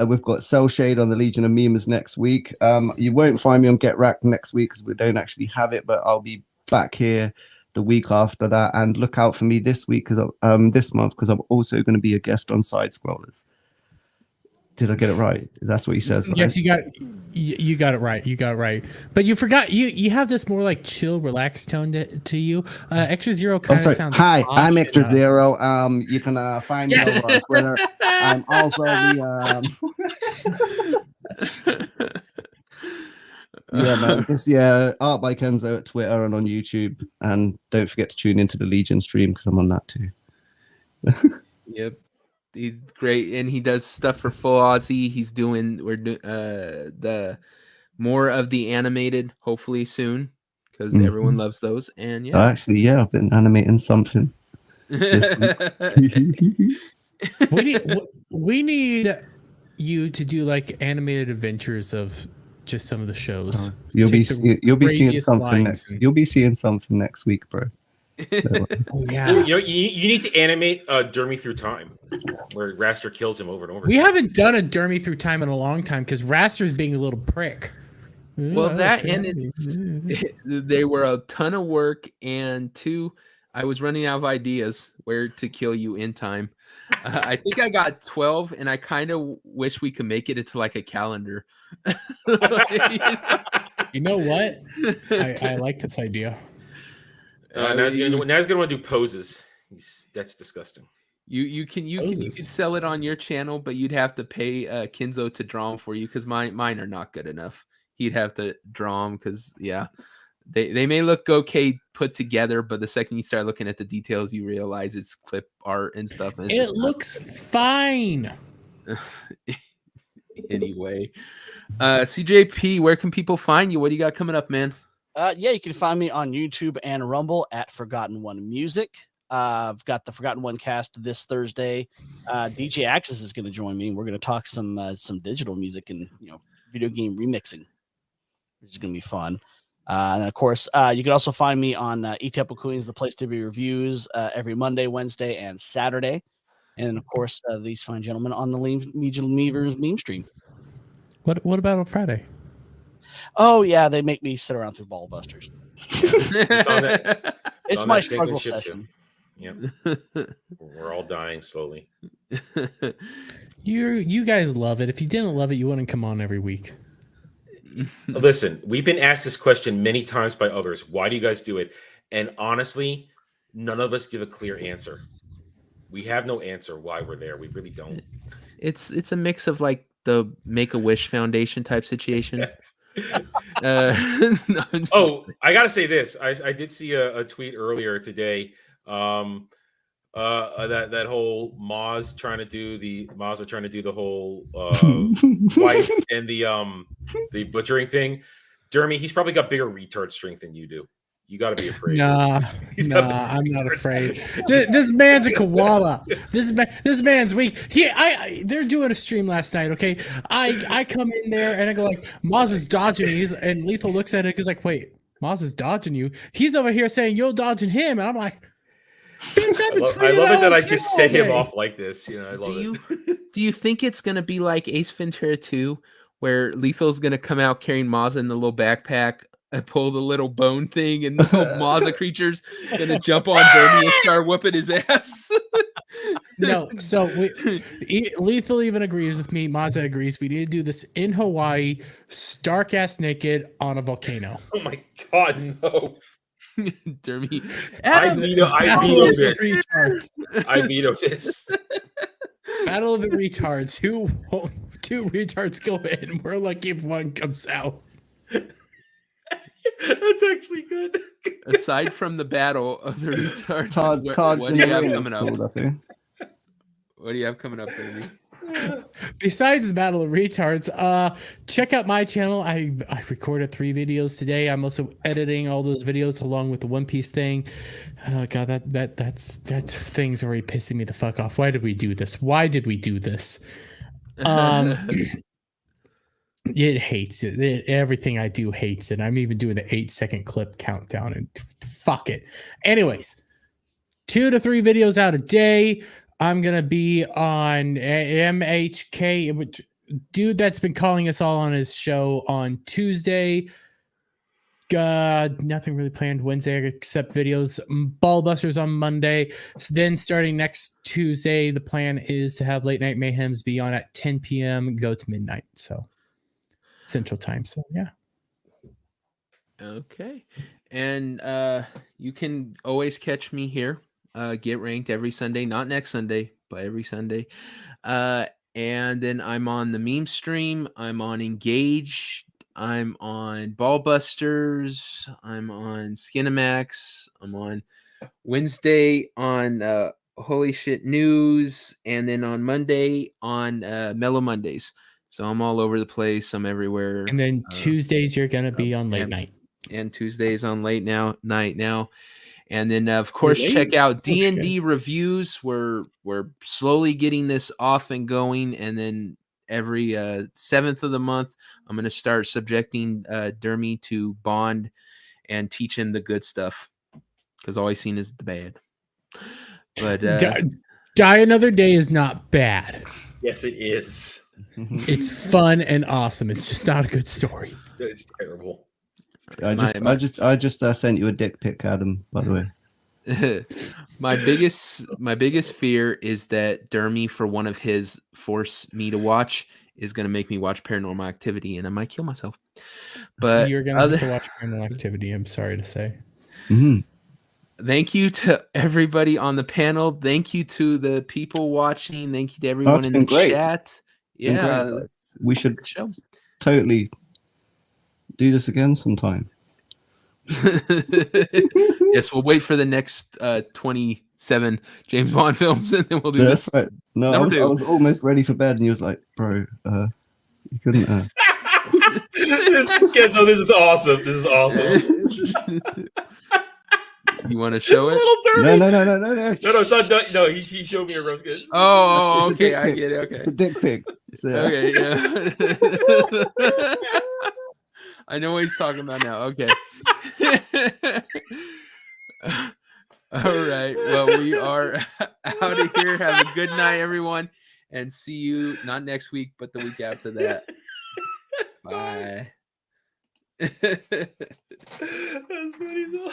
We've got Cell Shade on the Legion of Memers next week. You won't find me on Get Racked next week because we don't actually have it, but I'll be back here the week after that. And look out for me this week because this month because I'm also going to be a guest on Side Scrollers. Did I get it right? That's what he says, right? Yes, you got it right. You got it right. But you forgot you have this more like chill, relaxed tone to you. Extra Zero kind of sounds. Hi, I'm Extra Zero. You can find me over on Twitter. I'm also the yeah, man. Just Art by Kenzo at Twitter and on YouTube. And don't forget to tune into the Legion stream because I'm on that too. Yep. He's great, and he does stuff for Full Aussie. We're doing the more of the animated, hopefully soon, because everyone loves those. And yeah, actually, I've been animating something. we need you to do like animated adventures of just some of the shows. You'll be seeing something next. You'll be seeing something next week, bro. Oh, yeah. You need to animate Dermy Through Time, where Raster kills him over and over. We haven't done a Dermy Through Time in a long time because Raster's being a little prick. Well, that and they were a ton of work, and two, I was running out of ideas where to kill you in time. I think I got 12, and I kind of wish we could make it into like a calendar. You know what? I like this idea. Now he's gonna want to do poses. That's disgusting. You can sell it on your channel, but you'd have to pay Kenzo to draw them for you because mine are not good enough. He'd have to draw them because they may look okay put together, but the second you start looking at the details, you realize it's clip art and stuff. And it looks fine. Anyway, CJP, where can people find you? What do you got coming up, man? You can find me on YouTube and Rumble at Forgotten One Music. I've got the Forgotten One cast this Thursday. DJ Axis is going to join me, and we're going to talk some digital music and video game remixing, which is going to be fun. And then of course, you can also find me on Etapple Queens, the place to be reviews every Monday, Wednesday, and Saturday. And of course, these fine gentlemen on the Legion Meavers meme stream. What about on Friday? Oh yeah, they make me sit around through Ballbusters. Yeah. It's my struggle session. Yeah, we're all dying slowly. You guys love it. If you didn't love it, you wouldn't come on every week. Listen, we've been asked this question many times by others. Why do you guys do it? And honestly, none of us give a clear answer. We have no answer why we're there. We really don't. It's a mix of like the Make-A-Wish Foundation type situation. No, I gotta say this. I did see a tweet earlier today. That whole Moz trying to do the whole wife and the butchering thing. Jeremy, he's probably got bigger retard strength than you do. You got to be afraid. Nah, I'm not afraid. This man's a koala. This man's weak. They're doing a stream last night. Okay, I come in there and I go like, Moz is dodging me, and Lethal looks at it because like, wait, Moz is dodging you. He's over here saying you're dodging him, and I'm like, bitch, I love it that I just set him off like this. I love it. Do you think it's gonna be like Ace Ventura 2, where Lethal's gonna come out carrying Moz in the little backpack? I pull the little bone thing, and the Maza creature's gonna jump on Dermy and start whooping his ass. No, so Lethal even agrees with me. Maza agrees. We need to do this in Hawaii, stark ass naked on a volcano. Oh my god, no! Dermy, I veto this. I veto this. Battle of the retards. Two retards go in. We're lucky if one comes out. That's actually good. Aside from the battle of the retards, Cards what in do you the have ring. coming up? Called, I think. What do you have coming up, Dermy? Besides the Battle of Retards, check out my channel. I recorded 3 videos today. I'm also editing all those videos along with the One Piece thing. God, that's thing's already pissing me the fuck off. Why did we do this? Why did we do this? It hates it. Everything I do hates it. I'm even doing the 8-second clip countdown and fuck it. Anyways, 2 to 3 videos out a day. I'm going to be on MHK, dude that's been calling us all on his show on Tuesday. Nothing really planned Wednesday except videos. Ballbusters on Monday. So then starting next Tuesday, the plan is to have Late Night Mayhems be on at 10 p.m., go to midnight. So Central Time. So yeah. Okay. And you can always catch me here. Get ranked every Sunday, not next Sunday, but every Sunday. And then I'm on the meme stream. I'm on Engage. I'm on Ballbusters. I'm on Skinamax. I'm on Wednesday on Holy Shit News. And then on Monday on Mellow Mondays. So I'm all over the place. I'm everywhere. And then Tuesdays, you're going to be on Late Night. And Tuesdays on Night now. And then, of course, check out D&D reviews. We're slowly getting this off and going. And then every 7th of the month, I'm going to start subjecting Dermy to Bond and teach him the good stuff. Because all he's seen is the bad. But Die Another Day is not bad. Yes, it is. It's fun and awesome. It's just not a good story. It's terrible. I just sent you a dick pic, Adam, by the way. My biggest fear is that Dermy, for one of his force me to watch, is going to make me watch Paranormal Activity, and I might kill myself. But you're going to have to watch Paranormal Activity, I'm sorry to say. Mm-hmm. Thank you to everybody on the panel. Thank you to the people watching. Thank you to everyone in the chat. Yeah, we should totally do this again sometime. Yes, we'll wait for the next 27 James Bond films, and then we'll do this. Right. No, I was almost ready for bed, and he was like, "Bro, you couldn't." Kenzo, this is awesome. This is awesome. You want to show it? No. No, it's not done. No, he showed me a roast good. Oh, okay, I get it. Okay, it's a dick pic. Okay, yeah. I know what he's talking about now. Okay. All right. Well, we are out of here. Have a good night, everyone, and see you not next week, but the week after that. Bye. That's funny though.